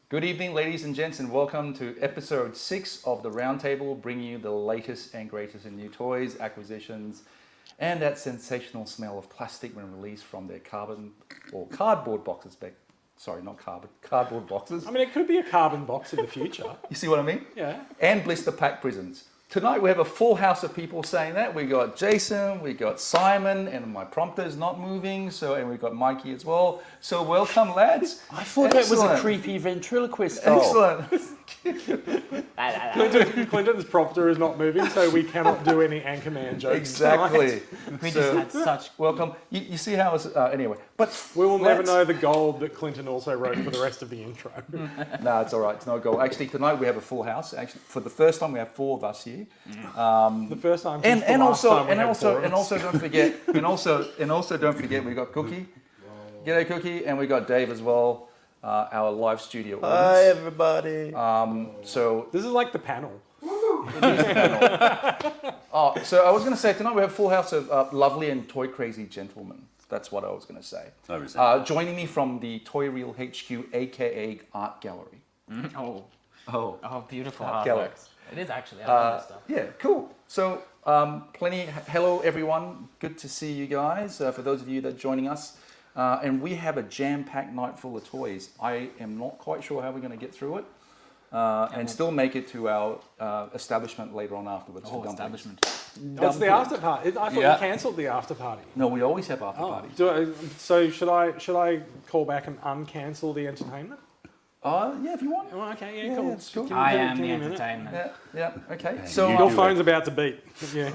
Good evening, ladies and gents, and welcome to episode 6 of the Roundtable, bringing you the latest and greatest in new toys, acquisitions, and that sensational smell of plastic when released from their cardboard boxes. Sorry, not carbon, cardboard boxes. I mean, it could be a carbon box in the future. You see what I mean? Yeah. And blister pack prisons. Tonight we have a full house of people saying that. We got Jason, we got Simon, and my prompter's not moving. And we got Mikey as well. So welcome, lads. I thought that was a creepy ventriloquist doll. Excellent. Clinton's prompter is not moving, so we cannot do any Anchorman jokes. Exactly. We just had such... Welcome. You see how it's... anyway. But we will never know the gold that Clinton also wrote for the rest of the intro. No, it's all right. It's no goal. Actually, tonight we have a full house. Actually, for the first time, we have 4 of us here. The first time. And also don't forget. And also don't forget, we got Cookie. G'day, Cookie, and we got Dave as well. Our live studio audience. Hi, everybody. So this is like the panel. it is the panel. So I was going to say tonight we have a full house of lovely and toy crazy gentlemen. That's what I was going to say. Joining me from the Toy Reel HQ, aka Art Gallery. Oh, beautiful Art Gallery. It is actually. I love that stuff. Yeah, cool. So hello everyone. Good to see you guys. For those of you that are joining us. And we have a jam-packed night full of toys. I am not quite sure how we're going to get through it and still make it to our establishment later on afterwards. Establishment. Oh, it's the after party. I thought you cancelled the after party. No, we always have after parties. So should I call back and uncancel the entertainment? Yeah, if you want. Oh, okay, yeah, cool. It's cool. I am the entertainment. Yeah, okay. So your phone's about to beep. Yeah.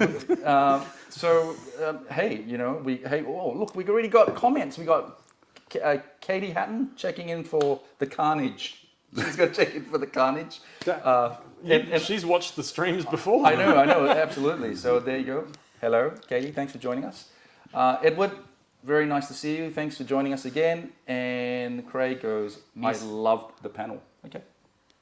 Hey, look, we've already got comments. We got Katie Hatton checking in for the carnage. She's got to check in for the carnage. She's watched the streams before. I know, absolutely. So there you go. Hello, Katie. Thanks for joining us. Edward, very nice to see you. Thanks for joining us again. And Craig goes, I loved the panel. Okay,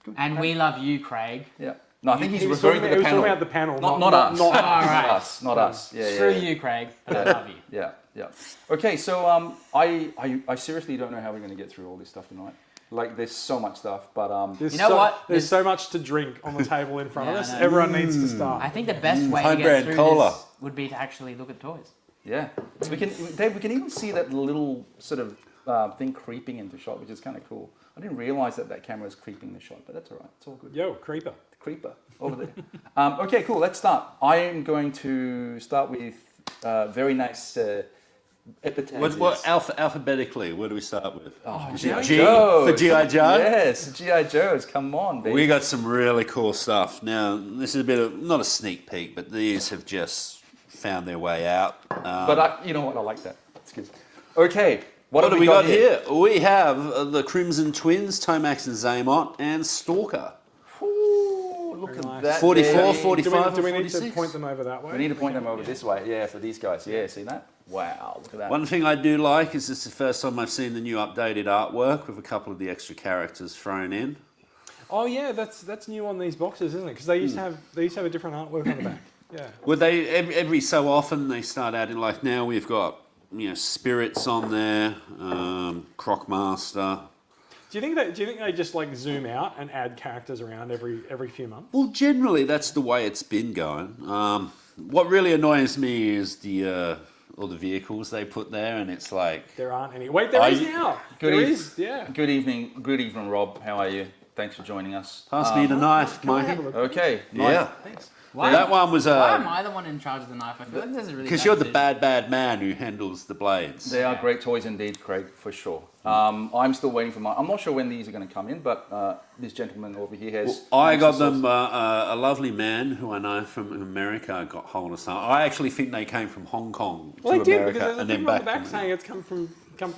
good. And we love you, Craig. Yeah. No, I think he's referring to the panel. He was talking about the panel, not us. Not us. Yeah, Screw you, Craig. But I love you. Yeah. Okay, so I seriously don't know how we're going to get through all this stuff tonight. Like, there's so much stuff, but There's so much to drink on the table in front of us. Everyone needs to start. I think the best way to get through this would be to actually look at toys. Yeah, Dave, we can even see that little sort of thing creeping into shot, which is kind of cool. I didn't realize that camera is creeping the shot, but that's all right. It's all good. Yo, creeper. The creeper over there. Okay, cool. Let's start. I am going to start with very nice epitaphs. What alphabetically? Where do we start with? G.I. G Joes. for G.I. Joe? Yes, G.I. Joes. Come on, baby. We got some really cool stuff. Now, this is a bit of, not a sneak peek, but these have just found their way out. But you know what? I like that. It's good. Okay. What do we got here? We have the Crimson Twins, Tomax and Zaymont, and Stalker. Ooh, look at that. 44, 45, do we need 46? to point them over that way? We need to point them over this way. Yeah, for these guys. Yeah, see that? Wow, look at that. One thing I do like is this is the first time I've seen the new updated artwork with a couple of the extra characters thrown in. Oh yeah, that's new on these boxes, isn't it? Because they used to have a different artwork on the back. Yeah. Well, they every so often they start adding, like now we've got spirits on there, Crocmaster. Do you think they just like zoom out and add characters around every few months? Well, generally that's the way it's been going. What really annoys me is all the vehicles they put there, and it's like there aren't any. Wait, there is now. There is. Yeah. Good evening, Rob. How are you? Thanks for joining us. Pass me the knife, Mikey. Okay. Yeah. Thanks. That one was Why am I the one in charge of the knife? I feel like this is really because you're the bad man who handles the blades. They are great toys indeed, Craig, for sure. I'm still waiting for mine. I'm not sure when these are going to come in, but this gentleman over here has... Well, I got them, a lovely man who I know from America got hold of some. I actually think they came from Hong Kong to America. Because there's a thing on the back saying it's come from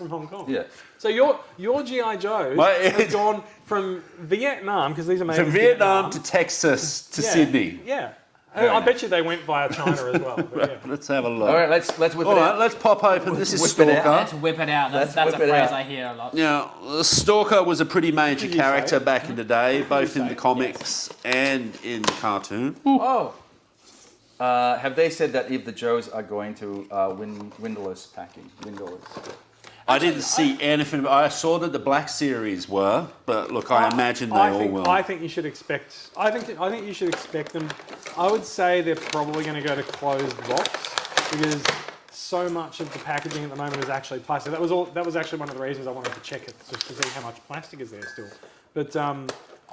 Hong Kong. Yeah. So your G.I. Joe has gone from Vietnam, because these are made from Vietnam to Texas to Sydney. Yeah. I bet you they went via China as well. Yeah. Let's have a look. All right, let's whip it out. All right, let's pop open. This is Stalker. Let's whip it out. That's a phrase I hear a lot. Now, Stalker was a pretty major character back in the day, both in the comics and in the cartoon. Oh. Have they said that if the Joes are going to windowless packing? Windowless. I didn't see anything. I saw that the Black Series were, but look, I imagine they all will. I think you should expect. I think you should expect them. I would say they're probably going to go to closed box because so much of the packaging at the moment is actually plastic. That was actually one of the reasons I wanted to check it, just to see how much plastic is there still. But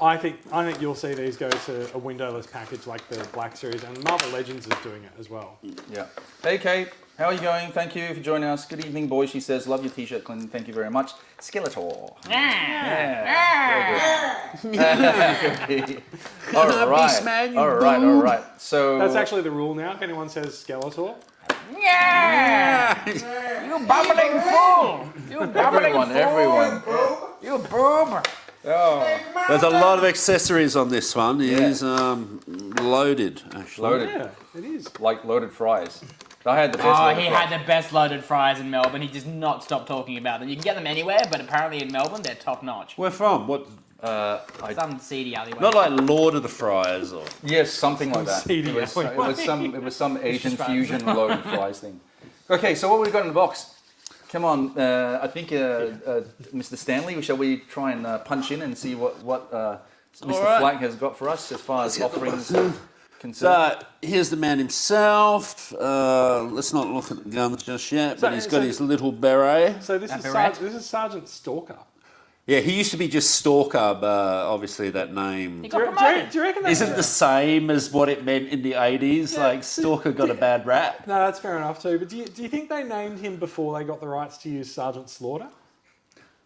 I think you'll see these go to a windowless package like the Black Series, and Marvel Legends is doing it as well. Yeah. Hey, Kate. How are you going? Thank you for joining us. Good evening, boys. She says, love your t-shirt, Clinton. Thank you very much. Skeletor. Yeah. All right. All right. So That's actually the rule now. If anyone says Skeletor, You bubbling fool! You bubbling everyone. You boob! Oh, There's a lot of accessories on this one. It is loaded, actually. loaded. yeah, it is. Like loaded fries. I had the best Oh, loaded he fries. had the best loaded fries in Melbourne. He does not stop talking about them. You can get them anywhere, but apparently in Melbourne they're top notch. Where from? What? Some seedy alleyway. Not like Lord of the Fries or. Yes, something like that. seedy It alleyway. was some Asian fusion loaded fries thing. Okay, so what have we got in the box? Come on, I think Mr. Stanley, shall we try and punch in and see what Mr. right. Flack has got for us as far as offerings are concerned? So here's the man himself. Let's not look at the guns just yet, but he's got his little beret. So this Beret? is Sergeant Stalker. Yeah, he used to be just Stalker, but obviously that name He Do got you, promoted. do you reckon that's isn't the same as what it meant in the 80s. Like Stalker got a bad rap. No, that's fair enough too. But do you think they named him before they got the rights to use Sergeant Slaughter?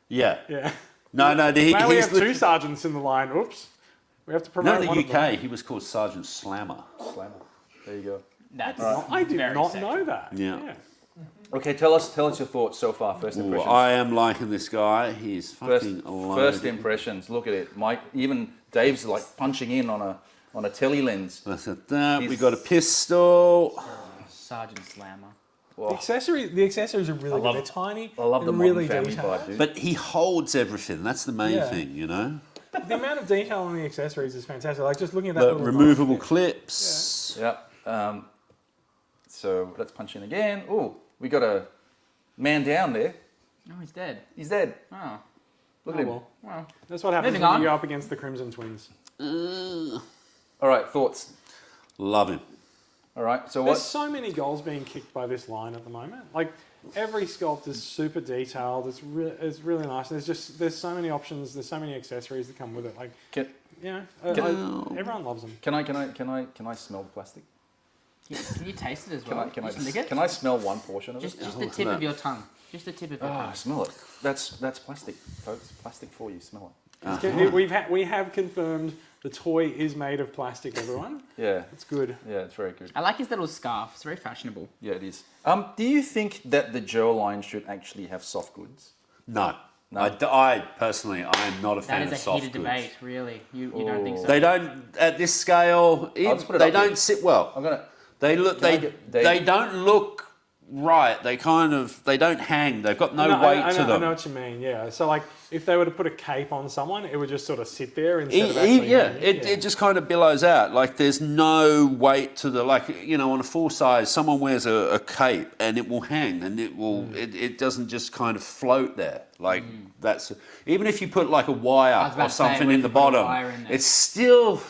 Yeah. Yeah. No, Now we he's have two sergeants in the line. Oops. We have to promote No, in one the of them. UK, he was called Sergeant Slammer. Slammer. There you go. That's I did very not sexual. know that. Yeah. Okay, tell us your thoughts so far. First Ooh, impressions. I am liking this guy. He's First, fucking loaded. first impressions. Look at it, Mike. Even Dave's like punching in on a telly lens. Look at that. We He's- got a pistol. Sergeant Slammer. The accessories are really good. They're tiny I love the and modern really family detailed. vibe, dude. But he holds everything. That's the main Yeah. thing, you know? The amount of detail on the accessories is fantastic. Like just looking at that The little removable knife clips. Yeah. So let's punch in again. Oh, we got a man down there. Oh, he's dead. He's dead. Oh, Look there. at Oh, him. well. well. That's what happens Moving when on. you go up against the Crimson Twins. All right, thoughts. Love him. All right. So There's what? so many goals being kicked by this line at the moment. Like every sculpt is super detailed. It's really nice. There's so many options. There's so many accessories that come with it. Like Can, everyone loves them. can I smell the plastic? Can you taste it as Can well? I can Just I lick it? can I smell one portion of Just it? the tip of your tongue. Just the tip of your Ah, tongue. smell it. That's plastic, folks. Plastic for you. Smell We have confirmed the toy is made of plastic. Everyone, it. Yeah. it's good. Yeah, it's very good. I like his little scarf. It's very fashionable. Yeah, it is. Do you think that the Joe line should actually have soft goods? No. No. I personally, I am not a That fan is of a soft heated goods. debate, really. You don't think so? They don't, at this scale, just put it they up here. don't sit well. I'm gonna. They look, Can I they, get Dave? they don't look right. They don't hang. They've got no weight I to know, them. I know what you mean. Yeah. So like, if they were to put a cape on someone, it would just sort of sit there instead of actually. hanging. It just kind of billows out. Like there's no weight to the, like, you know, on a full size, someone wears a cape and it will hang and it will, it doesn't just kind of float there. Like that's, even if you put like a I was wire about or to say, something what in if the you put a bottom, wire in there? it's still,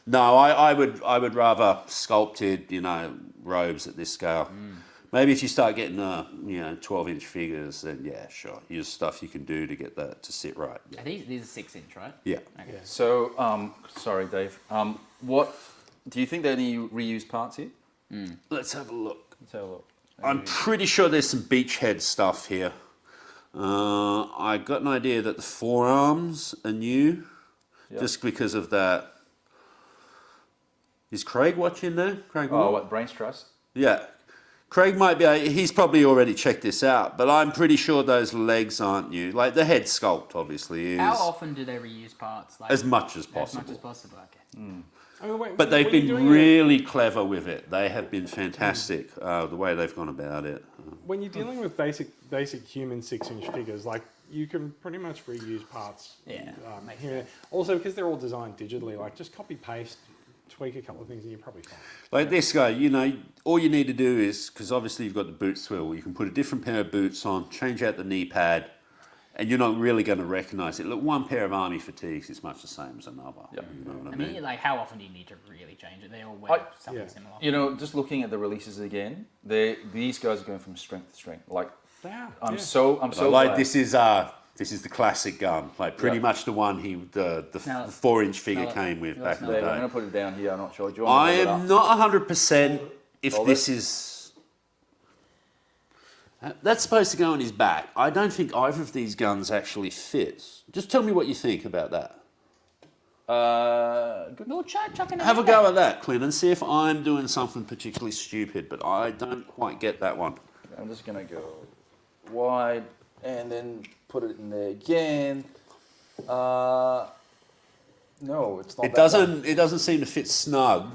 no, I would rather sculpted, you know, robes at this scale. Maybe if you start getting, 12-inch figures, then yeah, sure. Here's stuff you can do to get that to sit right. Are these are 6-inch, right? Yeah. Okay. So, sorry, Dave. What do you think there are any reused parts here? Let's have a look. Let's have a look. I'm pretty sure there's some beachhead stuff here. I got an idea that the forearms are new, just because of that. Is Craig watching there? Craig Oh, Moore? what Brains Trust? Yeah. Craig might be, he's probably already checked this out, but I'm pretty sure those legs aren't new. Like the head sculpt obviously is How often do they reuse parts? Like, as much as as possible. much as possible. Okay. I mean, But they've when you're been doing really clever with it. They have been fantastic, the way they've gone about it. when you're dealing with basic human 6-inch figures, like you can pretty much reuse parts. Yeah, makes Here. Also, because they're all designed digitally, like just copy paste tweak a couple of things and you're probably fine. Like this guy, you know, all you need to do is, because obviously you've got the boot swivel, you can put a different pair of boots on, change out the knee pad, and you're not really going to recognise it. Look, one pair of army fatigues is much the same as another. Yep. You know what I mean, like, how often do you need to really change it? They all wear something Yeah. similar. You know, just looking at the releases again, these guys are going from strength to strength. Like, They are. I'm yeah. so like glad. this is the classic gun, like pretty Yeah. much the one the Now- 4-inch figure now- came with now back in the Dave, I'm day. going to put it down here. I'm not sure. Do you want I me to hold am it not 100% if Hold this it. is. That's supposed to go on his back. I don't think either of these guns actually fits. Just tell me what you think about that. Good. We'll chuck it in Have a there. go at that, Clint, and see if I'm doing something particularly stupid, but I don't quite get that one. I'm just going to go wide and then put it in there again. No, it's not. It doesn't seem to fit snug,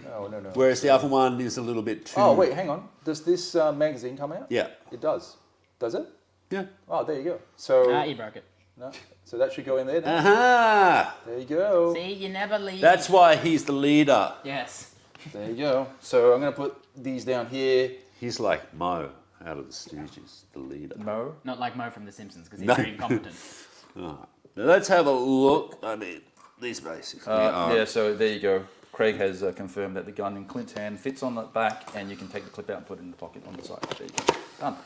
No. whereas the other one is a little bit too. Oh, wait, hang on. Does this magazine come out? Yeah. It does. Does it? Yeah. Oh, there you go. So, Ah, you broke it. no, so that should go in there then. Aha! There you go. See, you never leave. That's why he's the leader. Yes. There you go. So I'm going to put these down here. He's like Mo out of the Stooges, the leader. Mo. Not like Mo from The Simpsons, because he's No. very incompetent. Alright. Now let's have a look. I mean, these basically are. Yeah, so there you go. Craig has confirmed that the gun in Clint's hand fits on the back, and you can take the clip out and put it in the pocket on the side. There you go. Done.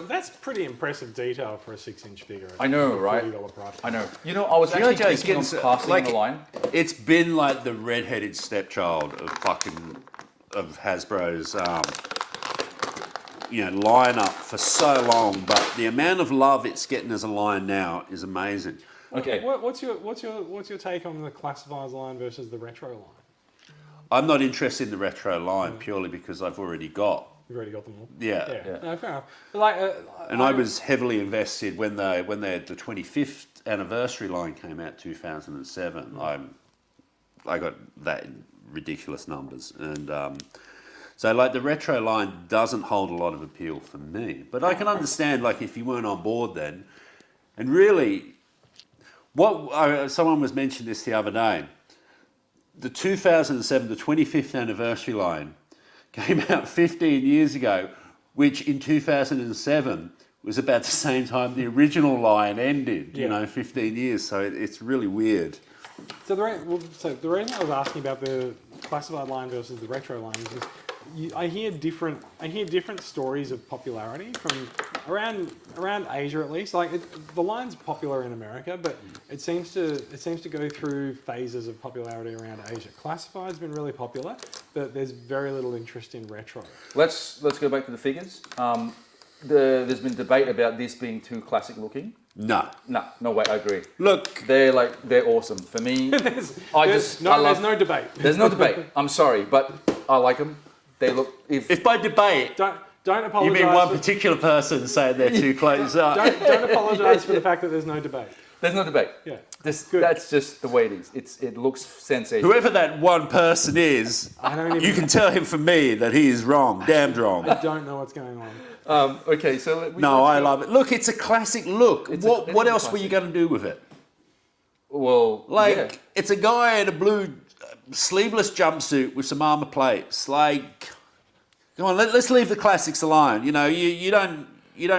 That's pretty impressive detail for a 6-inch figure. I know, right? $40 price. I know. You know, I was You know, actually Joe, it's thinking of getting passing like- the line. It's been like the red-headed stepchild of Hasbro's lineup for so long, but the amount of love it's getting as a line now is amazing. Okay. What's your take on the classifiers line versus the retro line? I'm not interested in the retro line purely because I've already got. You've already got them all. Yeah. Yeah. No, fair enough. Like, And I was heavily invested when the 25th anniversary line came out, 2007. I got that in ridiculous numbers, and so like the retro line doesn't hold a lot of appeal for me. But I can understand like if you weren't on board then, and really, someone was mentioning this the other day. The 2007, the 25th anniversary line came out 15 years ago, which in 2007 was about the same time the original line ended, 15 years. So it's really weird. So the reason I was asking about the classified line versus the retro line is just I hear different stories of popularity from around Asia at least. Like the line's popular in America, but it seems to go through phases of popularity around Asia. Classified's been really popular, but there's very little interest in retro. Let's go back to the figures. There's been debate about this being too classic looking. No. No way, I agree. Look, They're awesome. For me, There's no debate. There's no debate. I'm sorry, but I like them. They look. if by debate Don't apologise. you mean one particular person saying they're too close up. Don't apologise for the fact that there's no debate. There's no debate. Yeah. That's just the way it is. It looks sensational. Whoever that one person is, I don't even. you can tell him from me that he is wrong, damned wrong. I don't know what's going on. Okay, so No, I love it. Look, it's a classic look. It's What a else were you going to do with it? Well, Like, yeah. it's a guy in a blue sleeveless jumpsuit with some armor plates. Like, come on, let's leave the classics alone. You know, you don't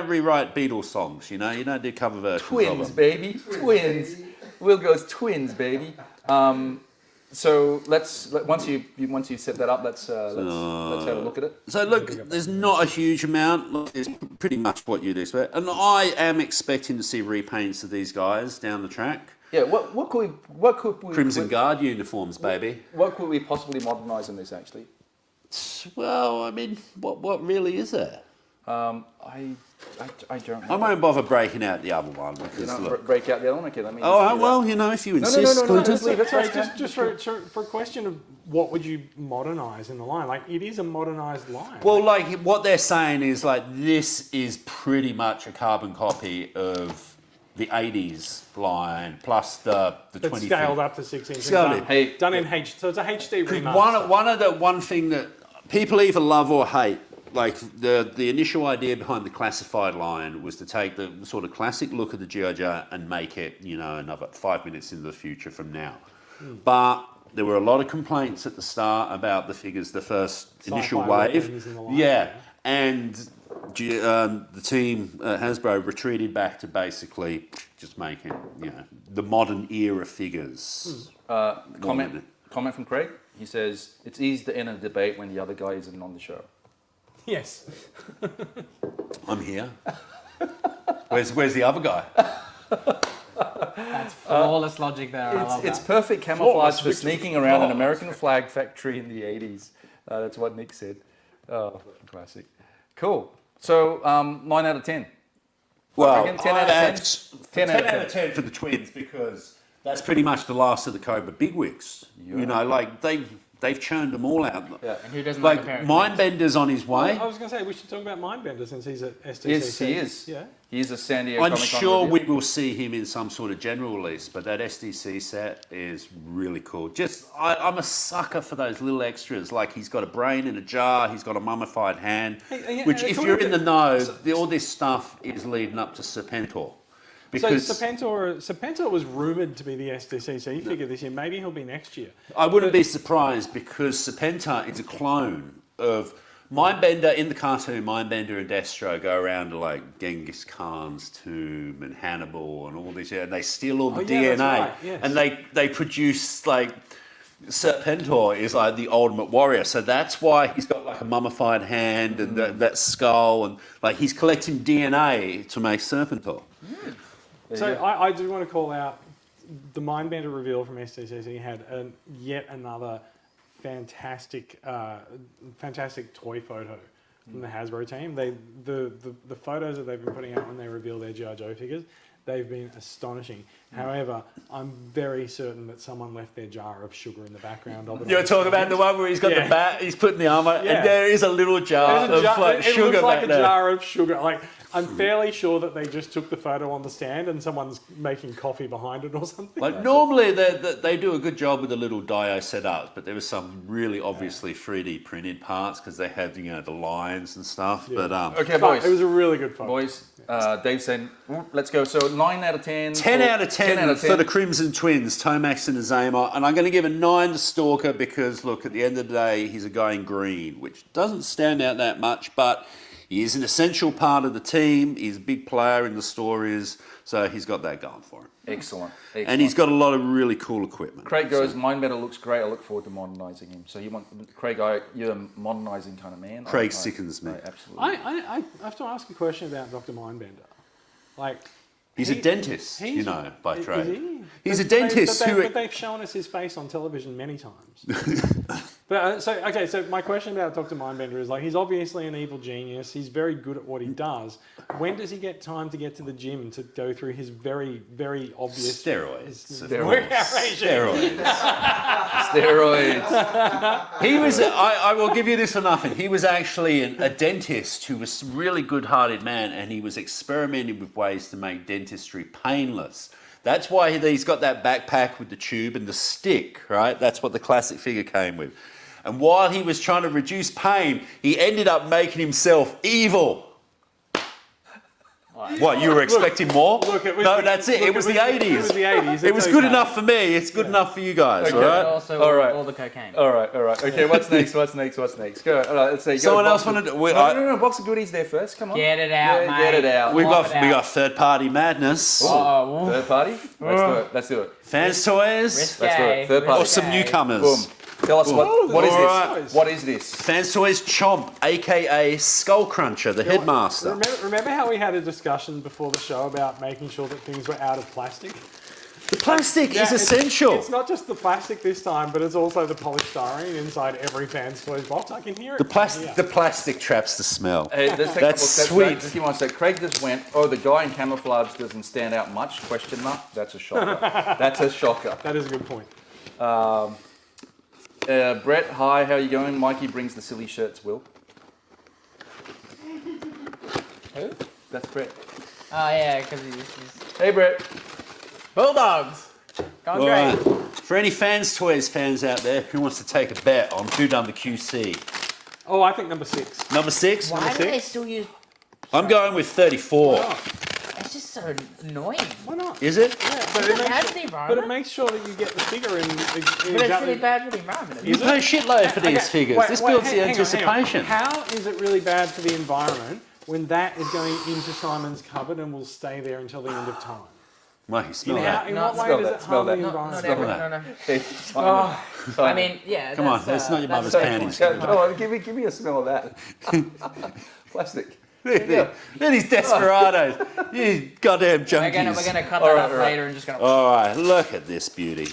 rewrite Beatles songs. You know, you don't do cover versions of Twins, them. baby, twins. Will goes twins, baby. So once you set that up, let's have a look at it. So look, there's not a huge amount. Look, it's pretty much what you'd expect, and I am expecting to see repaints of these guys down the track. Yeah. What could we Crimson Guard uniforms, baby. What could we possibly modernise in this actually? Well, I mean, what really is there? I don't I know. won't bother breaking out the other one You because know, look. break out the other one. Okay, let me. Oh, just do well, that. you know, if you No, insist, Clinton. let's leave it. Sorry, That's just for a question of what would you modernise in the line? Like it is a modernised line. Well, like what they're saying is like this is pretty much a carbon copy of the 80s line plus the it's 20. scaled up to 6 inches. Scaled Done, in. Hey, done in HD. So it's a HD remaster. One thing that people either love or hate, like the initial idea behind the classified line was to take the sort of classic look of the G.I. Joe and make it, you know, another 5 minutes into the future from now. But there were a lot of complaints at the start about the figures, the first initial Sci-fi wave. weapons and the like, Yeah, and the team Hasbro retreated back to basically just making the modern era figures. Comment from Craig. He says it's easy to end a debate when the other guy isn't on the show. Yes. I'm here. Where's the other guy? That's flawless logic there. I love It's that. perfect camouflage for sneaking around an American flag factory in the 80s. That's what Nick said. Oh, classic. Cool. So 9 out of 10. Well, reckon 10 out of 10? 10 out of 10 out of 10 for the twins because that's pretty much the last of the Cobra bigwigs. You know, like they've churned them all out. Yeah. And who doesn't like a Like pair of Mindbender's on his way. I was going to say we should talk about Mindbender since he's at STCC. Yes, he is. Yeah. He is a San Diego I'm Comic-Con sure we reveal. will see him in some sort of general release, but that SDC set is really cool. I'm a sucker for those little extras. Like he's got a brain in a jar, he's got a mummified hand, which if you're in the know, all this stuff is leading up to Serpentor. Because So Serpentor was rumoured to be the SDCC figure this year. Maybe he'll be next year. I wouldn't be surprised because Serpentor is a clone of Mindbender. In the cartoon, Mindbender and Destro go around to like Genghis Khan's tomb and Hannibal and all this, and they steal all the DNA, that's right, yes. and they produce like Serpentor is like the ultimate warrior. So that's why he's got like a mummified hand and that skull, and like he's collecting DNA to make Serpentor. So I do want to call out the Mindbender reveal from STCC had yet another fantastic toy photo from the Hasbro team. The photos that they've been putting out when they reveal their G.I. Joe figures, they've been astonishing. However, I'm very certain that someone left their jar of sugar in the background of it. You're talking about the one where he's got Yeah. the bat, he's putting the armor, Yeah. and there is a little jar There's a of like it sugar looks like back a there. jar of sugar. Like I'm fairly sure that they just took the photo on the stand and someone's making coffee behind it or something. Like normally they do a good job with the little dio setups, but there was some really obviously 3D printed parts because they had the lines and stuff. Yeah. But Okay, But boys. it was a really good photo. Boys, Dave said, let's go. So 9 out of 10. 10 out of 10, 10 out of 10. for the Crimson Twins, Tomax and Azama. And I'm going to give a 9 to Stalker because, look, at the end of the day, he's a guy in green, which doesn't stand out that much, but he is an essential part of the team. He's a big player in the stories, so he's got that going for him. Excellent. And he's got a lot of really cool equipment. Craig goes, Mindbender looks great. I look forward to modernising him. So Craig, you're a modernising kind of man. Craig sickens me. Absolutely. I have to ask a question about Dr. Mindbender. Like, He's a dentist, he's- by is trade. he? He's a But they- dentist but they've shown us his face on television many times. But so my question about Dr. Mindbender is like he's obviously an evil genius. He's very good at what he does. When does he get time to get to the gym to go through his very, very obvious Steroids. workout regime? Steroids. He was, I will give you this for nothing. He was actually a dentist who was a really good-hearted man, and he was experimenting with ways to make dentistry painless. That's why he's got that backpack with the tube and the stick, right? That's what the classic figure came with. And while he was trying to reduce pain, he ended up making himself evil. What, you were expecting more? That's it. It was the 80s. It was the 80s. It was good enough for me. It's good enough for you guys, Okay. all right? Also, All right. all the cocaine. All right. Okay, what's next? Go. All right, let's see. Someone else wanted to... No, box of goodies there first. Come on. Get it out, Yeah, mate. Get it out. We Pop it out. got third-party madness. Oh, Third party? Let's do it. Fans toys. risque. Let's do it. Third party. Or some newcomers. Boom. Tell us what is All this? right. What is this? Fans toys Chomp, aka Skull Cruncher, the headmaster. Remember how we had a discussion before the show about making sure that things were out of plastic? The plastic is Yeah, essential. It's not just the plastic this time, but it's also the polystyrene inside every Fans Toys box. I can hear it. The plastic traps the smell. Hey, let's take a couple That's steps sweet. back. Just give me one sec. Craig just went, the guy in camouflage doesn't stand out much, question mark. That's a shocker. That's a shocker. That is a good point. Brett, hi, how you going? Mikey brings the silly shirts, Will. Who? That's Brett. Oh, yeah, because he's... Hey, Brett. Bulldogs! Going All right. great. For any Fans Toys fans out there who wants to take a bet on who done the QC, Oh, I think number 6. number 6. Why do they still use... I'm going with 34. It's just so so annoying. Why not? Is it? Yeah, But it bad for the but environment. it makes sure that you get the figure in. But it's really bad for the environment. You pay a shitload for these figures. This builds the hang on. anticipation. How is it really bad for the environment when that is going into Simon's cupboard and will stay there until the end of time? Mate, smell that. In No, what way smell does that, it smell harm the that. Not environment? every, no. Hey, Simon, I mean, yeah. Come on, that's not your mother's that's- panties. Come on, give me a smell of that. Plastic. They're these desperados. You goddamn junkies. We're gonna cut All that right, up all right. later and just gonna. All right, look at this beauty.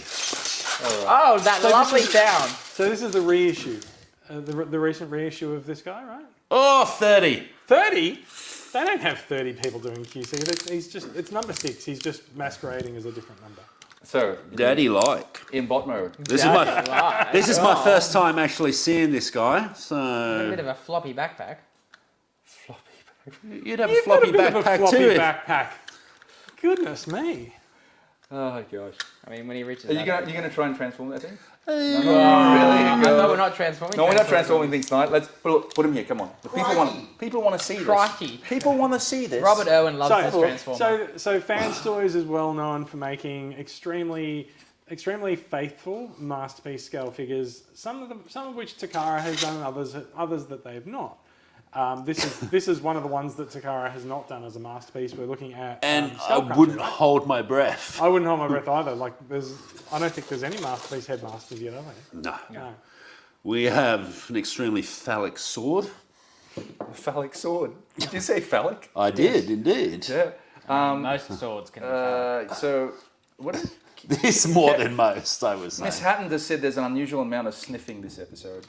Oh, that lovely sound. So this is the reissue, the recent reissue of this guy, right? Oh, 30. 30? They don't have 30 people doing QC. It's number 6. He's just masquerading as a different number. So, Daddy like. in bot mode. This is my first time actually seeing this guy. A So bit of a floppy backpack. you'd have a You've got floppy a bit of a backpack floppy too. backpack. Goodness me. Oh gosh. I mean, when he reaches. Are you that gonna try and transform that thing? I Really? thought we're not transforming. No, we're not transforming things tonight. Let's put him here. Come on. The people want to see this. Crikey. People want to see this. Robert Irwin loves this transformer. So Fans Toys is well known for making extremely faithful masterpiece scale figures. Some of which Takara has done, and others that they have not. This is one of the ones that Takara has not done as a masterpiece. We're looking at And I Skull Cruncher, wouldn't right? hold my breath. I wouldn't hold my breath either. Like I don't think there's any masterpiece headmasters yet, are there? No. We have an extremely phallic sword. Phallic sword. Did you say phallic? I did, indeed. Yeah. Most swords can be found. So, what is This more than most, I would say. Miss Hatton just said there's an unusual amount of sniffing this episode.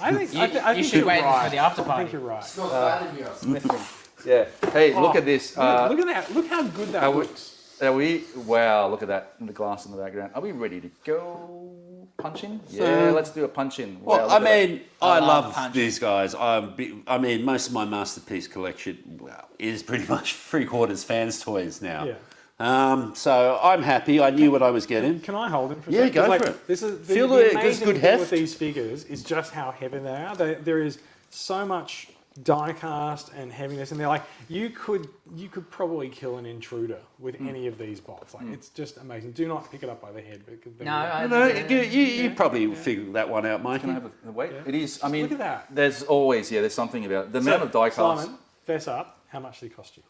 I think You should you're wait right. for the after I party. think you're right. Sniffing. Yeah. Hey, look at this. Look at that. Look how good that looks. Are we? Wow, look at that. The glass in the background. Are we ready to go punch in? Yeah, let's do a punch in. Wow, Well, I look at mean, I love love punch. these guys. I mean, most of my masterpiece collection is pretty much 3/4 fans' toys now. Yeah. So I'm happy. I knew what I was getting. Can I hold him for a Yeah, second? 'Cause, go like, for it. This is the, Feel the the amazing good thing heft. with these figures is just how heavy they are. There is so much die cast and heaviness, and they're like you could probably kill an intruder with any of these bots. Like it's just amazing. Do not pick it up by the head. Because No, You probably figured that one out, Mikey. Can I have a wait? Yeah. It is. I mean, Look at that. There's always there's something about it. The amount of die cast. Simon, fess up. How much did it cost you?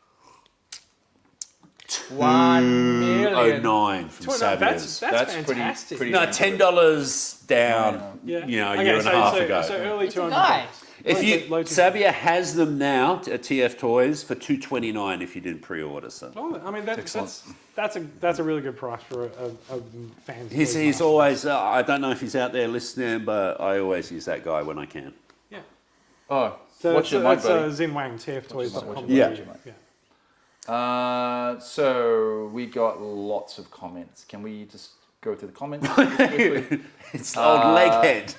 1 million. 09 from Saviors. That's pretty- fantastic. pretty- No, $10 down. Yeah. You know, a Okay, year and a half ago. So early It's a 200. guy. If you Low 200. Savia has them now at TF Toys for $229 if you didn't pre-order. So Oh, I mean Excellent. that's a really good price for a fan. he's always. I don't know if he's out there listening, but I always use that guy when I can. Yeah. Oh, So what's your mic, that's buddy? Zinwang TFToys.com. Yeah. So we got lots of comments. Can we just go through the comments? It's old leg head.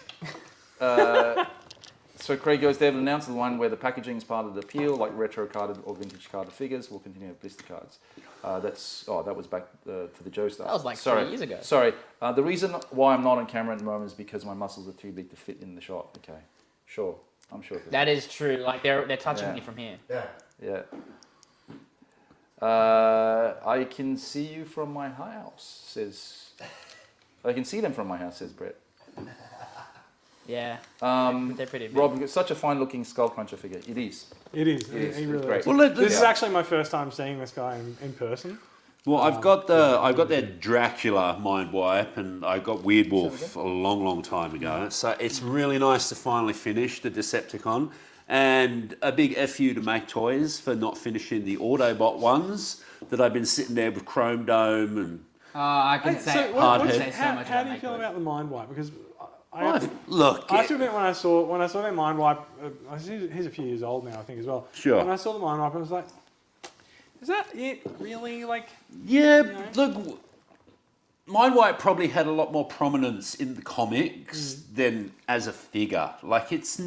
So Craig goes, they have announced the one where the packaging is part of the appeal, like retro carded or vintage carded figures. Will continue with blister cards. That was back to the Joe stuff. That was like Sorry. 3 years ago. Sorry. The reason why I'm not on camera at the moment is because my muscles are too big to fit in the shot. Okay, sure. I'm sure. That is true. Like they're touching Yeah. me from here. Yeah. I can see you from my house, says. I can see them from my house, says Brett. Yeah. They're pretty big. Rob, it's such a fine-looking Skull Cruncher figure. It is. It is. It is. He It's really great. is. Well, This is actually my first time seeing this guy in person. Well, I've got that Dracula mind wipe, and I got Weird Wolf a long time ago. So it's really nice to finally finish the Decepticon, and a big FU to Make Toys for not finishing the Autobot ones that I've been sitting there with Chrome Dome and. Oh, I can Hey, say, so I can Hardhead. say so much how about do you feel Make about the mind wipe? Because I Well, have to, look, I have to admit, when I saw their mind wipe, he's a few years old now, I think, as well. Sure. When I saw the mind wipe, I was like, is that it? Really? Like, yeah, know? look, Mind Wipe probably had a lot more prominence in the comics than as a figure. Like, it's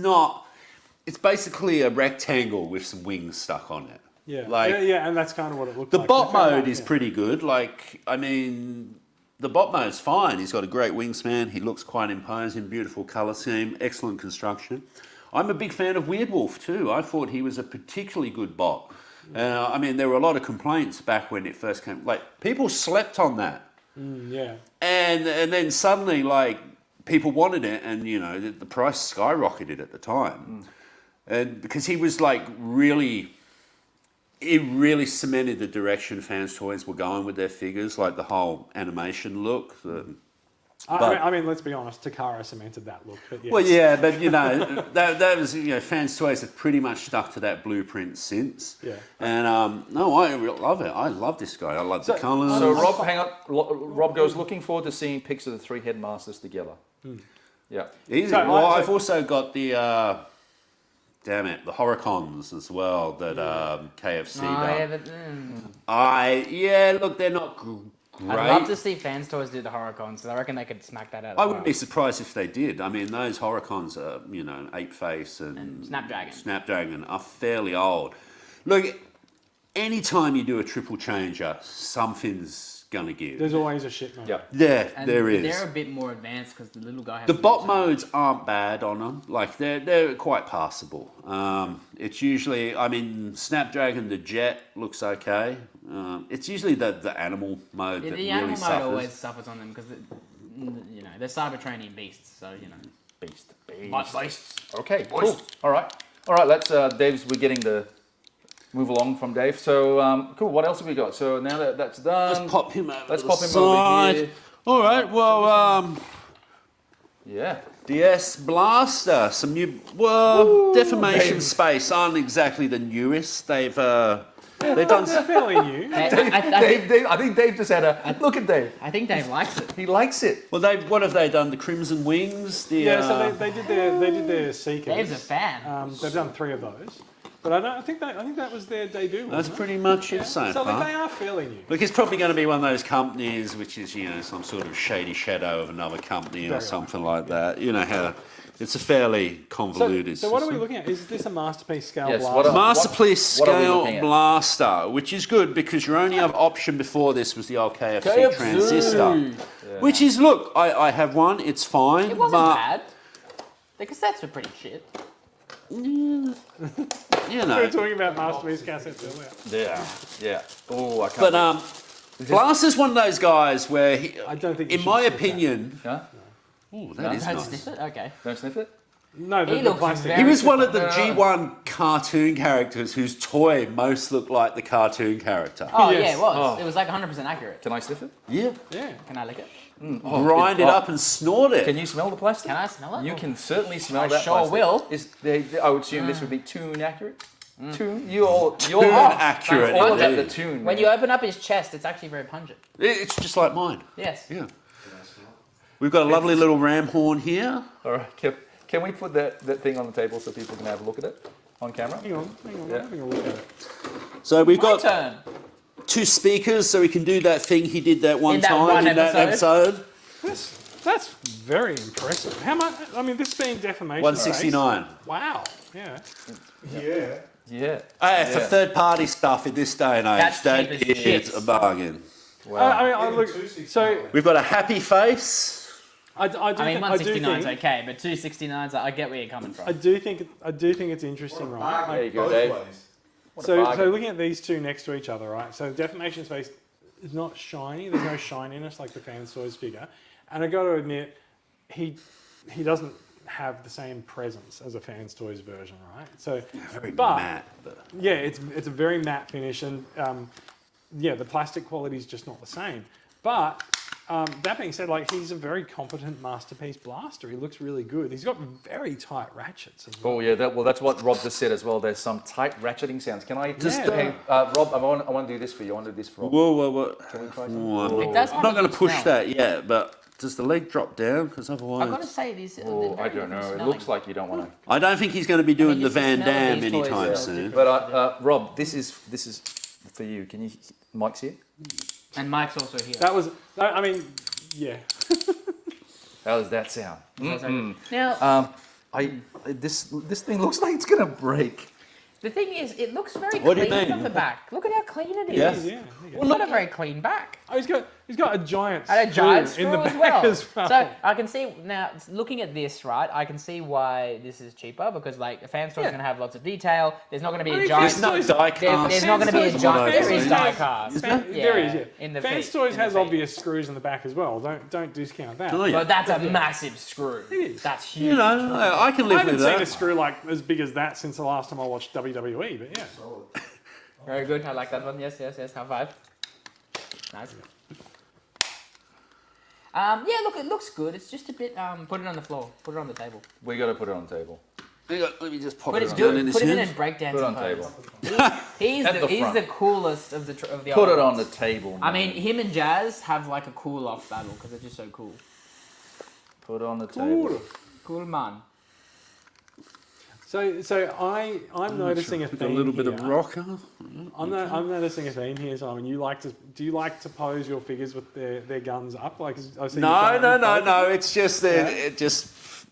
basically a rectangle with some wings stuck on it. yeah, Like, yeah, and that's kind of what it looked the like. bot Fair mode enough, is yeah. pretty good. Like, I mean, the bot mode's fine. He's got a great wingspan. He looks quite imposing. Beautiful colour scheme. Excellent construction. I'm a big fan of Weird Wolf too. I thought he was a particularly good bot. I mean, there were a lot of complaints back when it first came. Like, people slept on that. Yeah. And then suddenly, like, people wanted it, and, you know, the price skyrocketed at the time. And because he was, like, it really cemented the direction Fans Toys were going with their figures, like the whole animation look. I mean, let's be honest, Takara cemented that look. But yes. Well, yeah, but you know, that was, you know, Fans Toys have pretty much stuck to that blueprint since. Yeah. And no, I love it. I love this guy. I love the colours. So Rob, hang on. Rob goes looking forward to seeing pics of the three headmasters together. Yeah. Easy. So Well, I've also got the the Horicons as well that KFC done. Look, they're not great. I'd love to see Fans Toys do the Horicons, so I reckon they could smack that out. I wouldn't be surprised if they did. I mean, those Horicons are, you know, Ape Face and Snapdragon are fairly old. Look, anytime you do a triple changer, something's gonna give. There's always a shit mode. Yeah, And there is. They're a bit more advanced because the little guy has The to bot do modes aren't bad on them. Like, they're quite passable. It's usually, I mean, Snapdragon, the Jet looks okay. It's usually the animal mode that the really animal mode suffers. always suffers on them because, you know, they're cyber training beasts, so, you know. Beasts. Beasts. Okay, cool. All right. Let's, we're getting the move along from Dave. So, cool. What else have we got? So now that that's done, Let's pop him over let's to pop the him over side. here. All right, well, Yeah. DS Blaster, some new, Deformation Space aren't exactly the newest. They've done They're fairly new. I think Dave just had a look at Dave. I think Dave likes it. He likes it. Well, what have they done? The Crimson Wings. So they did their Seekers. Dave's a fan. They've done 3 of those, but I think that was their debut. That's wasn't pretty much it so So far. they are fairly new. Look, it's probably going to be one of those companies which is, you know, some sort of shady shadow of another company or Very something like that. You know how it's a fairly convoluted So what are we system. looking at? Is this a Masterpiece scale Yes, blaster? what are- Masterpiece what are we Scale looking at? Blaster, which is good because your only other option before this was the old KFC Transistor. Which is, look, I have one, it's fine. It wasn't but, bad. The cassettes were pretty shit. You We were know. talking about Masterpiece cassettes earlier. Yeah. Oh, I can't. But Blaster's one of those guys where, I don't think you in should my sniff that. opinion, Huh? oh, that is Don't nice. sniff it? Okay. Don't sniff it. No, He the looks plastic. very- He was one of the No. G1 cartoon characters whose toy most looked like the cartoon character. Oh, Yes. yeah, it was. Oh. It was like 100% accurate. Can I sniff it? Yeah. Yeah. Can I lick it? Grind it up and snort it. Can you smell the plastic? Can I smell it? You can certainly smell I that. sure plastic. will. I would assume this would be tune accurate. Tune. You're accurate, all about the indeed. tune. When man. you open up his chest, it's actually very pungent. It's just like mine. Yes. Yeah. We've got a lovely little ram horn here. All right. Can we put that thing on the table so people can have a look at it on camera? Hang on. Yeah. I'm having a look at it. So we've My got turn. 2 speakers, so we can do that thing he did that one In that time one in that episode. episode. That's very impressive. How much? I mean, this being Deformation. 169. Space. Wow. Yeah. Yeah. For third-party stuff in this day and age, That's that cheap as shit. is a bargain. I look. So We've got a happy face. I do. I mean, think, 169 is okay, but 269s, I get where you're coming from. I do think it's interesting, right? There you Like, go, Dave. so bargain. looking at these two next to each other, right? So Deformation Space is not shiny. There's no shininess like the Fans Toys figure, and I got to admit, he doesn't have the same presence as a Fans Toys version, right? So Very but, matte. But yeah, it's a very matte finish, and the plastic quality is just not the same. But that being said, like, he's a very competent Masterpiece blaster. He looks really good. He's got very tight ratchets as well. Oh yeah, that's what Rob just said as well. There's some tight ratcheting sounds. Can I just, Yeah. hey, Rob? I want to do this for you. I want to do this for Rob. whoa. Can we try some? It does I'm have not a going to good push smell. that yet, but does the leg drop down? Because I've got to otherwise, say, these. Oh, I don't know. It looks like you don't want to. I don't think he's going to be doing the just the Van smell of Damme these toys anytime is soon. different. But Rob, this is for you. Can you? Mike's here. And Mike's also here. That was, I mean, yeah. How does that sound? Now, This thing looks like it's gonna break. the thing is, it looks very What do you clean mean? from the back. Look at how clean it is. Yeah. Yeah. It's got a very clean back. Oh, he's got. He's got a giant And a giant screw screw in the as back well. as well. So I can see now, looking at this, right? I can see why this is cheaper because like a fan store is going to have lots of detail. There's not going to be a giant. There's no die cast. There's not going to be a giant. There is die Fans- cast. There is, yeah. In the Fans feet, Toys in the has feet. obvious screws in the back as well. Don't discount that. Oh, yeah. But that's a massive screw. It is. That's huge. You know, I can I live haven't with seen a that. screw like as big as that since the last time I watched WWE, but yeah. Very good. I like that one. Yes. High five. Nice. Yeah, look, it looks good. It's just a bit. Put it on the floor. Put it on the table. We got to put it on the table. Hang on, let me just pop Put it it, down do in it, this put him in hand. a breakdancing Put it on pose. table. He's At the he's front. the coolest of the Put old it on ones. the table. I man. mean, him and Jazz have like a cool off battle because they're just so cool. Put it on the table. Cool man. So I'm noticing a With theme a little bit here. of rocker. I'm noticing a theme here, Simon. Do you like to pose your figures with their guns up? Like I see you've done it with both of No. them. It's just that it just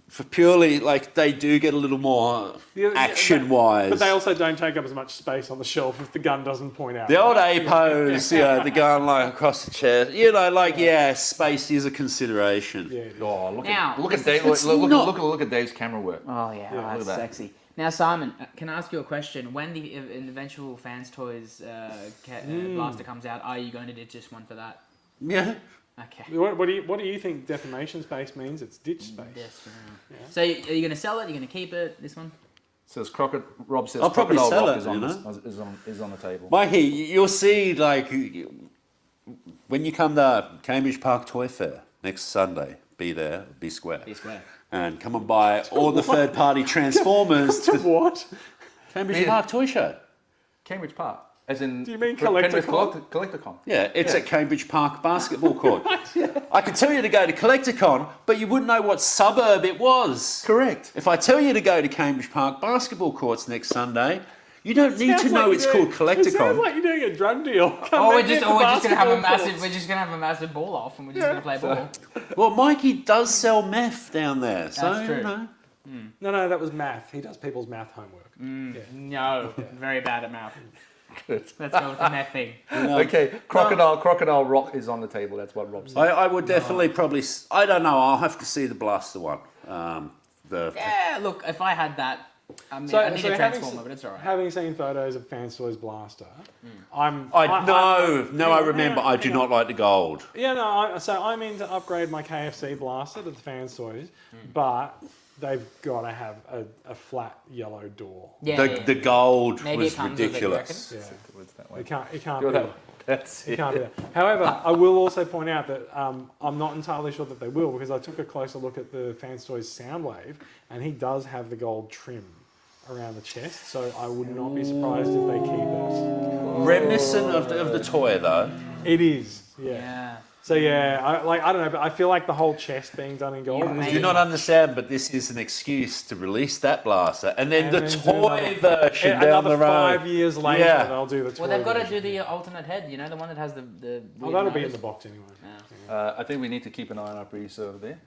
for purely like they do get a little more Yeah, action wise. But they also don't take up as much space on the shelf if the gun doesn't point out. The old A pose, you know, the gun like across the chest, you know, like space is a consideration. Yeah, it is. Oh, Now, look at this Dave. is- Look at Dave's camera work. Oh yeah, Yeah, that's look at that. sexy. Now, Simon, can I ask you a question? When the eventual Fans Toys blaster comes out, are you going to ditch this one for that? Yeah. Okay. What do you think defamation space means? It's ditch space. Yes, for now. So, are you going to sell it? Are you going to keep it? This one? Says Rob says I'll probably Crocodile sell Rock it, is on, you is on the table. Mikey, you'll see like when you come to Cambridge Park Toy Fair next Sunday, be there, be square. Be square. And come and buy all the third party Transformers To to what? Cambridge Yeah. Park Toy Show. Cambridge Park, as in. Do you mean Penrith Collecticon? Collecticon. Yeah, it's at Cambridge Park Basketball Court. I could tell you to go to Collecticon, but you wouldn't know what suburb it was. Correct. If I tell you to go to Cambridge Park Basketball Courts next Sunday, you don't need to know it's called It sounds Collecticon. like you're doing a drug deal. Oh, we're just gonna have a massive ball off, and we're just gonna play ball. Well, Mikey does sell meth down there, so That's true. you know. No, that was math. He does people's math homework. No, very bad at math. Good. Let's go with the math thing. Okay, Crocodile Rock is on the table. That's what Rob said. I would definitely probably. I don't know. I'll have to see the blaster one. Yeah, look, if I had that, I need a having Transformer, but it's alright. Having seen photos of Fans Toys Blaster, I remember. I do not like the gold. Yeah, no. So I'm in to upgrade my KFC Blaster to the Fans Toys, but they've got to have a flat yellow door. Yeah, The gold Maybe was it comes with it, you ridiculous. Yeah, That way. it can't You're be. that- That's It it. can't be that. However, I will also point out that I'm not entirely sure that they will because I took a closer look at the Fans Toys Soundwave, and he does have the gold trim around the chest, so I would not be surprised if they keep it. Reminiscent of the toy though. It is, Yeah. So yeah, I don't know, but I feel like the whole chest being done in gold. Yeah, is- mate. Do you not understand? But this is an excuse to release that blaster, and then And the then do toy another- version down another the road. 5 years later, Yeah. they'll do the toy. Well, they've got to version. do the alternate head, you know, the one that has the Oh, weird that'll be in nose. the box anyway. I think we need to keep an eye on our producer over there.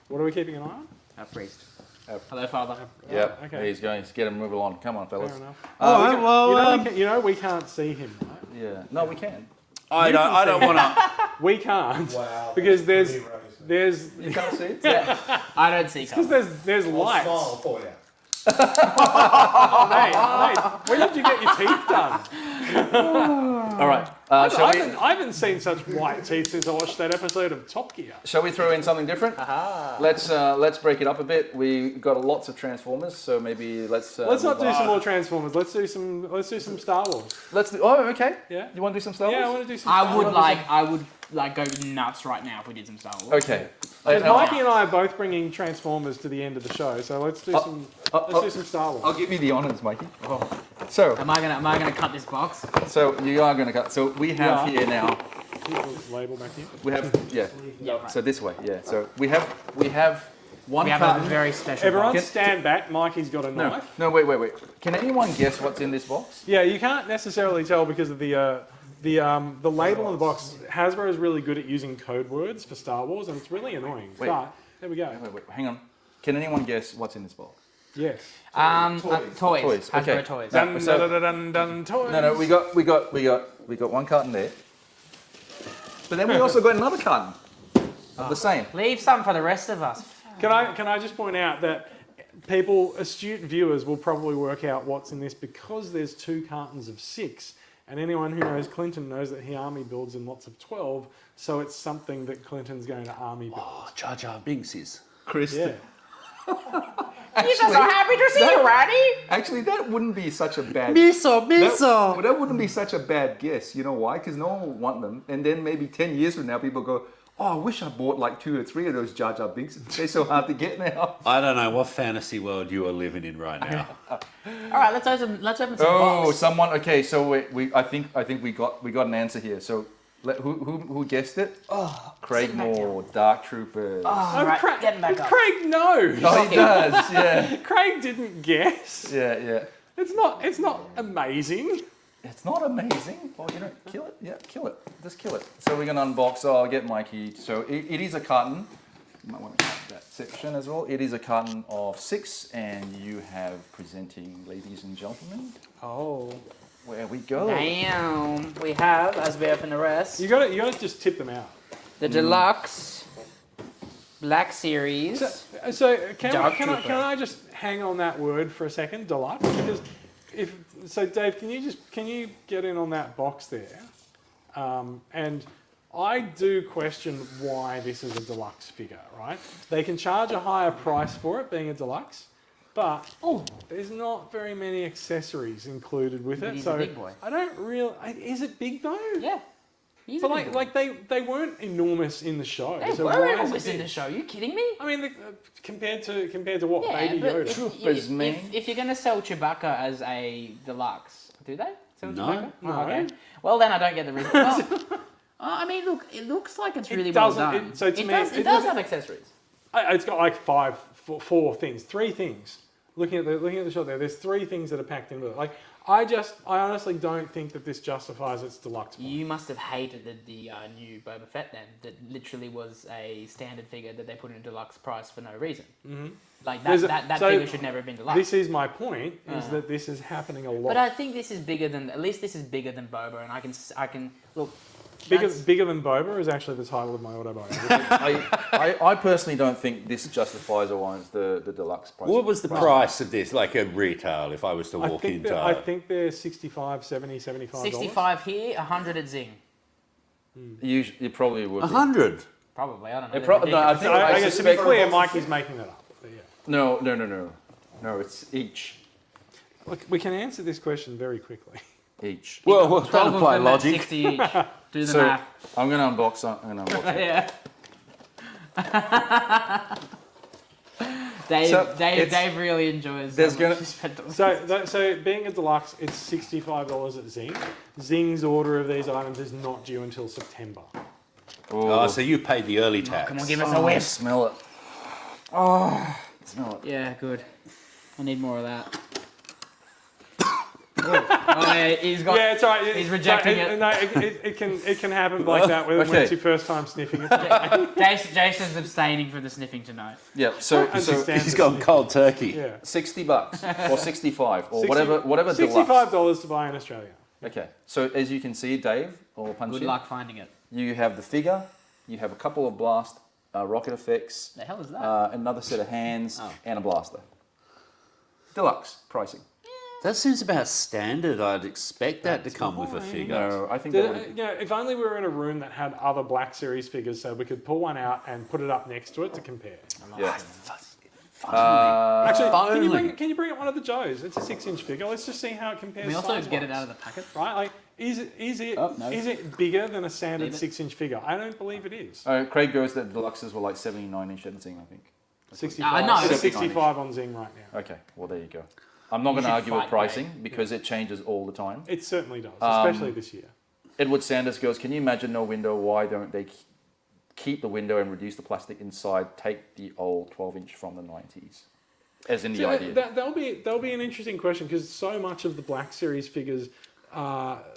What are we keeping an eye on? Our priest. Our- Hello, Father. Yep. okay. He's going. Let's get him move along. Come on, fellas. Fair enough. All right, well, You know we can't see him, right? Yeah. No, we can. I don't want to. We can't. Wow. Because there's You can't see it. Yeah. I don't see because colour. there's lights. Smile for you. Mate, when did you get your teeth done? All right. I Shall haven't seen such white teeth since I watched that episode of Top Gear. we throw in something different? Let's break it up a bit. We got lots of Transformers, so maybe let's. Let's not move do some on. more Transformers. Let's do some Star Wars. Let's do. Oh, okay. Yeah. You want to do some Star Wars? Yeah, I want to do some. I would go nuts right now if we did some Star Wars. Okay. Mikey and I are both bringing Transformers to the end of the show, so let's do some. Let's do some Star Wars. I'll give you the honors, Mikey. So, Am I gonna cut this box? so you are going to cut. So we have Yeah. here now. Keep the label back here. We have Yeah. Right. So this way, yeah. So we have one We have a carton. very special Everyone box. stand back. Mikey's got a No, knife. no, wait. Can anyone guess what's in this box? Yeah, you can't necessarily tell because of the label on the box. Hasbro is really good at using code words for Star Wars, and it's really annoying. Wait. But there we go. Wait, hang on. Can anyone guess what's in this box? Yes. Toys. Toys, Hasbro okay. toys. Dun, so- dun, dun, dun, dun, toys. No, we got one carton there. But then we also got another carton of the same. Leave some for the rest of us. Can I just point out that astute viewers will probably work out what's in this because there's 2 cartons of 6. And anyone who knows Clinton knows that he army builds in lots of 12. So it's something that Clinton's going to army build. Oh, Jar Jar Binks is. Chris. Yeah. You guys are happy to see you, Randy. Actually, that wouldn't be such a bad... Miso, That wouldn't be such a bad guess. You know why? Because no one will want them. And then maybe 10 years from now, people go, oh, I wish I bought like 2 or 3 of those Jar Jar Binks. They're so hard to get now. I don't know what fantasy world you are living in right now. All right, let's open some Oh, box. someone. Okay, so I think we got an answer here. So who guessed it? Oh, Craig Moore, Dark Troopers. All right, getting back up. Craig knows. Oh, he does. Yeah, Craig didn't guess. yeah. It's not amazing. It's not amazing. Well, you know, kill it. Yeah, kill it. Just kill it. So we're gonna unbox. Oh, I'll get Mikey. So it is a carton. You might want to cut that section as well. It is a carton of 6, and you have presenting, ladies and gentlemen. Oh. Where we go. Damn, we have, as we open the rest, You gotta just tip them out. the deluxe Black Series. So can Dark I Trooper. just hang on that word for a second, deluxe? Because Dave, can you get in on that box there? And I do question why this is a deluxe figure, right? They can charge a higher price for it being a deluxe, but there's not very many accessories included with it. He's So a big boy. I don't really. Is it big though? Yeah. He's But a big boy. like they weren't enormous in the show. They so were why is enormous it in big? the show. Are you kidding me? I mean, compared to what, Yeah, Baby but Yoda? Troopers, man. if you're going to sell Chewbacca as a deluxe, do they sell No. Chewbacca? No. Okay. Well, then I don't get the reason. Well, I mean, look, it looks like it's really well doesn't- done. so to me, it it does doesn't- have accessories. It's got like four things, 3 things. Looking at the shot there's 3 things that are packed in with it. Like I honestly don't think that this justifies its deluxe. Point. You must have hated the new Boba Fett then, that literally was a standard figure that they put in a deluxe price for no reason. Mm-hmm. Like that so figure should never have been deluxe. This is my point: is that this is happening a lot. But I think this is bigger than, at least this is bigger than Boba, and I can look. Bigger than Boba is actually the title of my autobiography. I personally don't think this justifies or warrants the deluxe price. What was the price of this, like a retail, if I was to walk into? I think they're 65, 70, 75 65 here, 100 at Zing. You probably would. be. 100. Probably, I don't know. It pro- no, I think I I guess to be suspect- clear, Mikey's making that up. But yeah. No. It's each. Look, we can answer this question very quickly. Each. Well, don't 12 of apply them at logic. 60 each. Do the So math. I'm gonna unbox it. Yeah. Dave, So, it's- Dave really enjoys. there's how gonna- much he spent on this. So being a deluxe, it's $65 at Zing. Zing's order of these items is not due until September. Oh, so you paid the early tax. Come on, give us a whiff. Smell it. Oh, smell it. Yeah, good. I need more of that. Oh, yeah, he's got. Yeah, it's all right. He's rejecting it. No, it can happen like that when Okay. it's your first time sniffing it. Jason's abstaining from the sniffing tonight. Yeah. So Understand. He's gone cold turkey. Yeah. $60 or 65 or whatever deluxe. $65 to buy in Australia. Okay. So as you can see, Dave or Punch Good In, luck finding it. you have the figure. You have a couple of blast rocket effects. The hell is that? Another set of hands Oh. and a blaster. Deluxe pricing. That seems about standard. I'd expect that to come with a fine. figure. No, I think that would. If only we were in a room that had other Black Series figures, so we could pull one out and put it up next to it to compare. Yeah. Actually, can you bring up one of the Joes? It's a 6-inch figure. Let's just see how it compares. Can we also size-wise. get it out of the packet? Right? Like, is it Oh, no. is it bigger than a standard Leave it. 6-inch figure? I don't believe it is. Craig goes that deluxes were like 79-inch at Zing, I think. 65. no, It's it's 65 on Zing right now. Okay, well there you go. I'm not going to should argue with fight pricing because it changes all the time. It certainly does, especially this year. Edward Sanders goes, can you imagine no window? Why don't they keep the window and reduce the plastic inside? Take the old 12-inch from the 90s. As in the So idea. that'll be an interesting question because so much of the Black Series figures,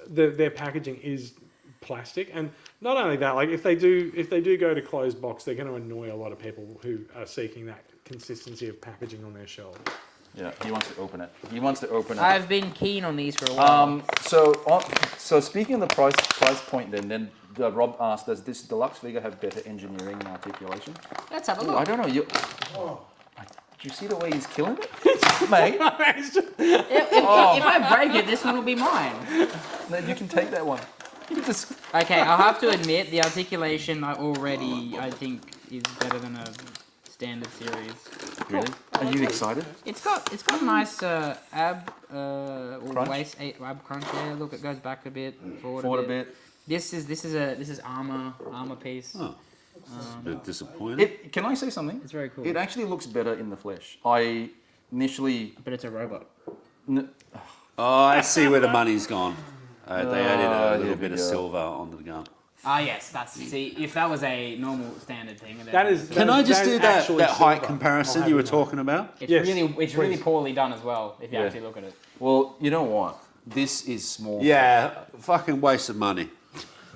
their packaging is plastic, and not only that, like if they do go to closed box, they're going to annoy a lot of people who are seeking that consistency of packaging on their shelves. Yeah, he wants to open it. I've been keen on these for a while. So speaking of the price point, then Rob asked, does this deluxe figure have better engineering and articulation? Let's have a Ooh, look. I don't know. Do you see the way he's killing it, mate? If I break it, this one will be mine. No, you can take that one. You just Okay, I'll have to admit the articulation I think is better than a standard series. really? Are you excited? It's got nice ab or Crunch? waist ab crunch. Yeah, look, it goes back a bit, forward Forward a bit. This is armor piece. Oh, that's a bit disappointing. Can I say something? It's very cool. It actually looks better in the flesh. I initially. But it's a robot. Oh, I see where the money's gone. They added a here little we bit of go. silver onto the gun. Ah, yes, see, if that was a normal standard thing, then That is. Can I just do that actually height silver. comparison I'll you were have it now. talking about? it's Yes, really poorly done as well. If you Yeah. actually look at it. Well, you know what? This is small. Yeah, fucking waste of money.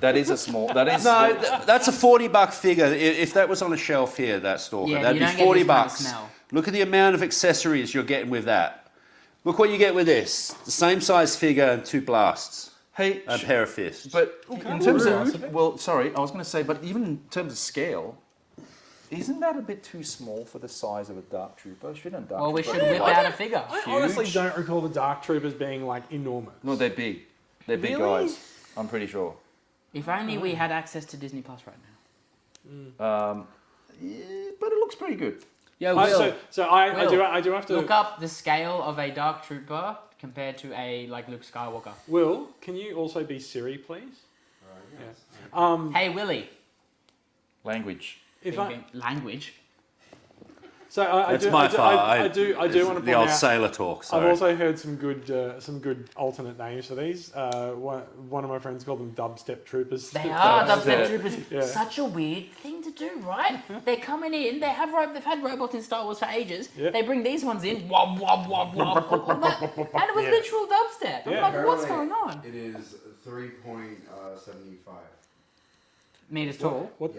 That is a small. That is. No, that's a $40 figure. If that was on a shelf here, that stalker, Yeah, that'd you be don't get $40. this kind of smell. Look at the amount of accessories you're getting with that. Look what you get with this: the same size figure and 2 blasts, Hey, a pair of fists. but in terms of, well, sorry, I was going to say, but even in terms of scale, isn't that a bit too small for the size of a Dark Trooper? Shouldn't a Dark Well, we Trooper should be whip like- out a figure. I honestly Huge. don't recall the Dark Troopers being like enormous. No, they're big. They're big Really? guys. I'm pretty sure. If only we had access to Disney Plus right now. Yeah, but it looks pretty good. Yo, I do have to look up the scale of a Dark Trooper compared to a Luke Skywalker. Will, can you also be Siri, please? Hey Willie, Language. If I, language. so I That's do, my I do, fault. I do want to point the old out. sailor talk. I've Sorry. also heard some good alternate names for these. One of my friends called them dubstep troopers. They are Dubstep. dubstep troopers. Yeah. Such a weird thing to do, right? They're coming in. They've had robots in Star Wars for ages. Yeah. They bring these ones in. Wob wob wob wob. all that, and it was Yeah. literal dubstep. I'm Yeah. like, what's Apparently, going on? It is 3.75. Meters tall. What?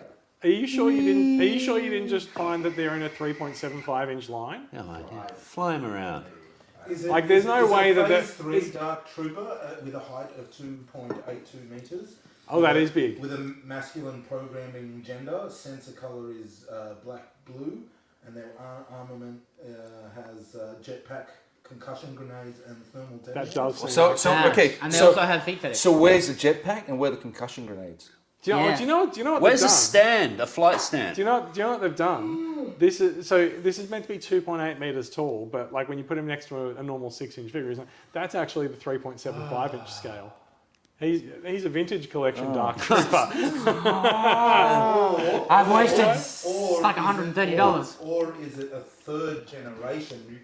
Are you sure you didn't? Are you sure you didn't just find that they're in a 3.75-inch line? No idea. Fly 'em around. Is it, Like, there's no way that phase that- 3 is- Dark Trooper with a height of 2.82 meters. Oh, that is big. With a masculine programming gender, sensor color is black blue, and their armament has jetpack, concussion grenades, and thermal That detonators. does. Seem So, like- so Ah, okay. And they So, also have feet fetish. so where's the jetpack and where are the concussion grenades? do you know? yeah. Do you know what Where's they've a done? stand? A flight stand? Do you know what they've done? This is meant to be 2.8 meters tall, but like when you put him next to a normal 6-inch figure, that's actually the 3.75-inch scale. He's a vintage collection Dark Trooper. I've wasted Or like is it- $130. Or is it a third generation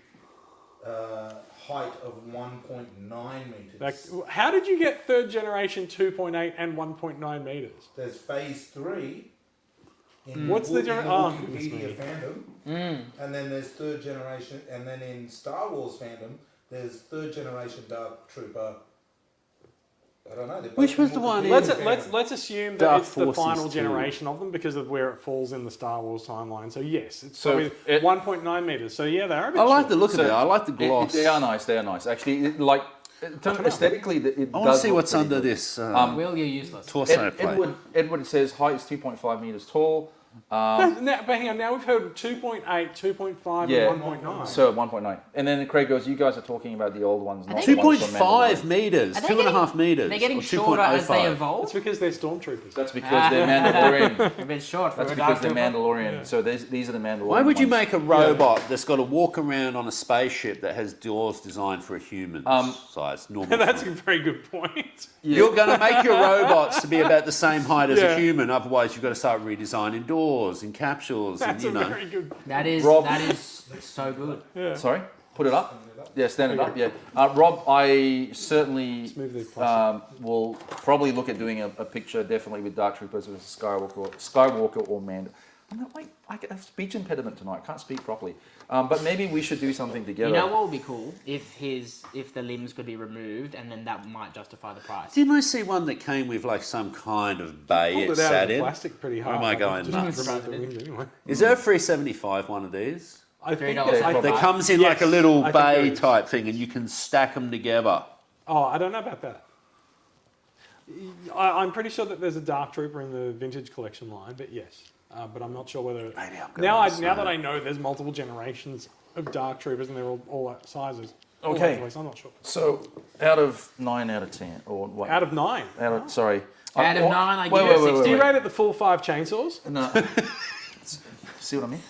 height of 1.9 meters? Like, how did you get third generation 2.8 and 1.9 meters? There's phase 3. What's the gener- oh, goodness Wikipedia me. fandom, and then there's third generation, and then in Star Wars fandom, there's third generation Dark Trooper. I don't know. they're Which both was the one in- Wikipedia Let's assume that Dark it's the Forces final 2. generation of them because of where it falls in the Star Wars timeline. So yes, it's So probably it- 1.9 meters. So yeah, they are a bit I like short. the look of So it. I like the gloss. They are nice. They are nice. Actually, aesthetically, it I want does to see look what's pretty under good. this Will, you're useless. torso plate. Edward says height is 2.5 meters tall. Now, but hang on, now we've heard 2.8, 2.5, Yeah. and 1.9. So 1.9. And then Craig goes, you guys are talking about the old ones, not they- the ones from 2.5 Mandalorian. meters, Are they 2.5 meters. They're getting or shorter as they 2.05. evolve. It's because they're stormtroopers. That's because they're Mandalorian. A bit short for That's a because Dark they're Trooper. Mandalorian. So these are the Mandalorian Why would you ones. make a robot that's got to walk around on a spaceship that has doors designed for a human size, normal That's a size? very good point. You're going to make your robots to be about the same height as Yeah. a human, otherwise you've got to start redesigning doors and capsules That's and, a you know. very good. That is Rob- so good. Yeah. Sorry? Put it up? Yeah, stand it up, yeah. Rob, I certainly move these plastic. will probably look at doing a picture, definitely with Dark Troopers versus Skywalker or Mando. I'm not like, I have speech impediment tonight, I can't speak properly. But maybe we should do something together. You know what would be cool if the limbs could be removed, and then that might justify the price. Didn't I see one that came with like some kind of bay Pulled it it out sat of the in? plastic pretty Or hard. am I going Just nuts? remove the limbs anyway. Is there a 375 one of these? I think $3 that, I probably. That think, comes in Yes, like a little I think there bay is. type thing and you can stack them together. oh, I don't know about that. I'm pretty sure that there's a Dark Trooper in the vintage collection line, but yes. But I'm not sure whether... Maybe I'm now that I know there's multiple generations of Dark Troopers and they're all sizes. Okay. I'm not sure. So, out of 9 out of 10, or what? Out of 9. Sorry. Out of 9, I give wait, it a wait, 6. Do you rate it the full 5 chainsaws? No. See what I mean?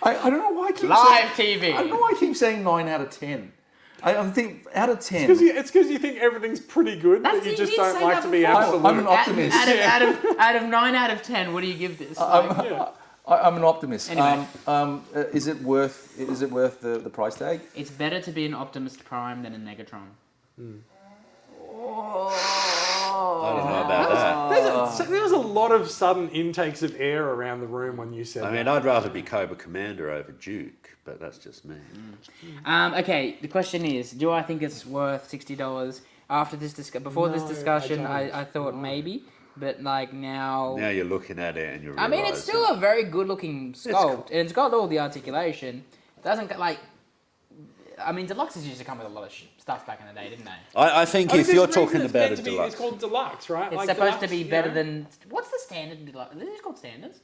I don't know why I keep Live saying, TV. I don't know why I keep saying 9 out of 10. I'm thinking out of 10. It's because you think everything's pretty good, but you just don't like to be absolute. I'm an optimist. Out of 9 out of 10, what do you give this? I'm an optimist. Anyway. Is it worth the price tag? It's better to be an Optimus Prime than a Negatron. I don't know about that. There was a lot of sudden intakes of air around the room when you said I mean, I'd rather be Cobra Commander over Duke, but that's just me. Okay, the question is, do I think it's worth $60? After this before this discussion, I thought maybe, but like now... Now you're looking at it and you're I mean, it's still a very good-looking sculpt, and it's got all the articulation. It doesn't get like... I mean, deluxes used to come with a lot of stuff back in the day, didn't they? I think if you're talking about a deluxe... It's called deluxe, right? It's like supposed deluxe, to be better than... What's the standard deluxe? They're just called standards.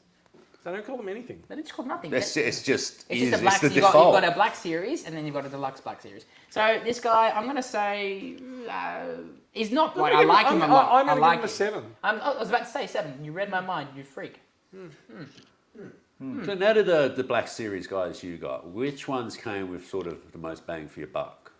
They don't call them anything. They're just called nothing. It's just a black, the you've default. got a black series, and then you've got a deluxe black series. So this guy, I'm going to say... he's not... Like, I like him a lot. I'm going to like give him a 7. I was about to say 7. You read my mind, you freak. So now to the Black Series guys you got, which ones came with sort of the most bang for your buck?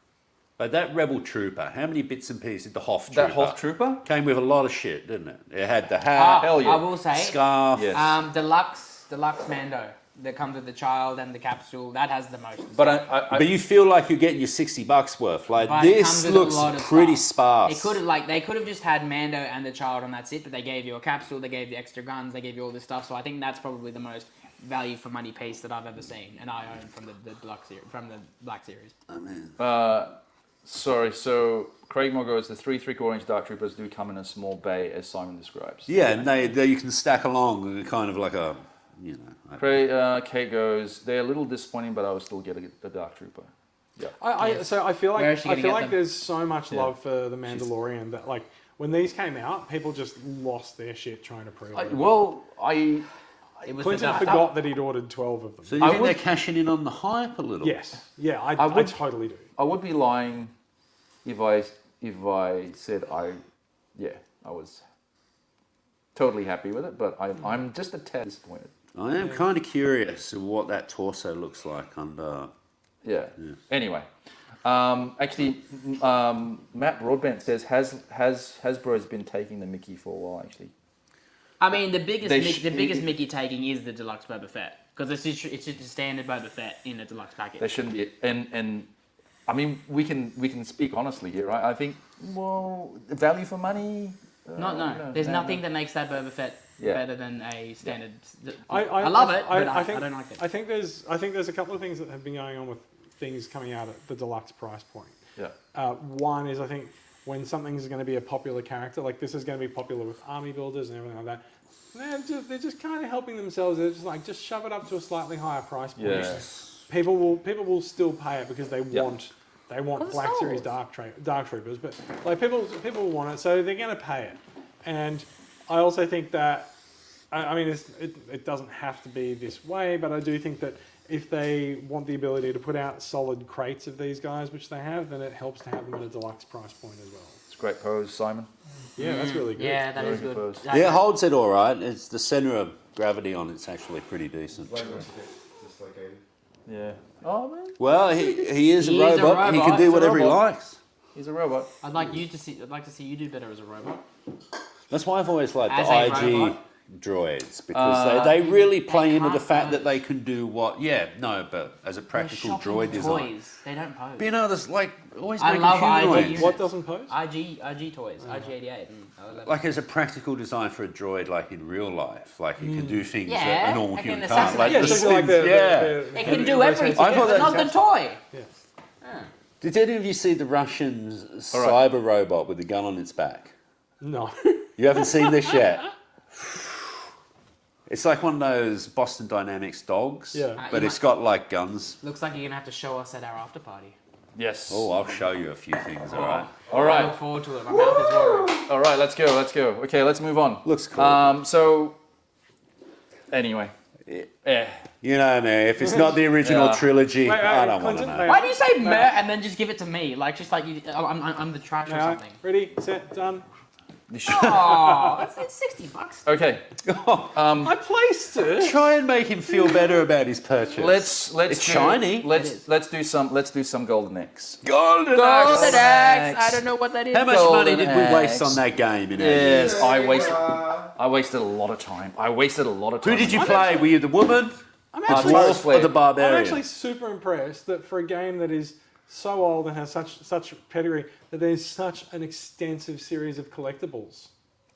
Like that Rebel Trooper, how many bits and pieces? The Hoth Trooper. That Hoth Trooper? Came with a lot of shit, didn't it? It had the hat, hell yeah. I will say... scarf. Yes. Deluxe Mando. That comes with the child and the capsule. That has the most. But But you feel like you're getting your $60 worth. Like But it this comes with a looks lot of pretty stuff. sparse. They could have just had Mando and the child and that's it, but they gave you a capsule, they gave you extra guns, they gave you all this stuff. So I think that's probably the most value for money piece that I've ever seen, and I own from the deluxe series, from the Black Series. I mean, sorry, so Craig Moore goes, the 3 3/4 inch Dark Troopers do come in a small bay, as Simon describes. yeah, and they you can stack along and kind of like a, you know. Craig, Kate goes, they're a little disappointing, but I would still get a Dark Trooper. Yeah. So I feel Where like is she gonna get them? there's so much love for the Mandalorian that like when these came out, people just lost their shit trying to prove it. It was Clinton the forgot that he'd ordered 12 of them. So you think they're cashing in on the hype a little? Yes, yeah, I totally do. I would be lying if I said I was totally happy with it, but I'm just a tad disappointed. I am kind of curious of what that torso looks like under. Yeah. Anyway, actually, Matt Broadbent says Hasbro has been taking the Mickey for a while. Actually, I mean, the biggest Mickey taking is the deluxe Boba Fett because it's just a standard Boba Fett in a deluxe package. they shouldn't be. And I mean, we can speak honestly here, right? I think value for money. No. There's nothing that makes that Boba Fett better than a standard. I love it, but I don't like it. I think there's a couple of things that have been going on with things coming out at the deluxe price point. Yeah. One is I think when something's going to be a popular character, like this is going to be popular with army builders and everything like that, they're just kind of helping themselves. They're just shove it up to a slightly higher price point. Yes. People will still pay it because they want Because Black it's Series Dark Troopers, but like people will want it, so they're going to pay it. And I also think that I mean it doesn't have to be this way, but I do think that if they want the ability to put out solid crates of these guys, which they have, then it helps to have them at a deluxe price point as well. It's a great pose, Simon. Yeah, that's really good. Yeah, that is Very good. good. Yeah, it holds it all right. It's the center of gravity on it's actually pretty decent. Dislocated. Yeah. Oh man, Well, he is He a is a robot. He robot. can do He's a whatever he robot. likes. he's a robot. I'd like to see you do better as a robot. That's why I've always liked As the a IG robot? droids because they really play into the can't fact pose. that they can do what. Yeah, no, but as a practical They're droid shopping design. toys. They don't pose. But you know, there's like always I making love IG humanoids. units. What doesn't pose? IG toys. IG88. Like as a practical design for a droid, like in real life, like it can do things Yeah, that a normal like human an can't. Like Yeah, the so like spins, yeah. It can do everything, I thought but that not the toy. Yeah. Did any of you see the Russian cyber robot with the gun on its back? No. You haven't seen this yet. It's like one of those Boston Dynamics dogs, Yeah. but You it's got like guns. Looks like you're gonna have to show us at our after party. Yes. Oh, I'll show you a few things, all right? All I right. look forward to it. My mouth is watering. All right. Let's go. Let's go. Okay. Let's move on. Looks cool. So. Anyway. Yeah. You know me, if it's not the original Yeah. trilogy, Wait, I don't want to Clinton, know. wait. Why do you say meh and then just give it to me? Like just like you, I'm the trash or Now, something. ready, set, done. Oh, it's $60. Okay. I placed it. Try and make him feel better about his purchase. Let's It's shiny. Let's do some golden X. Golden Golden Axe. Axe. I don't know what that is. How much Golden money did we waste Axe. on that game? In our Yes, years? I wasted a lot of time. Who did you play? Were you the woman? I'm Uh, actually, Tyrus Dwarf or Flare. the I'm barbarian? actually super impressed that for a game that is so old and has such pedigree, that there's such an extensive series of collectibles.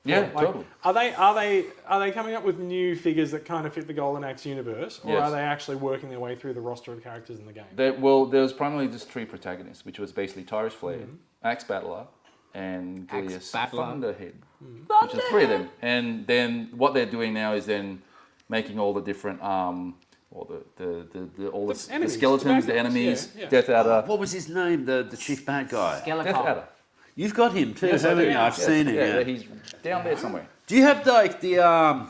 Yeah, Like, totally. Are they coming up with new figures that kind of fit the Golden Axe universe, or Yes. are they actually working their way through the roster of characters in the game? There was primarily just three protagonists, which was basically Tyrus Flare, Axe Battler, and Axe Gilius Battler. Thunderhead, which is three of them. And then what they're doing now is then making all the different, all the enemies, skeletons, the the bad guys, enemies, yeah, yeah. Death Adder, What was his name? The chief bad guy. Death Skeleton. Adder. You've got him too, Yes, I haven't do. you? I've Yes, seen him. Yeah, Yeah. he's down there somewhere. Do you have like the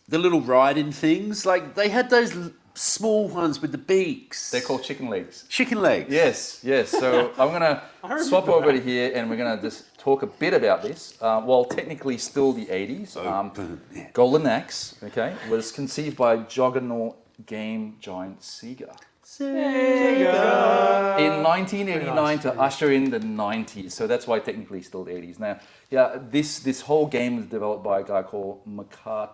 little ride-in things? Like they had those small ones with the beaks. They're called chicken legs. chicken legs. Yes, yes. So I'm gonna remember swap over that. to here, and we're gonna just talk a bit about this. While technically still the 80s, Golden Axe, okay, was conceived by juggernaut game giant Sega in 1989 to usher in the 90s. So that's why technically still the 80s. Now, yeah, this whole game was developed by a guy called Makoto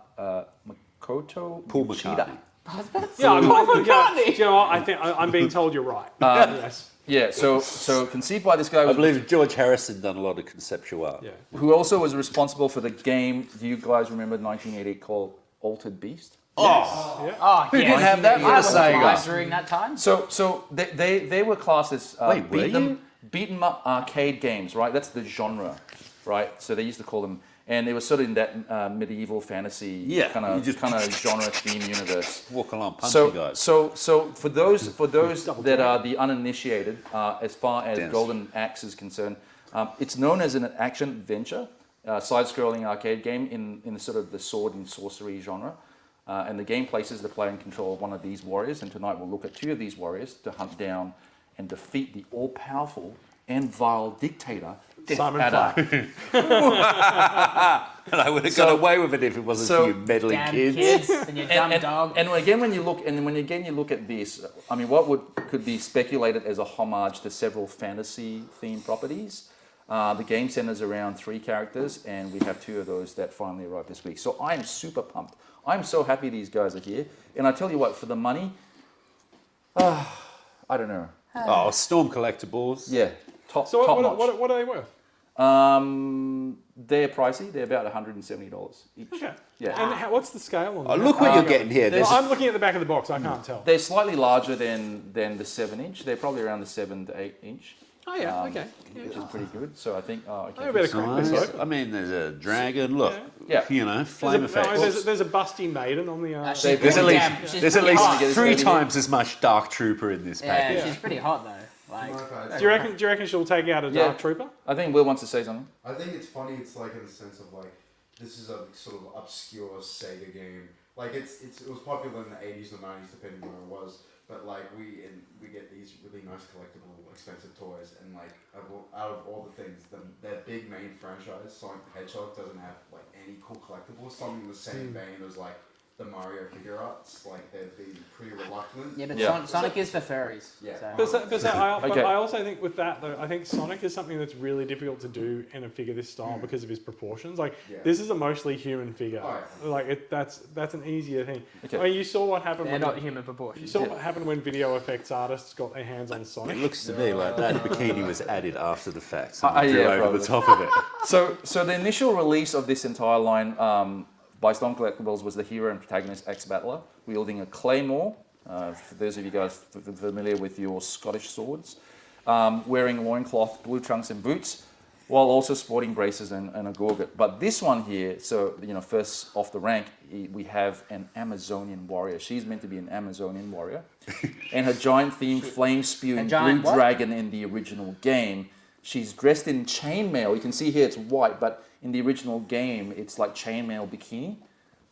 Paul Uchida. McCartney. Yeah, McCartney. do you know what? I think I'm being told you're right. Yes. Yeah, so conceived by this guy I was believe George Harrison done a lot of conceptual art. Yeah. who also was responsible for the game. Do you guys remember 1988 called Altered Beast? Oh, Oh, yeah. didn't have that for I the was alive Sega? during that time. So they were classed as Wait, were you? beat 'em up arcade games, right? That's the genre, right? So they used to call them, and it was sort of in that medieval fantasy Yeah, kind you of just- genre theme universe. walk along, punchy So, guys. so for those that are the uninitiated, as far as Dennis. Golden Axe is concerned, it's known as an action adventure, side-scrolling arcade game in the sort of the sword and sorcery genre. And the game places the player in control of one of these warriors, and tonight we'll look at two of these warriors to hunt down and defeat the all-powerful and vile dictator, Death Simon Adder. And I would have got away with it if it wasn't so- for you meddling Damn kids. kids and your dumb dog. And when you look at this, I mean, could be speculated as a homage to several fantasy-themed properties. The game centers around 3 characters, and we have 2 of those that finally arrived this week. So I am super pumped. I'm so happy these guys are here. And I tell you what, for the money, I don't know. Oh, Storm Collectibles. Yeah, top So notch. what are they worth? They're pricey. They're about $170 each. Okay. Yeah. And what's the scale on Oh, them? look what you're getting here. there's- There's I'm looking at the back of the box. I can't tell. They're slightly larger than the 7-inch. They're probably around the 7 to 8 inch. Oh yeah. Okay. Which is pretty good. So I think, I okay. better crack this nice. open. I mean, there's a dragon. Look, Yeah. you know, flame effects. There's a busty maiden on the. She's There's at pretty least, damn- she's there's at pretty least hot. 3 times as much Dark Trooper in this Yeah, package. she's pretty hot though. Like, Do you reckon she'll take out a Yeah. Dark Trooper? I think Will wants to say something. I think it's funny. It's like in the sense of like this is a sort of obscure Sega game. Like it was popular in the 80s or 90s, depending on where it was. But like we get these really nice collectible, expensive toys, and like out of all the things, their big main franchise, Sonic the Hedgehog, doesn't have like any cool collectibles. Something in the same vein as like the Mario figure arts. Like they've been pretty reluctant. yeah, but Yeah. Sonic is for furries. Yeah. So. But Okay. I also think with that though, I think Sonic is something that's really difficult to do in a figure this style because of his proportions. Like Yeah. this is a mostly human figure. Oh, yeah. Like that's an easier thing. Okay. I mean, you saw what happened They're when not human you proportions. saw what happened when video effects artists got their hands on Sonic. It looks to me like that bikini was added after the fact. yeah, Someone drew over probably. the top of it. So the initial release of this entire line by Storm Collectibles was the hero and protagonist Axe Battler, wielding a claymore. For those of you guys familiar with your Scottish swords, wearing a loincloth, blue trunks and boots. while also sporting braces and a gorget. But this one here, so first off the rank, we have an Amazonian warrior. She's meant to be an Amazonian warrior, and her giant themed flame spewing blue dragon in the original game. She's dressed in chainmail. You can see here it's white, but in the original game it's like chainmail bikini,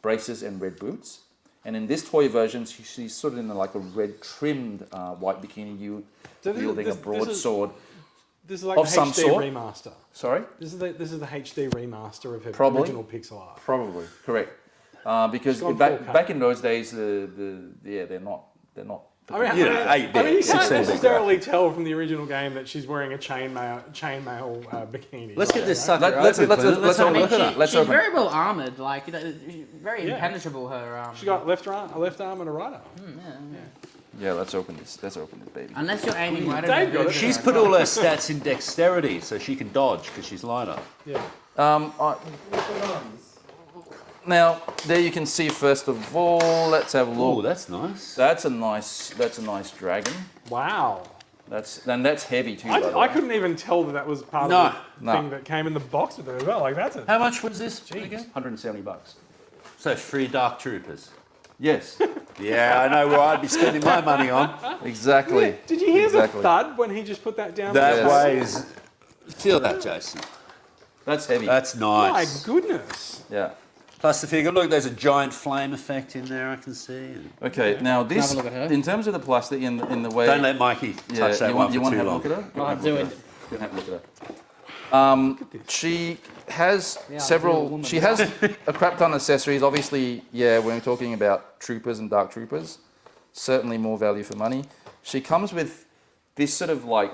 braces, and red boots. And in this toy version, she's sort of in like a red trimmed white bikini, wielding a broadsword. This is like of the some HD sort. remaster. Sorry? This is the HD remaster of her Probably. original pixel art. Probably correct. Because She's gone back 4K. back in those days, they're not. I mean, You know, 8-bit, you can't 16-bit necessarily tell from the original game that she's wearing a chainmail bikini. Let's get this right? sucker Let's open, Clinton. let's I open mean, it. Let's she's open it. very well armored, like very Yeah. impenetrable. Her She got a left arm and a right arm. Yeah, let's open this. Let's open this, baby. unless you're aiming right Dave at got her it. She's put all her stats in dexterity, so she can dodge because she's lighter. Yeah. Now there you can see first of all. Let's have a Oh, look. that's nice. That's a nice dragon. Wow. That's heavy too. by the I way. couldn't even tell that was part No. of the No. thing that came in the box with it as well. Like that's How much was this again? $170. So 3 Dark Troopers. Yes, Yeah, I know where I'd be spending my money on. exactly. Did you hear Exactly. the thud when he just put that down? That Yes. weighs. Feel that, Jason. That's heavy. That's My nice. goodness. Yeah. Plus the figure. Look, there's a giant flame effect in there. I can see. Okay. Now this, Have a look at her. in terms of the plastic, in the way. Don't let Mikey touch that you one want, you for want to too have a long. look at her? I'll do it. You can have a look at her. She has several. She has a crap ton of accessories. Obviously, yeah. When we're talking about troopers and dark troopers, certainly more value for money. She comes with this sort of like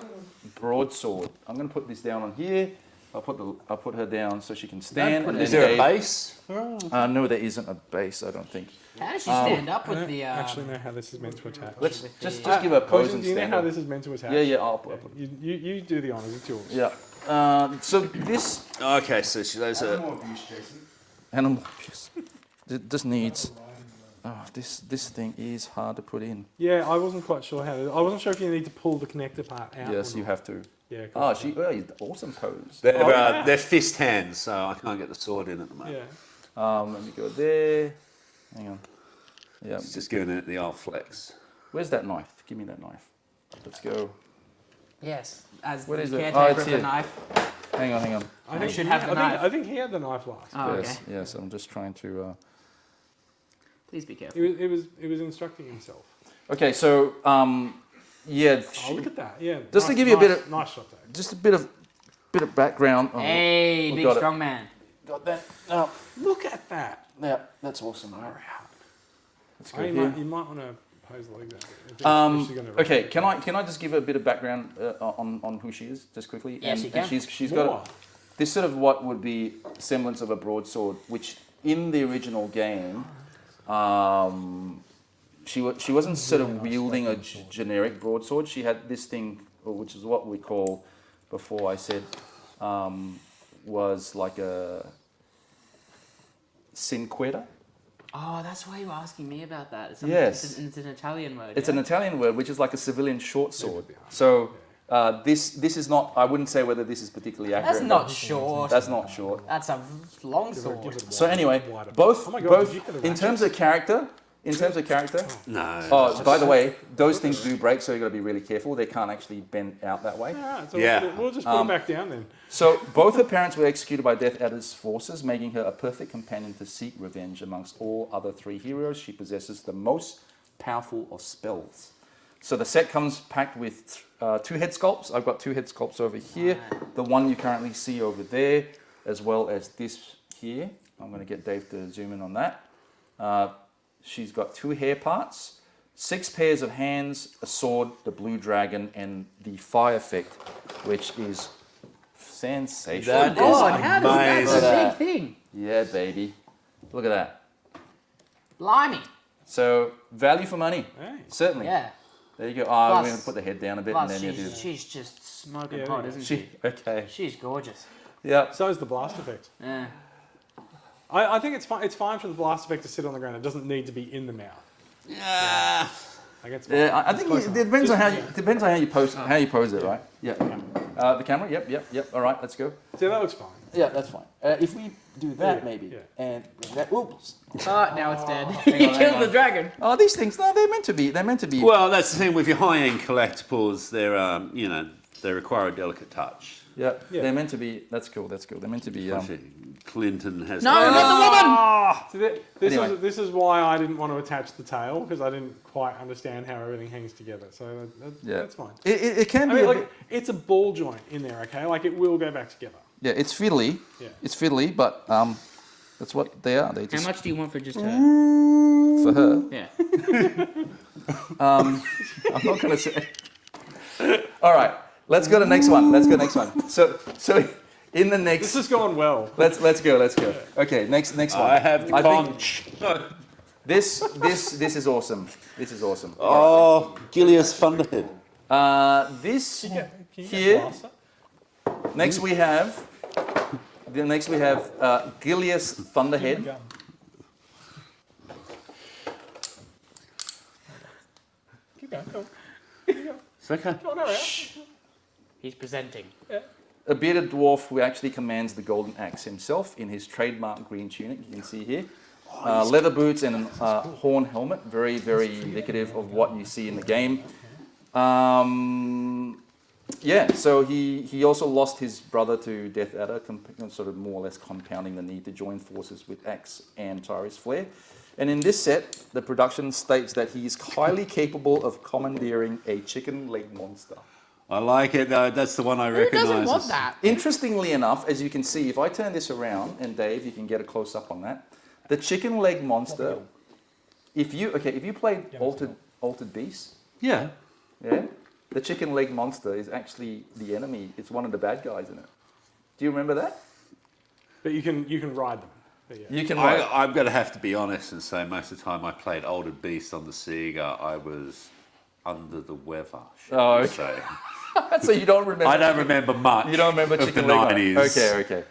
broadsword. I'm going to put this down on here. I'll put her down so she can stand. And Is then there a Dave- base? No, there isn't a base. I don't think. How does she stand up I with don't the? actually know how this is meant to attach. Let's With just the- give her a pose Poison, and do you know stand how up. this is meant to attach? Yeah. I'll put. You do the honours. It's yours. Yeah. So this Okay, so there's a. More abuse, Jason. animal abuse. This needs. Oh, this thing is hard to put in. Yeah, I wasn't quite sure how. I wasn't sure if you need to pull the connector part out. Yes, or you not. have to. Yeah. Cool. Awesome pose. They're fist hands, so I can't get the sword in at the moment. Yeah. Let me go there. Hang on. Yeah. It's just giving it the old flex. Where's that knife? Give me that knife. Let's go. Yes, as What the is it? caretaker Oh, it's of the here. knife. Hang on. I think should he- have the knife. I think he had the knife last. Oh, okay. Yes. I'm just trying to. Please be careful. He was instructing himself. Okay, so yeah. Oh, look at that. Yeah. Just to give you a bit of- nice shot, Dave. Just a bit of background. Oh, Hey, we big got it. strong man. Got that. Oh, Look at that. yeah. That's awesome. Right. Let's go Oh, here. you might want to pose like that. if she's gonna Okay, can I just give a bit of background on who she is, just quickly? Yes, and, you can. And she's More. got this sort of what would be semblance of a broadsword, which in the original game, she wasn't sort of wielding a generic broadsword. She had this thing, which is what we call, before I said, was like a cinquetta. Oh, that's why you were asking me about that. It's Yes. It's an Italian word. It's yeah? an Italian word, which is like a civilian short sword. So this is not. I wouldn't say whether this is particularly accurate. That's not short. That's not short. That's a long sword. So anyway, Wider. both Oh my God, did you both hear the in terms of character. In terms of character. No. Oh, by the way, those things do break, so you got to be really careful. They can't actually bend out that way. Alright, so Yeah. we'll just put him back down then. So both her parents were executed by Death Adder's forces, making her a perfect companion to seek revenge amongst all other three heroes. She possesses the most powerful of spells. So the set comes packed with 2 head sculpts. I've got 2 head sculpts over here. The one you currently see over there, as well as this here. I'm going to get Dave to zoom in on that. She's got 2 hair parts, 6 pairs of hands, a sword, the blue dragon, and the fire effect, which is sensational. That is God, how does amazing. that's a big thing? Yeah, baby. Look at that. Blimey. So, value for money. Hey. Certainly. Yeah. There you go. Plus- We're going to put the head down a bit Plus, and then you do. she's just smoking Yeah, hot, yeah. isn't she? Okay. She's gorgeous. Yeah. So is the blast effect. Yeah. I think it's fine. It's fine for the blast effect to sit on the ground. It doesn't need to be in the mouth. Yeah. Like it's fine. Yeah, I think close it enough. depends on how you pose it, right? Yeah. The camera. Yep. All right, let's go. See, that looks fine. Yeah, that's fine. If we do that, Yeah, maybe, yeah. and bring that. Oops. Now it's dead. hang You on, killed hang the on. dragon. Oh, these things. No, they're meant to be. They're meant to be. Well, that's the thing with your high-end collectibles. They're they require a delicate touch. Yeah, Yeah. they're meant to be. That's cool. That's cool. They're meant to be. Clinton has. No, not So this, Anyway. this is why I didn't want to attach the tail, because I didn't quite understand how everything hangs together. So that's fine. It can I be. mean, a like, bit- it's a ball joint in there, okay? Like, it will go back together. yeah, it's fiddly. Yeah. It's fiddly, but that's what they are. They How just much do you want for just her? for her. Yeah. I'm not gonna say. All right, let's go to the next one. So in the next. This has gone well. Let's go. Okay, next one. I have the I think conch. this is awesome. This is awesome. Oh, Gilius Thunderhead. This Can you get here. faster? Next we have Gilius Thunderhead. Gun. Keep going. Go on. It's okay. Go on, hurry up. He's presenting. A bearded dwarf who actually commands the golden axe himself in his trademark green tunic. You can see here. Leather boots and a horn helmet. Very, very indicative of what you see in the game. Yeah, so he also lost his brother to Death Adder, sort of more or less compounding the need to join forces with Axe and Tyrus Flare. And in this set, the production states that he is highly capable of commandeering a chicken leg monster. I like it though. That's the one I Who recognise. doesn't want that? Interestingly enough, as you can see, if I turn this around, and Dave, you can get a close up on that, the chicken leg monster. If you played Altered Beast, Yeah. yeah, the chicken leg monster is actually the enemy. It's one of the bad guys in it. Do you remember that? But you can ride them. But yeah. You can. Ride. I'm going to have to be honest and say most of the time I played Altered Beast on the Sega, I was under the weather. Oh, okay. Say. So you don't remember? I don't remember much. You don't remember of chicken the leg? 90s. Okay.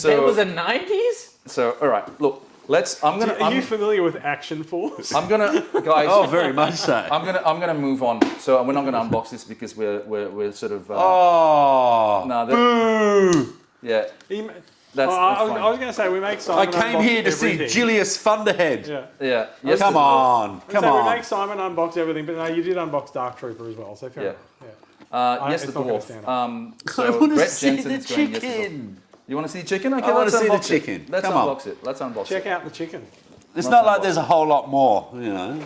There was a 90s? So all right, look. Are you familiar with Action Force? I'm gonna, guys. Oh, very much so. I'm gonna move on. So we're not gonna unbox this because we're sort of. Oh, No, boo! yeah. You- That's I was fine. going to say we make I Simon. came unbox here to see everything. Gilius Thunderhead. Yeah. Yeah. Yes, Come on, come So we on. make Simon unbox everything, but no, you did unbox Dark Trooper as well. So fair Yeah. enough. Yeah. Yes, the it's not gonna dwarf. stand up. I So want to Brett see the Jensen's going yes as well. chicken. You want to see chicken? Okay, I wanna let's see the unbox it. chicken. Let's Come on. unbox it. Let's unbox Check it. out the chicken. It's not like there's a whole lot more, you know.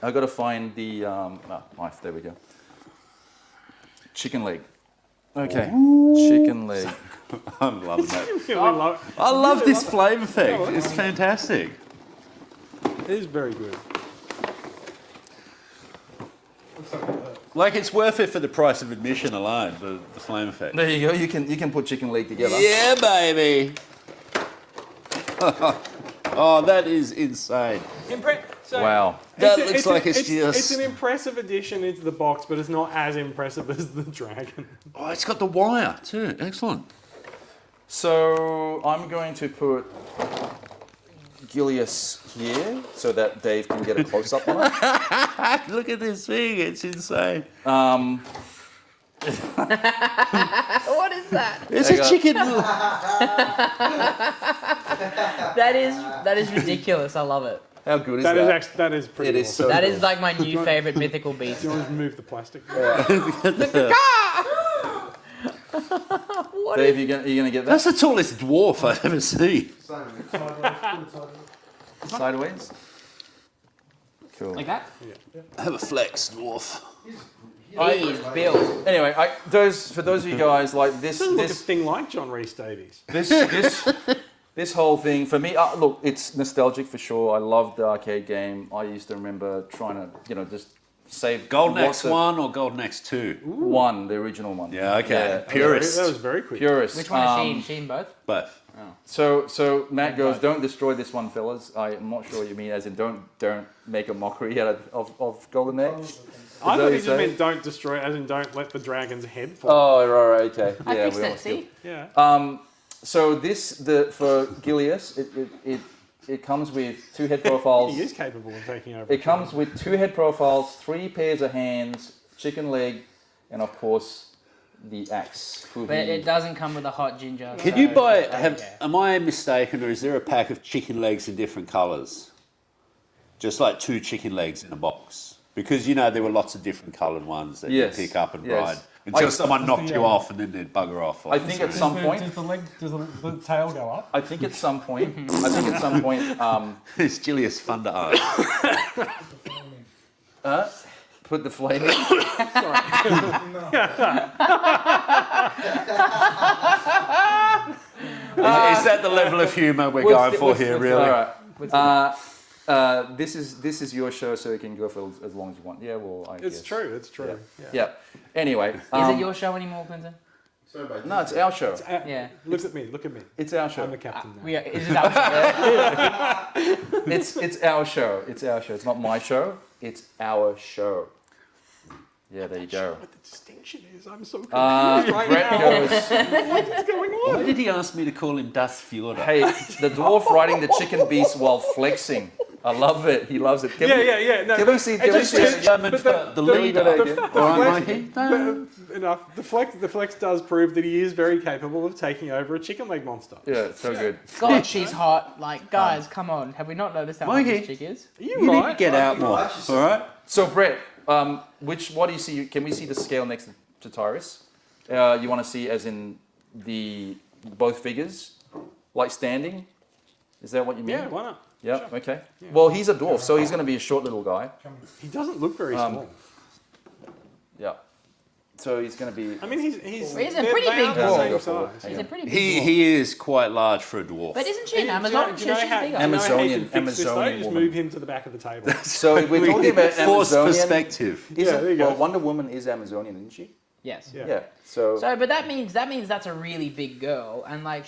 I got to find the knife. There we go. Chicken leg. Okay. Chicken leg. I'm loving that. Really love I love this flame effect. It's fantastic. it. It is very good. Like it's worth it for the price of admission alone, the flame effect. There you go. You can put chicken leg together. Yeah, baby. Oh, that is insane. So Wow. That looks like it's It's just. an impressive addition into the box, but it's not as impressive as the dragon. Oh, it's got the wire too. Excellent. So I'm going to put Gilius here so that Dave can get a close up on it. Look at this thing. It's insane. What is that? It's There a you chicken. That is ridiculous. I love it. How good is That that? is actually that is pretty. It is awesome. so That good. is like my new favorite mythical beast. Do you want to remove the plastic? What Dave, is you gonna get That's that the tallest dwarf I've ever seen. sideways? Cool. like that? Have a flex, dwarf. He is built. Anyway, for those of you guys like this, Doesn't look a this, thing like John Rhys Davies. this whole thing for me. Look, it's nostalgic for sure. I love the arcade game. I used to remember trying to, just save Golden lots of- X1 or Golden X2? One, the original one. Yeah, okay. Yeah. Purist. That was very quick. Purist. Which one is she? Sheen both? Both. So Matt goes, don't destroy this one, fellas. I'm not sure what you mean, as in don't make a mockery out of Golden X. I that thought what he you just meant say? don't destroy, as in don't let the dragon's head fall. Oh, right, okay. I Yeah, fixed we it. all See? Yeah. So for Gilius, it comes with 2 head profiles. He is capable of taking over. It comes with 2 head profiles, 3 pairs of hands, chicken leg, and of course the axe. Will But be- it doesn't come with a hot ginger. Can so you buy? I don't care. Am I mistaken, or is there a pack of chicken legs in different colours? Just like 2 chicken legs in a box. Because there were lots of different coloured ones that Yes, you pick up and yes. ride until someone knocked you Yeah. off and then they'd bugger off. I think at some point. Does the tail go up? I think at some point. it's Julius Thunder Art. Put the flame in. Is that the level of humour we're going for here, really? All right. This is your show, so you can go for as long as you want. Yeah, well, I It's guess. true. It's true. Yeah. Yeah. Anyway. Is it your show anymore, Clinton? So about No, it's our show. Yeah. Look at me. Look at me. It's our show. I'm the captain now. Is it our show? It's our show. It's our show. It's not my show. It's our show. Yeah, there you go. What the distinction is? I'm so confused right Brett now. goes, What's going on? Why did he ask me to call him Das Fjorda? hey, the dwarf riding the chicken beast while flexing. I love it. He loves it. Can Yeah. No, Can we see? Can we just- see? just- German but for the the- leader. the All right, flex- Mikey? but enough. The flex does prove that he is very capable of taking over a chicken leg monster. Yeah, so good. God, she's hot. Like, guys, come on. Have we not noticed how hot Mikey. this chick is? Are you You need right? to get out more. All right. So Brett, what do you see? Can we see the scale next to Tyrus? You want to see as in both figures, like standing? Is that what you mean? Yeah, why not? Yeah. Okay. Well, he's a dwarf, so he's going to be a short little guy. He doesn't look very small. Yeah. So he's going to be. I mean, he's He's a they're- pretty they big are the dwarf. same Go forward. size. Hang She's a on. pretty big He dwarf. he is quite large for a dwarf. But isn't she an Do you know- Amazon? do you She's know how- bigger. do you know how you Amazonian- can fix this, though? Amazonian Just woman. move him to the back of the table. So if we're talking about Forced Amazonian. perspective. Yeah, there you go. Well, Wonder Woman is Amazonian, isn't she? Yes. Yeah. Yeah. So. So, but that means that's a really big girl, and like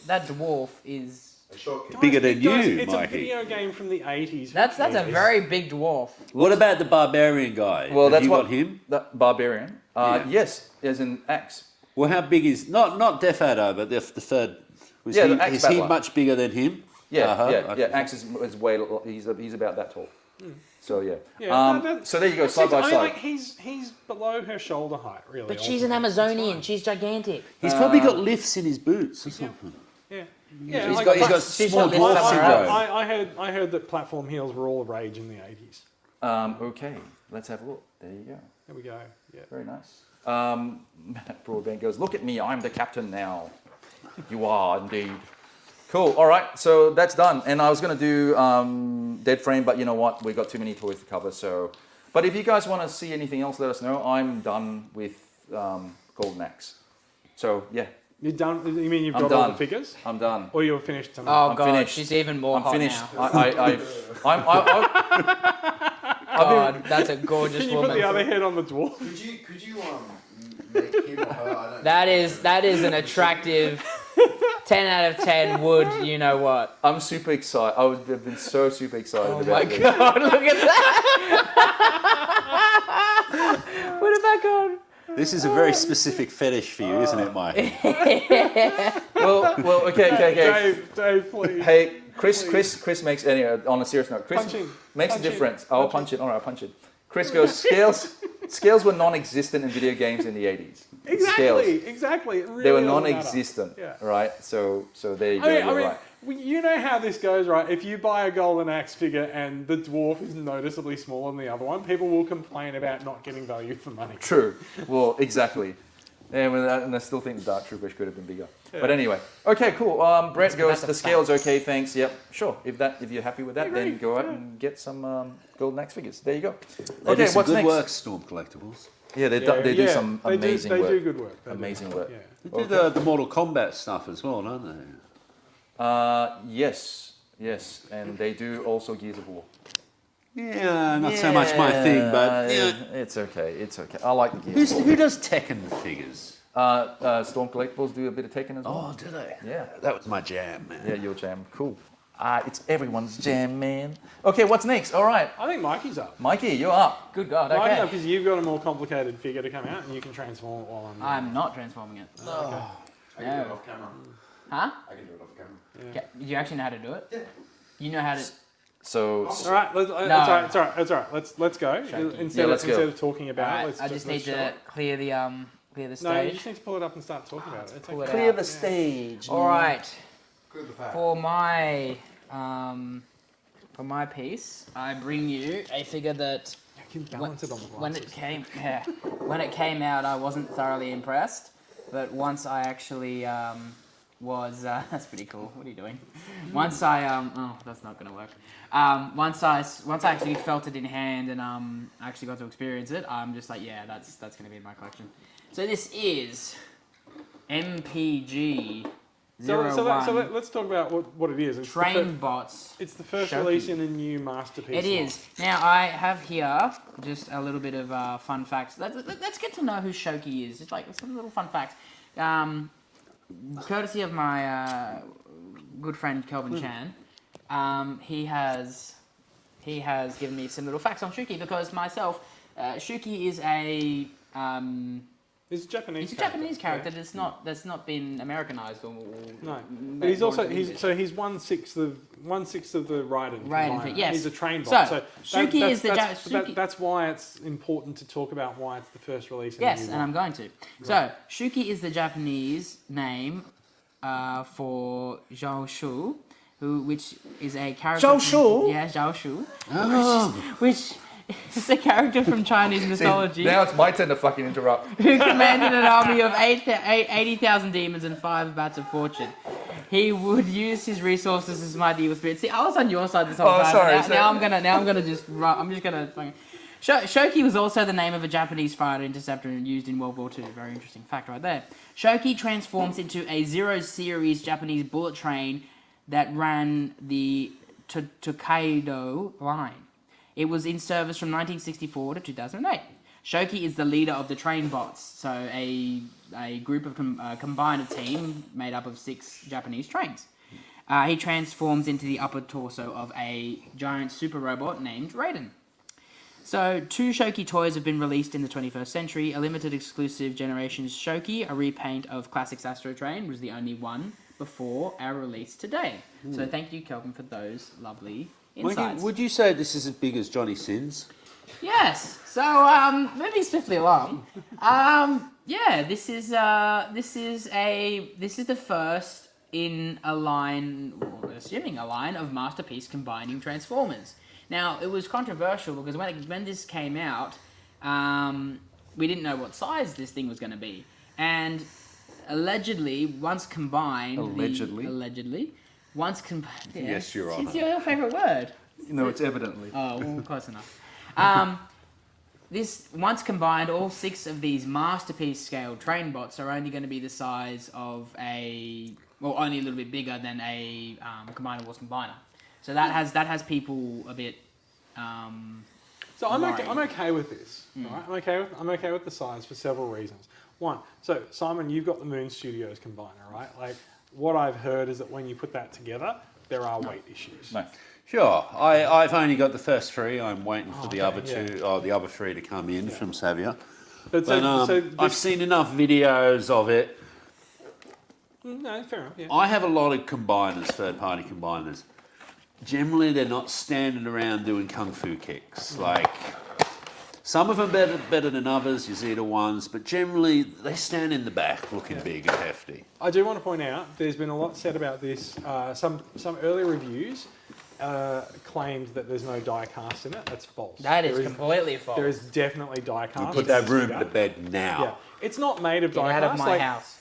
that dwarf is. a short kid. Bigger than Guys, you, it's a Mikey. video game from the 80s. That's a very big dwarf. What about the barbarian guy? Well, Have that's you what got him? That barbarian. Yeah. Yes, as an axe. Well, how big is not Defado, but the third? Was Yeah, he, the axe is he battler. much bigger than him? Yeah, Uh-huh, yeah, okay. yeah. Axe is way. He's about that tall. So yeah. Yeah, that- so there you go, side by I mean, side. like, he's below her shoulder height, really. But she's an Amazonian. She's gigantic. He's probably got lifts in his boots or something. Yeah. Yeah, He's like- got she's small got dwarf lifts syndrome. I heard that platform heels were all the rage in the 80s. Okay, let's have a look. There you go. There we go. Yeah. Very nice. Matt Broadbent goes, look at me, I'm the captain now. You are indeed. Cool. All right, so that's done. And I was going to do Dead Frame, but you know what? We've got too many toys to cover. So, but if you guys want to see anything else, let us know. I'm done with Golden Axe. So yeah, You're done? You mean you've I'm got all done. the figures? I'm done. Or you're finished tonight? Oh I'm god, finished. she's even more I'm hot finished. now. God, that's a gorgeous Can you woman. put the other head on the dwarf? Could you make him or her? I don't That is an attractive 10 out of 10 would you know what. I'm super excited. I would have been so super excited Oh about my this. god, look at that! Put it back on. This is a very specific fetish for you, isn't it, Mikey? Well, okay. Dave, please. Hey, Chris makes, anyway, on a serious note, Chris Punch him. makes a Punch him. difference. I'll punch it. All right, I'll punch it. Chris goes, scales were non-existent in video games in the 80s. Scales. Exactly. It really They were doesn't matter. non-existent, Yeah. right? So there you go, I you're mean, right. you know how this goes, right? If you buy a golden axe figure and the dwarf is noticeably smaller than the other one, people will complain about not getting value for money. True. Well, exactly. And I still think the Dark Troopers could have been bigger. But anyway, okay, cool. Brett goes, that's a the scale's okay, thanks. Yep, sure. If you're happy with that, agree, then go out yeah. and get some Golden Axe figures. There you go. They Okay, do some what's good next? work, Storm Collectibles. Yeah, they do some amazing they work. do good work. They do. Amazing work. Yeah. They do the Mortal Kombat stuff as well, don't they? Yes, and they do also Gears of War. Yeah, not so much my thing, but yeah. It's okay. I like the Gears of War. Who does Tekken figures? Storm Collectibles do a bit of Tekken as well. Oh, do they? Yeah. That was my jam, man. Yeah, your jam. Cool. It's everyone's jam, man. Okay, what's next? All right, I think Mikey's up. Mikey, you're up. Good god, Mikey's up okay. because you've got a more complicated figure to come out and you can transform it while I'm I'm not transforming it. I can do it No. off camera. Huh? I can do it off camera. Okay, you actually know how to do it? Yeah. You know how to... So, All right, it's all right. Let's go. Shaky. Instead let's go. of talking about it, let's I just need show to it. clear the Clear the No, you stage. just need to pull it up and start talking about it. It's pull okay. it Clear out. the stage. All right. Good the fact. For my piece, I bring you a figure that You can balance it on the when glasses. when it came out, I wasn't thoroughly impressed. But once I actually was that's pretty cool. What are you doing? Once I oh, that's not gonna work. Once I actually felt it in hand and actually got to experience it, I'm just like, yeah, that's gonna be in my collection. So this is MPG. So let's talk about what it is. It's Train bots. it's the first Shoki. release in a new masterpiece. It is. Now, I have here just a little bit of fun facts. Let's get to know who Shoki is. It's like some little fun facts. Courtesy of my good friend Kelvin Chan, he has given me some little facts on Shuki because myself, Shuki is a He's a Japanese. he's a Japanese character that's not been Americanized or No, but he's also he's 1/6 of the Raiden. Raiden, yes. He's a train bot. So, Shuki is the that's why it's important to talk about why it's the first release. Yes, and I'm going to. So, Shuki is the Japanese name for Zhao Shu, which is a character. Zhao Shu? Yeah, Zhao Shu. Which is a character from Chinese mythology Now it's my turn to fucking interrupt. who commanded an army of 80,000 demons and 5 bats of fortune. He would use his resources to smite the evil spirits. See, I was on your side this whole time. sorry, Now I'm gonna just fucking. Shoki was also the name of a Japanese fighter interceptor used in World War II. Very interesting fact right there. Shoki transforms into a Zero Series Japanese bullet train that ran the Tokaido line. It was in service from 1964 to 2008. Shoki is the leader of the train bots, so a group of combined a team made up of 6 Japanese trains. He transforms into the upper torso of a giant super robot named Raiden. So, 2 Shoki toys have been released in the 21st century. A limited exclusive Generations Shoki, a repaint of Classics Astro Train, was the only one before our release today. So, thank you, Kelvin, for those lovely insights. Mikey, would you say this is as big as Johnny Sins? Yes. So, moving swiftly along. Yeah, this is the first in a line, or assuming a line of masterpiece combining Transformers. Now, it was controversial because when this came out, we didn't know what size this thing was going to be, and allegedly, once combined, Yes, Your Honour. It's your favourite word. No, it's evidently. Oh, well, close enough. This once combined, all 6 of these masterpiece scale train bots are only going to be the size of only a little bit bigger than a Combiner Wars Combiner. So that has people a bit. So I'm okay with this. Right? I'm okay with the size for several reasons. One, so Simon, you've got the Moon Studios Combiner, right? Like what I've heard is that when you put that together, there are weight issues. No. Sure. I've only got the first 3. I'm waiting for the other 3 to come in from Xavier. But I've seen enough videos of it. No, fair enough. Yeah. I have a lot of combiners, third-party combiners. Generally, they're not standing around doing kung fu kicks. Like some of them better than others, your Zeta ones, but generally they stand in the back looking big and hefty. I do want to point out there's been a lot said about this. Some early reviews claimed that there's no die cast in it. That's false. That is completely false. There is definitely die cast. You put that room to bed now. Yeah, it's not made of die Get cast. out of my house.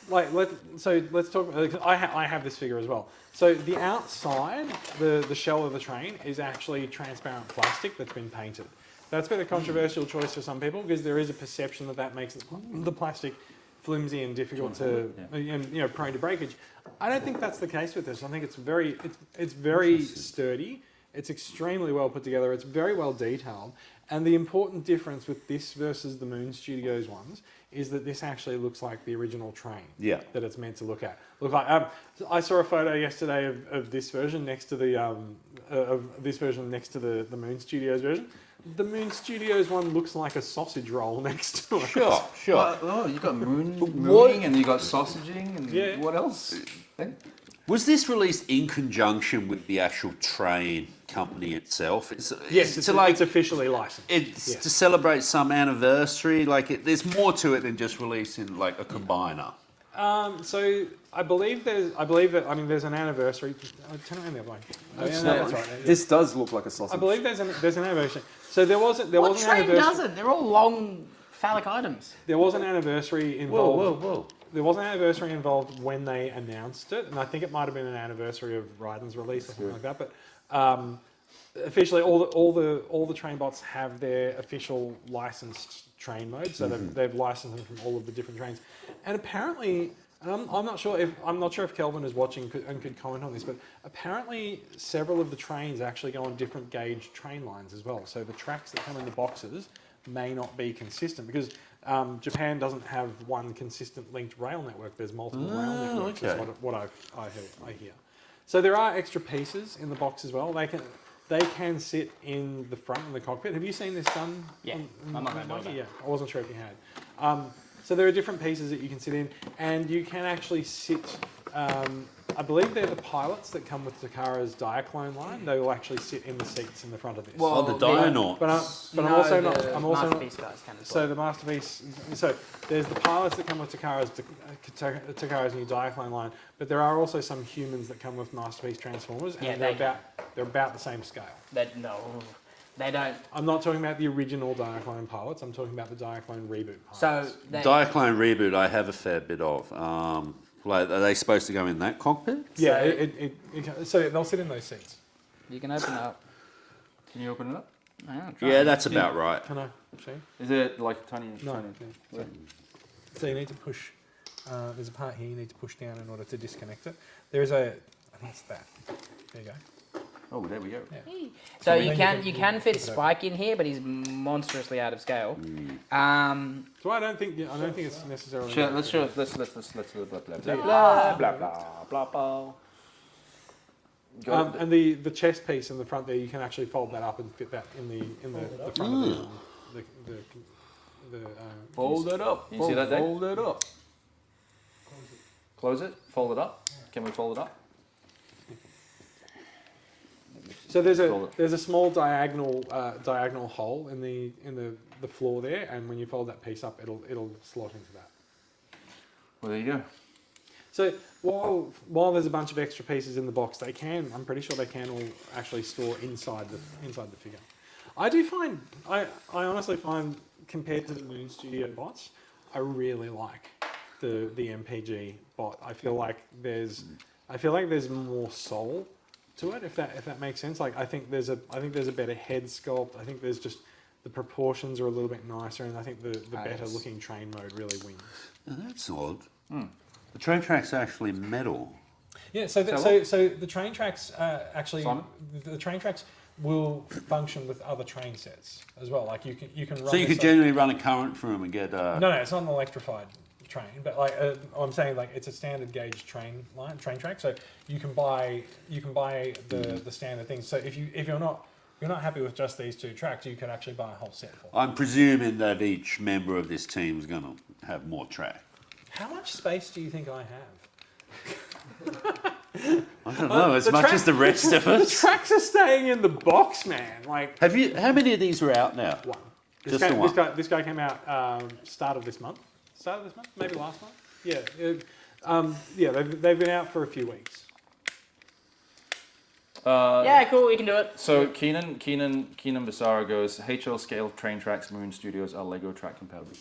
Let's talk. I have this figure as well. So the outside, the shell of the train is actually transparent plastic that's been painted. That's been a controversial choice for some people because there is a perception that makes the plastic flimsy and difficult to, and prone to breakage. I don't think that's the case with this. I think it's very sturdy. It's extremely well put together. It's very well detailed. And the important difference with this versus the Moon Studios ones is that this actually looks like the original train that it's meant to look like. I saw a photo yesterday of this version next to the the Moon Studios version. The Moon Studios one looks like a sausage roll next to it. Sure. Oh, you got mooning and you got sausaging and what else? Was this released in conjunction with the actual train company itself? Yes, it's officially licensed. It's to celebrate some anniversary. There's more to it than just releasing like a combiner. So I believe there's an anniversary. Turn it around the other way. Oh, yeah, no, that's right. This does look like a sausage. I believe there's an anniversary. So there was an What train anniversary. doesn't? They're all long phallic items. There was an anniversary involved. Whoa. There was an anniversary involved when they announced it, and I think it might have been an anniversary of Raiden's release or something like that. But officially, all the train bots have their official licensed train mode, so they've licensed them from all of the different trains. And apparently, and I'm not sure if Kelvin is watching and could comment on this, but apparently several of the trains actually go on different gauge train lines as well. So the tracks that come in the boxes may not be consistent because Japan doesn't have one consistent linked rail network. There's multiple rail networks. Okay. That's what I hear. So there are extra pieces in the box as well. They can sit in the front in the cockpit. Have you seen this done? Yeah, on I'm not gonna do Mikey? that. Yeah, I wasn't sure if you had. So there are different pieces that you can sit in, and you can actually sit. I believe they're the pilots that come with Takara's Diaclone line. They will actually sit in the seats in the front of this. Oh, the Dionauts. But I'm also not. the I'm also not. Masterpiece guys can as So well. the masterpiece. So there's the pilots that come with Takara's new Diaclone line, but there are also some humans that come with masterpiece transformers, and Yeah, they're about the same scale. No, they don't. I'm not talking about the original Diaclone pilots. I'm talking about the Diaclone reboot pilots. So they, Diaclone reboot, I have a fair bit of. Are they supposed to go in that cockpit? yeah, so they'll sit in those seats. you can open it up. Can you open it up? Yeah, that's about right. Can I see? Is it like tiny? No. tiny? So you need to push. There's a part here you need to push down in order to disconnect it. There's I think it's that. There you go. Oh, there we go. Yeah. So then you can fit flip it over. Spike in here, but he's monstrously out of scale. So I don't think it's necessarily. Sure, let's blah blah blah There you blah blah blah blah blah. And the chest piece in the front there, you can actually fold that up and fit that in the front of the Fold it up. You see that, Dave? Fold it up. Close it. Fold it up. Can we fold it up? So there's Fold it. a small diagonal hole in the floor there, and when you fold that piece up, it'll slot into that. Well, there you go. So while there's a bunch of extra pieces in the box, I'm pretty sure they can all actually store inside the figure. I honestly find, compared to the Moon Studio bots, I really like the MPG bot. I feel like there's more soul to it, if that makes sense. Like I think there's a better head sculpt. I think there's just the proportions are a little bit nicer, and I think the better looking train mode really wins. Oh, that's odd. The train track's actually metal. Yeah, so the train tracks actually Simon? the train tracks will function with other train sets as well. Like you can run. So you this could generally run a current through them and get. No, it's not an electrified train, but like I'm saying, like it's a standard gauge train track. So you can buy the standard things. So if you're not happy with just these two tracks, you could actually buy a whole set for them. I'm presuming that each member of this team is going to have more track. How much space do you think I have? I don't know, as much as the rest of The us. tracks are staying in the box, man. Like How many of these are out now? one. Just the one. This guy came out start of this month, maybe last month. Yeah, they've been out for a few weeks. Yeah, cool. We can do it. So Keenan Vasara goes, HL scale train tracks Moon Studios are Lego track compatible.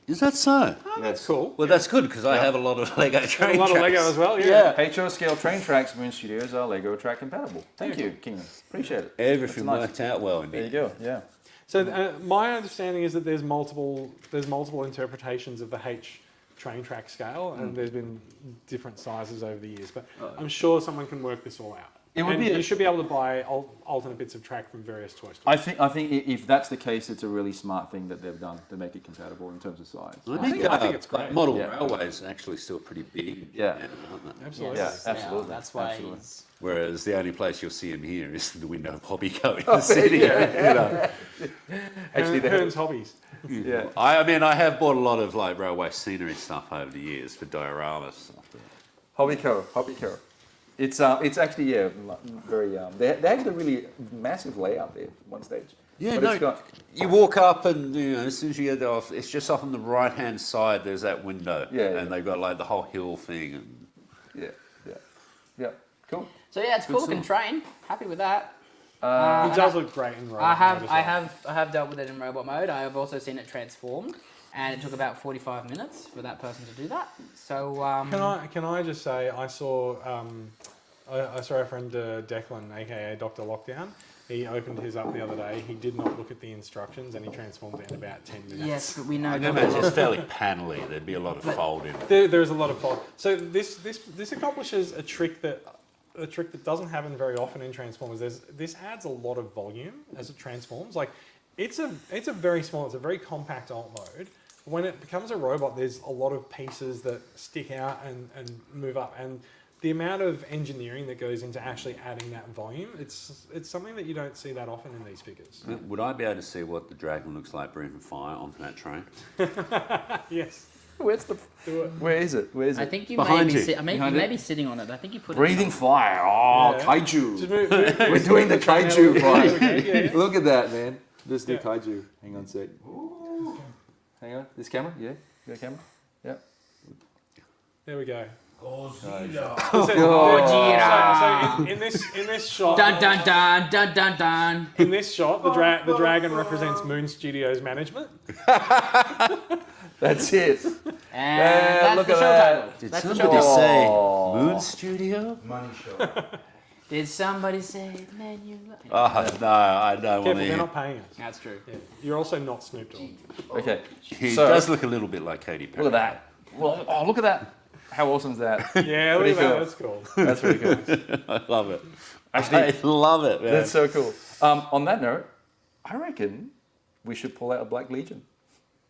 Is that so? Oh, that's cool. Well, that's good because I have a lot of Lego train A lot of tracks. Lego as well. Yeah. HO scale train tracks Moon Studios are Lego track compatible. Thank you, Keenan. Appreciate it. Everything That's nice. worked out well in There you there. go. Yeah. So my understanding is that there's multiple interpretations of the H train track scale, and there's been different sizes over the years. But I'm sure someone can work this all out. It would And be you should be able to buy alternate bits of track from various toy stores. I think if that's the case, it's a really smart thing that they've done to make it compatible in terms of size. I think it's great. Model Yeah. railways are actually still pretty big. Yeah. Aren't they? Absolutely. Yeah, absolutely. that's why Absolutely. he's... Whereas the only place you'll see them here is the window of Hobbyco in the city. Actually, they Hearn's hobbies. yeah. I mean, I have bought a lot of like railway scenery stuff over the years for diorama stuff. Hobbyco. It's actually very they had a really massive layout there at one stage. Yeah, But you walk up and as soon as you get off, it's just off on the right hand side. There's that window, and they've got like the whole hill thing. And yeah, cool. So yeah, it's cool looking train. Happy with that. It does look great in robot mode as well. I have dealt with it in robot mode. I have also seen it transformed, and it took about 45 minutes for that person to do that. So Can I just say I saw our friend Declan, aka Dr. Lockdown. He opened his up the other day. He did not look at the instructions, and he transformed it in about 10 minutes. yes, but we know. I can imagine it's fairly panelly. There'd be a lot of fold in it. There's a lot of fault. So this accomplishes a trick that doesn't happen very often in Transformers. This adds a lot of volume as it transforms. Like it's a very small, it's a very compact alt mode. When it becomes a robot, there's a lot of pieces that stick out and move up, and the amount of engineering that goes into actually adding that volume, it's something that you don't see that often in these figures. Would I be able to see what the dragon looks like breathing fire onto that train? Yes. Where is it? I think you Behind may you. be, Behind you it? may be sitting on it. I think you put Breathing it. fire. Oh, Yeah. kaiju. Just move We're doing the kaiju fight. Okay, yeah. Look at that, man. Let's do Yeah. kaiju. Hang on a sec. Hang on. This camera? Yeah. You got a camera? Yeah. There we go. Godzilla. So in this shot, Dun dun dun dun dun dun. in this shot, the dragon represents Moon Studios management. That's it. And Yeah, that's look the at show that. title. Did That's the show somebody title. say Oh. Moon Studio? Money shot. Did somebody say, man, you like... Oh, no, I don't Careful, want to they're hear. not paying us. That's true. Yeah. You're also not Snoop Dogg. Okay. He So- does look a little bit like Katy Perry. Look at that. Well, oh, look at that. How awesome is that? Yeah, look Pretty at that. cool. That's cool. That's really cool. I love it. Actually, I love it, man. that's so cool. On that note, I reckon we should pull out a Black Legion.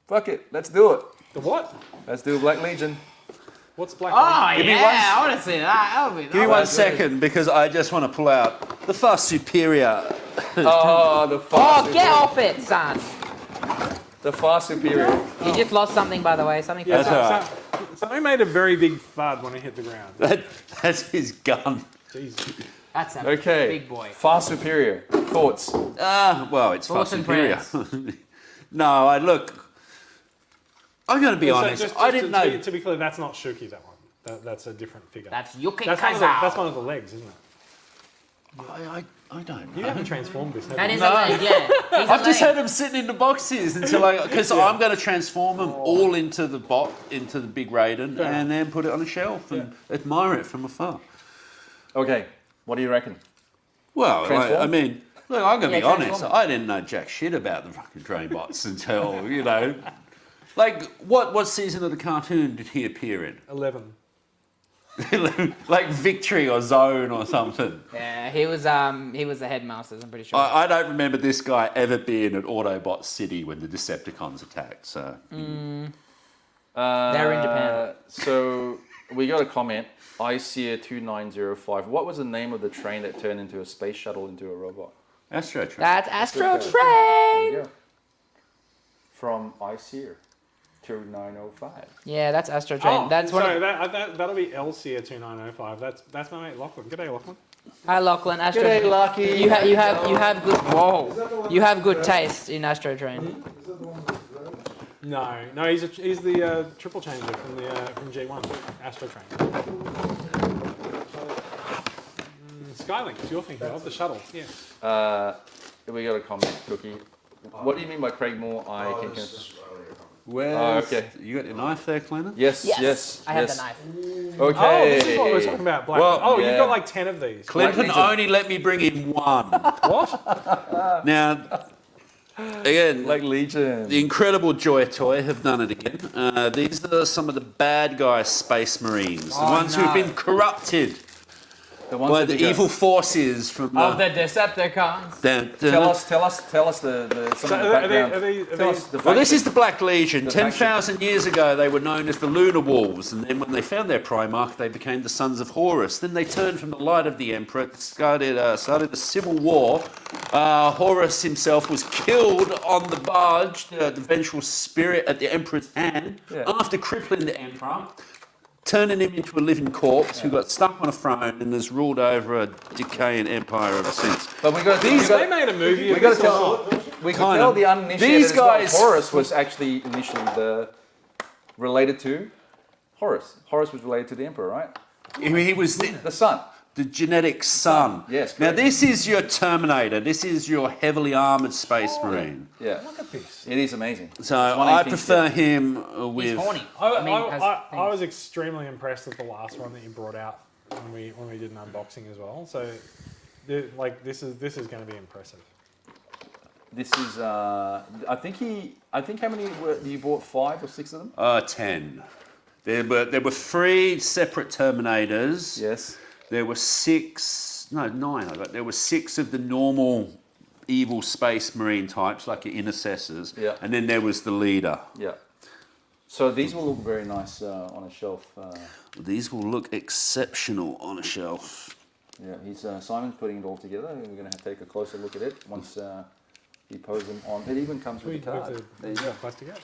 Fuck it. Let's do it. The what? Let's do a Black Legion. What's Black? Oh, Give me yeah, one- I want to see that. That would be... Give me that one would be second because I just want to pull out the far superior. Oh, the far Oh, get off it, son. The far superior. You just lost something, by the way. Something Yeah, That's fell all out. right. something made a very big thud when it hit the ground. That's his gun. Jesus. That's a Okay. big boy. Far superior. Thoughts? Well, it's far Thoughts and superior. No, I'm going to be honest. I didn't know. To be clear, that's not Shuki. That one. That's a different figure. That's Yuki That's Kazao. one of the legs, isn't it? I don't You know. haven't transformed this. Have That you? is a leg, yeah. He's a I've just leg. had them sitting in the boxes until because I'm going to transform them all into the big Raiden and then put it on a shelf and admire it from afar. Okay. What do you reckon? Well, Transform? I mean, look, I'm going to Yeah, be honest. transform. I didn't know jack shit about the fucking train bots until like what season of the cartoon did he appear in? 11. Like Victory or Zone or something. Yeah, he was the headmaster, I'm pretty sure. I don't remember this guy ever being at Autobot City when the Decepticons attacked. So They're in Japan. So we got a comment. ICEA 2905. What was the name of the train that turned into a space shuttle into a robot? Astro Train. That's Astro There Train! you go. From ICEA 2905. Yeah, that's Astro Train. Oh, That's one So of... that'll be LCA 2905. That's my mate Lachlan. G'day, Lachlan. Hi, Lachlan. Astro G'day, Train. Lucky. You have good... Whoa. You have good taste in Astro Train. No, he's the triple changer from G1, Astro Train. Skylink, it's your thing, of the shuttle. Yeah. We got a comment, Cookie. What do you mean by Craig Moore? I Oh, can. this is just earlier. Where's, okay. You got your knife there, Clinton? Yes, Yes. yes. I have yes. the knife. Okay. Oh, this is what we're talking about. Black. Well, you've yeah. got like 10 of these. Clinton Legion. only let me bring in one. What? Now, again, Black Legion. the Incredible Joy Toy have done it again. These are some of the bad guy Space Marines, the Oh, ones no. who've been corrupted The ones by that the we got. evil forces from Of the Decepticons. Tell us some of the So background. are Tell us these, the Well, this faction. is the Black Legion. The 10,000 years ago, they were known as the Lunar Wolves, and then when they found their Primarch, they became the Sons of Horus. Then they turned from the light of the Emperor, started a civil war. Horus himself was killed on the barge, the vengeful spirit at the Emperor's hand, Yeah. after crippling the Emperor. turning him into a living corpse who got stuck on a throne and has ruled over a decaying empire ever since. But we got They made a movie. we got to tell. We could Kind tell of. the uninitiated. These as well. guys- Horus was actually initially related to Horus. Horus was related to the Emperor, right? He was The son. the genetic son. Yes, Now correct. this is your Terminator. This is your heavily armored space marine. Yeah. Look at this. It is amazing. So It's I 118 prefer him He's with. horny. I was extremely impressed with the last one that you brought out when we did an unboxing as well. So, this is going to be impressive. This is. I think how many you bought? 5 or 6 of them. 10. There were 3 separate Terminators. Yes. There were 6, no 9. I got. There were 6 of the normal evil space marine types, like your intercessors. Yeah. And then there was the leader. Yeah. So these will look very nice on a shelf. These will look exceptional on a shelf. Yeah, Simon's putting it all together, and we're going to take a closer look at it once he poses them on. It even comes with a card. There you go. Plastic out.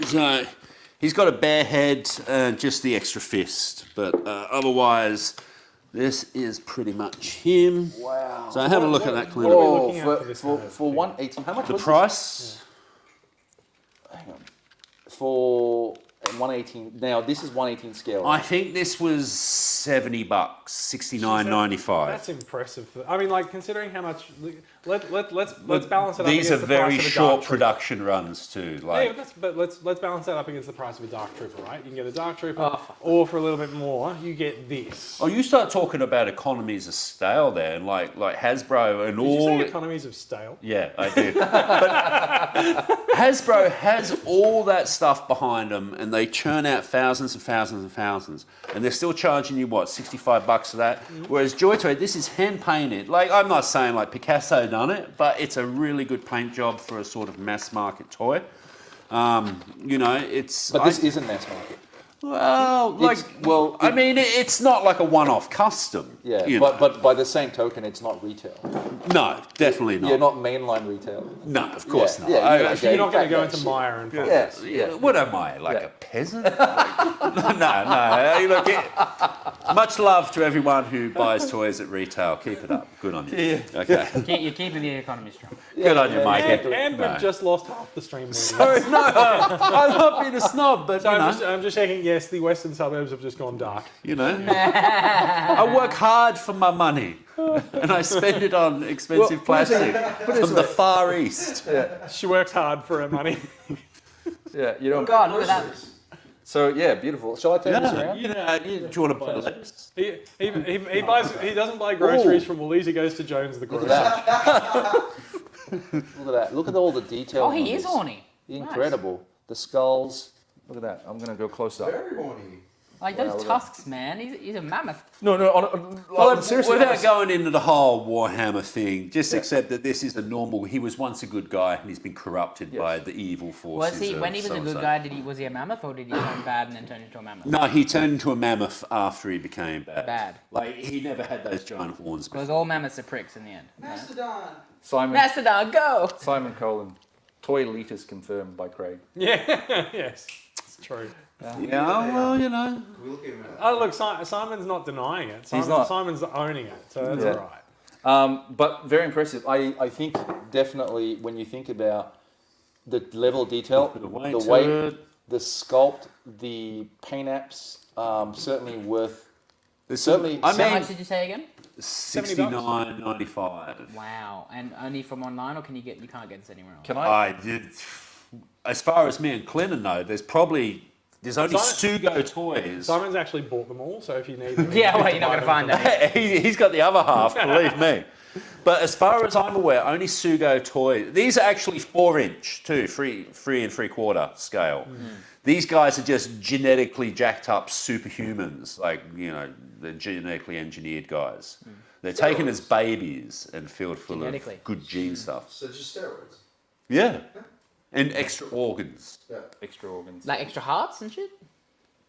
So he's got a bare head and just the extra fist, but otherwise, this is pretty much him. Wow. So have a look at that, Clint. we Oh, looking at for this kind of for thing? 118. How much The was price? Hang on. For 118. Now this is 118 scale. I think this was $70, $69.95. That's impressive. I mean, like considering how much. Let's balance it up. These are against the very price of a short Dark Trooper. production runs too. Yeah, Like but let's balance that up against the price of a Dark Trooper, right? You can get a Dark Trooper, or for a little bit more, you get this. oh, you start talking about economies of scale there, and like Hasbro and Did you all. say economies of scale? Yeah, I did. But Hasbro has all that stuff behind them, and they churn out thousands and thousands and thousands, and they're still charging you what, $65 for that. Whereas Joy Toy, this is hand painted. Like I'm not saying like Picasso done it, but it's a really good paint job for a sort of mass market toy. You know, it's. But this isn't mass market. Well, like, well, I mean, it's not like a one-off custom. Yeah, you know. but by the same token, it's not retail. No, definitely not. You're not mainline retail. No, of course Yeah, not. yeah, I- yeah, So you're not going to go that into shit. Myer and find Yes, Yeah, what am I, like Yeah. a peasant? No. Look, much love to everyone who buys toys at retail. Keep it up. Good on you. Yeah. Okay. You're keeping the economy strong. Good on you, yeah, Mikey. And No. we've just lost half the stream. Sorry, no, I'm not being a snob, but So you know, I'm just checking. Yes, the western suburbs have just gone dark. I work hard for my money, and I spend it on expensive plastic from the Far East. She works hard for her money. Yeah, you don't. God, look at that. So yeah, beautiful. Shall I take this Yeah, around? you know, do you want to buy the lettuce? He buys. He doesn't buy groceries from Woolies. He goes to Jones the Look grocer. at that. Look at that. Look at all the detail. Oh, on he is this. horny. Incredible. The skulls. Look at that. I'm gonna go close up. Very horny. Like Wow, those look at tusks, man. He's a mammoth. No. Seriously. Without going into the whole Warhammer thing, just accept that this is a normal. He was once a good guy, and he's been corrupted by the evil forces. Was he of when he was a good so-and-so. guy? Was he a mammoth, or did he turn bad and then turn into a mammoth? No, he turned into a mammoth after he became bad. Bad. Like he never had those giant horns before. Because all mammoths are pricks in the end. Right? Mastodon. Simon. Mastodon, go! Simon Colin. Toy liters confirmed by Craig. Yeah. Yes. It's true. Yeah, well, you know. Can we look at him? Oh look, Simon's not denying it. not. Simon's owning it, so that's Yeah. all right. But very impressive. I think definitely when you think about the level of detail, The weight, the weight, the sculpt, the paint apps, certainly worth. Certainly, I How mean, much did you say again? $69.95. Wow. And only from online, or you can't get this anywhere else? can I? I did. As far as me and Clinton know, there's only Sugo toys. Simon's actually bought them all, so if you need them, Yeah, well, you're not going to find that. He's got the other half, believe me. But as far as I'm aware, only Sugo toys. These are actually 4-inch too, 3 3/4 scale. These guys are just genetically jacked up superhumans, like they're genetically engineered guys. They're taken as babies and filled full Genetically. of good gene stuff. So just steroids. Yeah, and extra organs. Yeah. Extra organs. Like extra hearts and shit?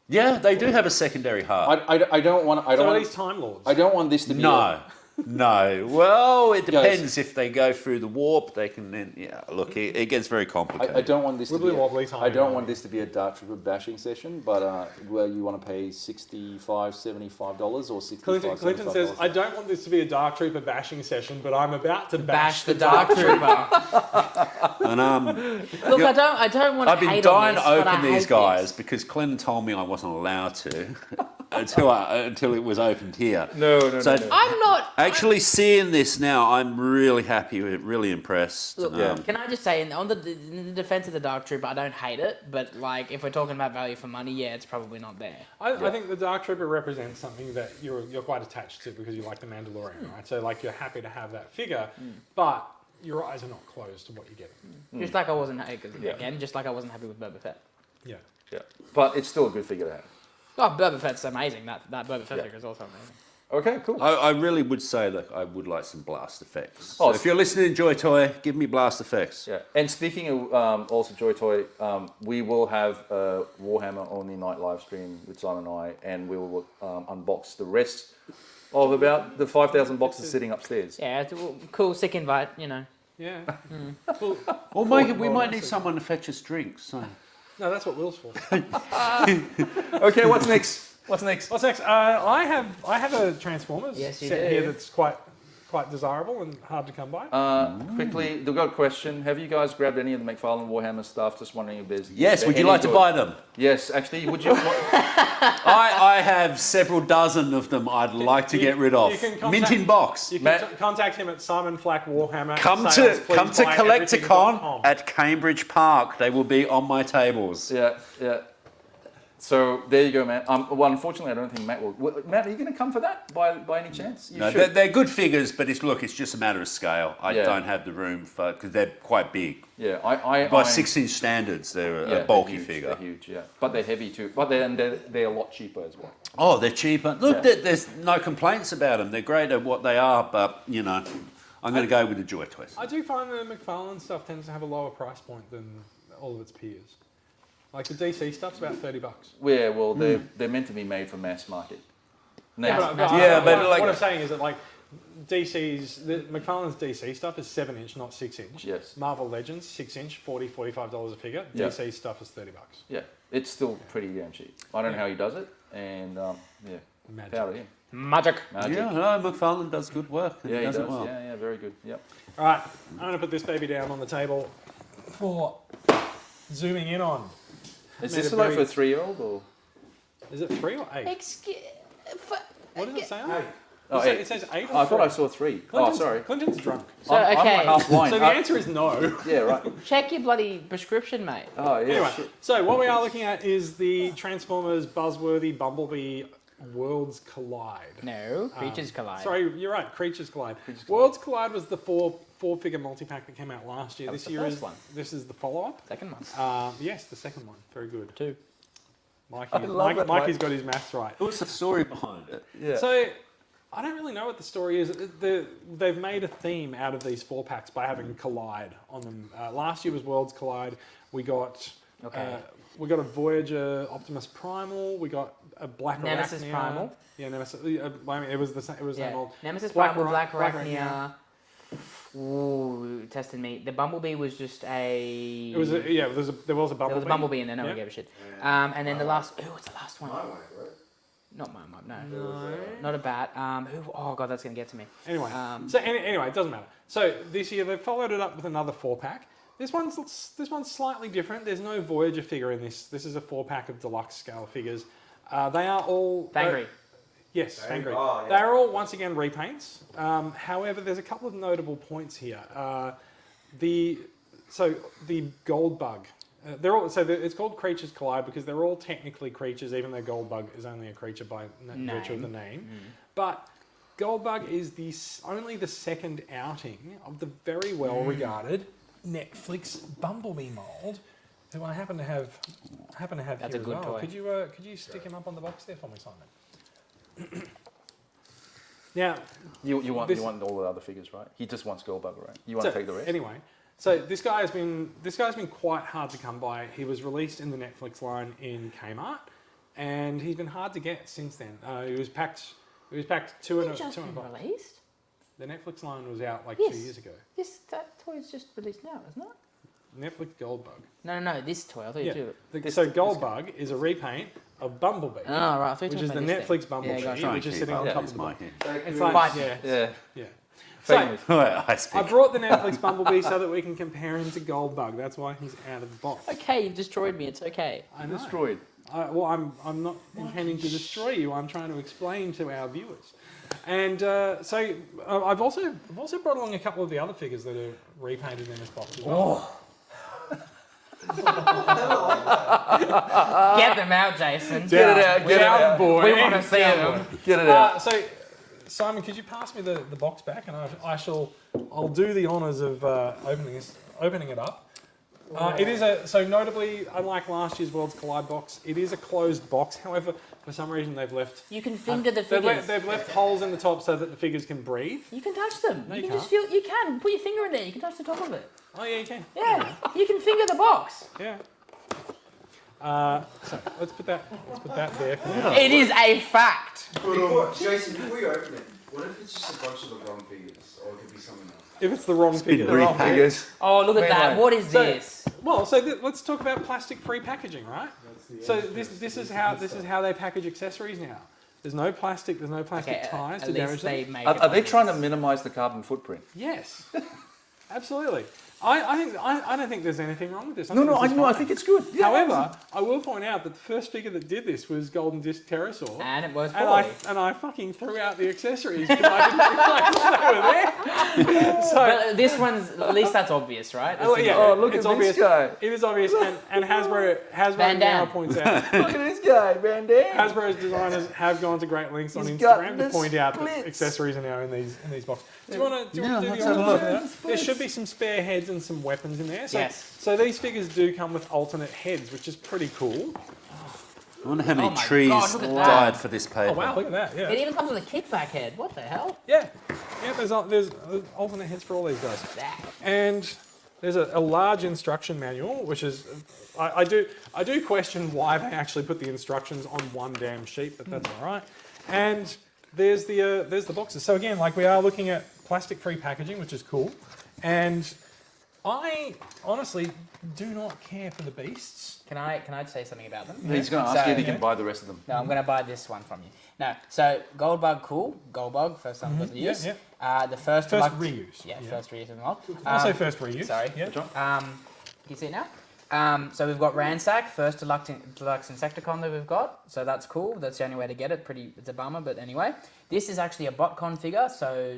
Yeah, they do have a secondary heart. I don't want. I So don't are want. these Time Lords? I don't want this to be. No. No. Well, it depends. If they go through the warp, they can then. Yeah. Look, it gets very complicated. I don't want this to be. Wibbly wobbly time. I don't want this to be a Dark Trooper bashing session, but where you want to pay $65, $75 or $65. Clinton says, I don't want this to be a Dark Trooper bashing session, but I'm about to Bash the Dark Trooper. And Look, I don't want to I've been hate dying on to this, but I open these hate guys this. because Clinton told me I wasn't allowed to until it was opened here. No. I'm not. Actually, seeing this now, I'm really happy with it, really impressed. Look, Yeah. can I just say, in the defense of the Dark Trooper, I don't hate it, but like if we're talking about value for money, yeah, it's probably not there. I think the Dark Trooper represents something that you're quite attached to because you like the Mandalorian, right? So like you're happy to have that figure, but your eyes are not closed to what you're getting. Just like I wasn't just like I wasn't happy with Boba Fett. Yeah. Yeah, but it's still a good figure to have. Oh, Boba Fett's amazing. That Boba Fett Yeah. figure is also amazing. Okay, cool. I really would say that I would like some blast effects. Oh, So if you're listening to Joy Toy, give me blast effects. Yeah, and speaking of also Joy Toy, we will have a Warhammer only night live stream with Simon and I, and we will unbox the rest of about the 5,000 boxes sitting upstairs. Yeah, it's a cool, sick invite, you know. Yeah. Or we might need someone to fetch us drinks. So. No, that's what Will's for. Okay, what's next? What's next? What's next? I have a Transformers Yes, you set do. here that's quite desirable and hard to come by. Quickly, they've got a question. Have you guys grabbed any of the McFarlane Warhammer stuff? Just wondering if there's... Yes, would you any like to good- buy them? Yes, actually, would you... I have several dozen of them I'd like to get rid of. you can contact- Mint in box. You can Matt- contact him at Simon Flack Warhammer. Come Sales, to please buy Collecticon everything.com. at Cambridge Park. They will be on my tables. Yeah. So there you go, Matt. Well, unfortunately, I don't think Matt will. Matt, are you going to come for that by any chance? You No, should. they're good figures, but it's just a matter of scale. I Yeah. don't have the room for because they're quite big. Yeah, By 6-inch standards, they're yeah, a bulky they're huge, figure. They're huge, yeah. But they're heavy too. But they're a lot cheaper as well. Oh, they're cheaper. Look, Yeah. there's no complaints about them. They're great at what they are, but I'm going to go with the Joy Toys. I do find the McFarlane stuff tends to have a lower price point than all of its peers. Like the DC stuff's about $30. Yeah, well, they're meant to be made for mass market. Yeah, Now, but- What I'm saying is that like McFarlane's DC stuff is 7-inch, not 6-inch. Yes. Marvel Legends 6-inch, $45 a figure. Yeah. DC stuff is $30. yeah, it's still pretty damn cheap. I don't know how he does it, and yeah, Magic. proud of him. Magic. Magic. Yeah, no, McFarlane does good work. Yeah, he does does. it well. Yeah, very good. Yep. All right, I'm going to put this baby down on the table for zooming in on. Is Made this a like for a very- 3-year-old or? Is it 3 or 8? What does it say on it? Oh, It sa- 8. It says 8 or I thought 3. I saw 3. Clinton's, Oh, sorry. Clinton's drunk. So, I'm okay. like half blind. So the answer is no. Yeah, right. Check your bloody prescription, mate. Oh, yeah. Anyway, shit. so what we are looking at is the Transformers Buzzworthy Bumblebee Worlds Collide. No, creatures collide. Sorry, you're right. Creatures Collide. Worlds Collide was the four-figure multi-pack that came out last year. That was This the year first is one. This is the follow-up. Second one. Yes, the second one. Very good. 2. love it, Mikey's got his maths right. What's the story behind it? Yeah. So I don't really know what the story is. They've made a theme out of these 4-packs by having Collide on them. Last year was Worlds Collide. We got a Voyager Optimus Primal. We got a Black Nemesis Arachnia. Primal. Yeah, Nemesis. I mean, it was the same. It was the same Yeah. old. Nemesis Black Primal, Black Black Arachnia. Ooh, tested me. The Bumblebee was just a. It was there was a There Bumblebee. was a Bumblebee in there. No one Yeah. gave a shit. And then the last. Ooh, what's the last one? My way, right? Not my mum. No. Not a bat. Who? Oh god, that's gonna get to me. Anyway, Um, anyway, it doesn't matter. So this year they followed it up with another 4-pack. This one's slightly different. There's no Voyager figure in this. This is a 4-pack of deluxe scale figures. They are all Fangry. Yes, Fangry. Oh, yeah. They're all once again repaints. However, there's a couple of notable points here. The Goldbug. It's called Creatures Collide because they're all technically creatures, even though Goldbug is only a creature by virtue of the name. But Goldbug is only the second outing of the very well regarded Netflix Bumblebee mold, who I happen to have That's here a good as well. toy. Could you stick him up on the box there for me, Simon? Now, You want This- all the other figures, right? He just wants Goldbugger, right? You want to take the rest? Anyway, so this guy's been quite hard to come by. He was released in the Netflix line in Kmart, and he's been hard to get since then. He was packed two and a Just box. been released. The Netflix line was out like Yes. 2 years ago. That toy is just released now, isn't it? Netflix Goldbug. No, this toy. I thought you do. So Goldbug is a repaint of Bumblebee, Oh, right. I thought you which is were the talking about this Netflix Bumblebee, Yeah, gotcha. Try and which is keep sitting up on with top this, of the box. Mikey. It's Fine. like, Yeah. yeah. Fake So, news. Well, I I speak. brought the Netflix Bumblebee so that we can compare him to Goldbug. That's why he's out of the box. Okay, you've destroyed me. It's okay. I know. Destroyed. Well, I'm not intending to destroy you. I'm trying to explain to our viewers. And so I've also brought along a couple of the other figures that are repainted in this box as well. Get them out, Jason. Get it out. Get it out. boy. We want to see them. Get it out. So, Simon, could you pass me the box back, and I'll do the honours of opening it up. It is so notably, unlike last year's Worlds Collide box, it is a closed box. However, for some reason they've left You can finger the figures. they've left holes in the top so that the figures can breathe. You can touch them. No, you you can just feel. You can put your finger in there. You can touch the top of it. Oh yeah, you can. Yeah, you can finger the box. Yeah. So let's put that there for now. It is a fact. Jason, before you open it, what if it's just a bunch of the wrong figures, or it could be something else? If it's the wrong figure. The wrong Figures. Oh, look at that. Anyway. What is So- this? Well, so let's talk about plastic-free packaging, right? So this is how they package accessories now. There's no plastic. There's no plastic Okay, ties at to least damage they them. make Are it they like trying to this. minimise the carbon footprint? Yes, absolutely. I don't think there's anything wrong with this. No, think no, this I is know. I fine. think it's good. Yeah, However, I will point out that the first figure that did this was Golden Disc Pterosaur. And it was And poorly. I fucking threw out the accessories because I didn't realize they were there. So, But this one's at least that's obvious, right? oh, It's yeah, Oh, look it's at obvious. this guy. It is obvious, and Hasbro Van now Damme. points out. Look at this guy, Van Damme. Hasbro's designers have gone to great lengths on He's got Instagram the to point out that splits. accessories are now in these boxes. Do you want to do let's the have a honours look. of that? There should be some spare heads and some weapons in there. So, Yes. So these figures do come with alternate heads, which is pretty cool. I wonder how many Oh my trees God, look at that. died for this paper. Oh wow, look at that! Yeah, It even comes with a kickback head. What the hell? yeah. There's alternate heads for all these guys. That. And there's a large instruction manual, which is I do question why they actually put the instructions on one damn sheet, but that's all right. And there's the boxes. So again, like we are looking at plastic-free packaging, which is cool. And I honestly do not care for the beasts. Can I say something about them? He's going to ask you if he So- can buy the rest of them. No, I'm going to buy this one from you. No, so Goldbug, cool. Goldbug, first time I've got to use. Yeah, The first reuse. Yeah, first reuse of the mod. I'll say first reuse. Sorry. Yeah. Can you see it now? So we've got Ransack, first deluxe Insecticon that we've got. So that's cool. That's the only way to get it. It's a bummer, but anyway. This is actually a BotCon figure, so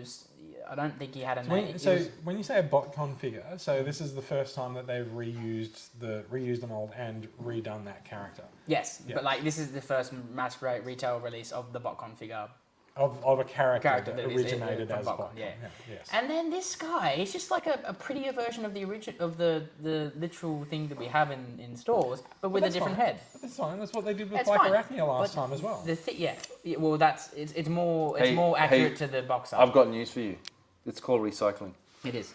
I don't think he had a name. When you say a BotCon figure, so this is the first time that they've reused an old and redone that character Yes, Yeah. but like this is the first mass retail release of the BotCon figure. of a character that is originated from as BotCon, BotCon. yeah. Yes. And then this guy, he's just like a prettier version of the the literal thing that we have in stores, but with a that's different fine. head. That's fine. That's what they did with That's Black fine. Arachnia last But time as well. Yeah. Well, it's more Hey, accurate hey, to the box art. I've got news for you. It's called recycling. It is.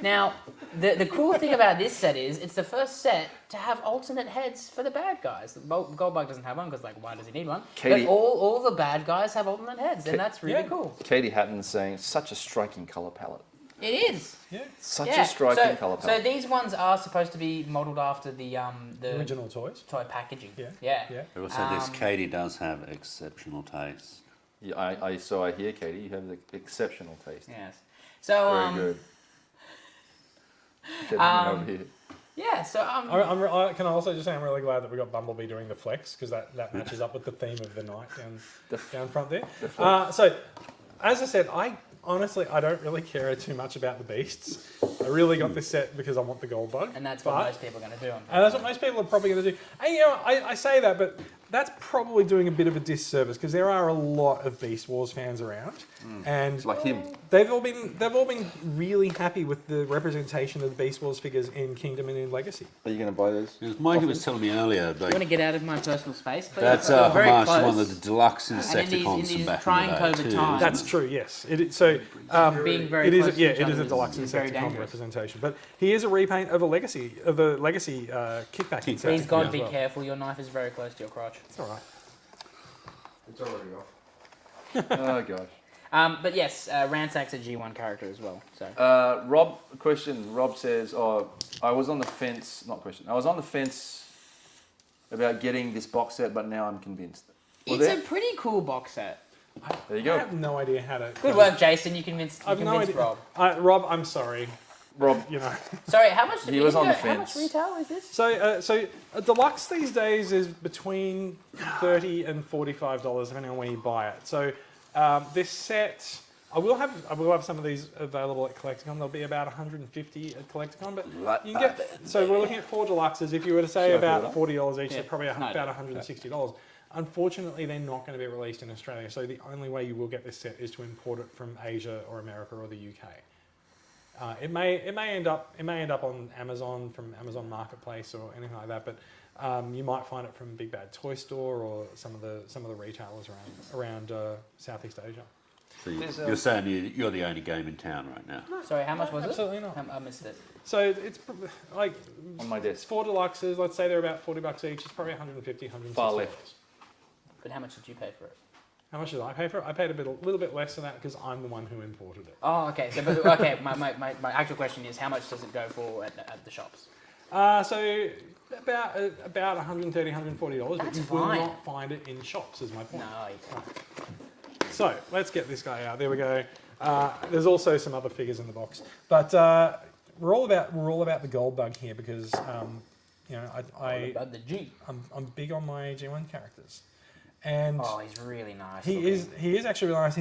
Now, the cool thing about this set is it's the first set to have alternate heads for the bad guys. Goldbug doesn't have one because, like, why does he need one? Katie- But all the bad guys have alternate heads, and that's really Yeah. cool. Katie Hatton's saying such a striking colour palette. It is. Yeah. Such a striking colour So palette. these ones are supposed to be modelled after the Original toys. toy packaging. Yeah. Yeah. Also, this Katie does have exceptional taste. Yeah, I hear, Katie, you have the exceptional taste. Yes. So Very good. Gentleman over here. yeah. So I can also just say I'm really glad that we got Bumblebee doing the flex because that matches up with the theme of the night down front there. So, as I said, I don't really care too much about the beasts. I really got this set because I want the Goldbug. and that's what most people are going to do. And that's what most people are probably going to do. And you know, I say that, but that's probably doing a bit of a disservice because there are a lot of Beast Wars fans around, and Like him. they've all been really happy with the representation of the Beast Wars figures in Kingdom and in Legacy. Are you going to buy those? Because Mikey was telling me earlier, You want to get out of my personal space, please? that's You're a very homage to close. one of the deluxe in Insecticons these from back trying in the COVID day too. times. That's true. Yes. So Being very it is. close to Yeah, each it other is a is deluxe very Insecticon dangerous. representation. But he is a repaint of the legacy kickback. Please, Insecticon God, as be well. careful. Your knife is very close to your crotch. It's all right. It's already off. Oh, gosh. But yes, Ransac's a G1 character as well. So Rob says, I was on the fence, I was on the fence about getting this box set, but now I'm convinced. it's a pretty cool box set. There you I go. have no idea how to. Good work, Jason. You convinced I've no idea. Rob. Rob, I'm sorry. Rob, You know. Sorry, how much? He was on the How much fence. retail is this? So a deluxe these days is between $30 and $45 depending on where you buy it. So this set, I will have some of these available at Collecticon. They'll be about 150 at Collecticon, but you can get. So we're looking at 4 deluxes. If you were to say about $40 each, they're probably about $160. Unfortunately, they're not going to be released in Australia. So the only way you will get this set is to import it from Asia or America or the UK. It may end up on Amazon from Amazon Marketplace or anything like that, but you might find it from Big Bad Toy Store or some of the retailers around Southeast Asia. So you're saying you're the only game in town right now? Sorry, how much was Absolutely it? not. I missed it. So it's like on my desk. 4 deluxes. Let's say they're about $40 each. It's probably 150, 160. Far left. But how much did you pay for it? How much did I pay for it? I paid a little bit less than that because I'm the one who imported it. Oh, okay. So, my actual question is, how much does it go for at the shops? So about $130, $140, but you will fine. not find it in shops. Is my point. No, you can't. So let's get this guy out. There we go. There's also some other figures in the box, but we're all about the gold bug here because About the G. I'm big on my G1 characters, and Oh, he's really nice. he is actually really nice.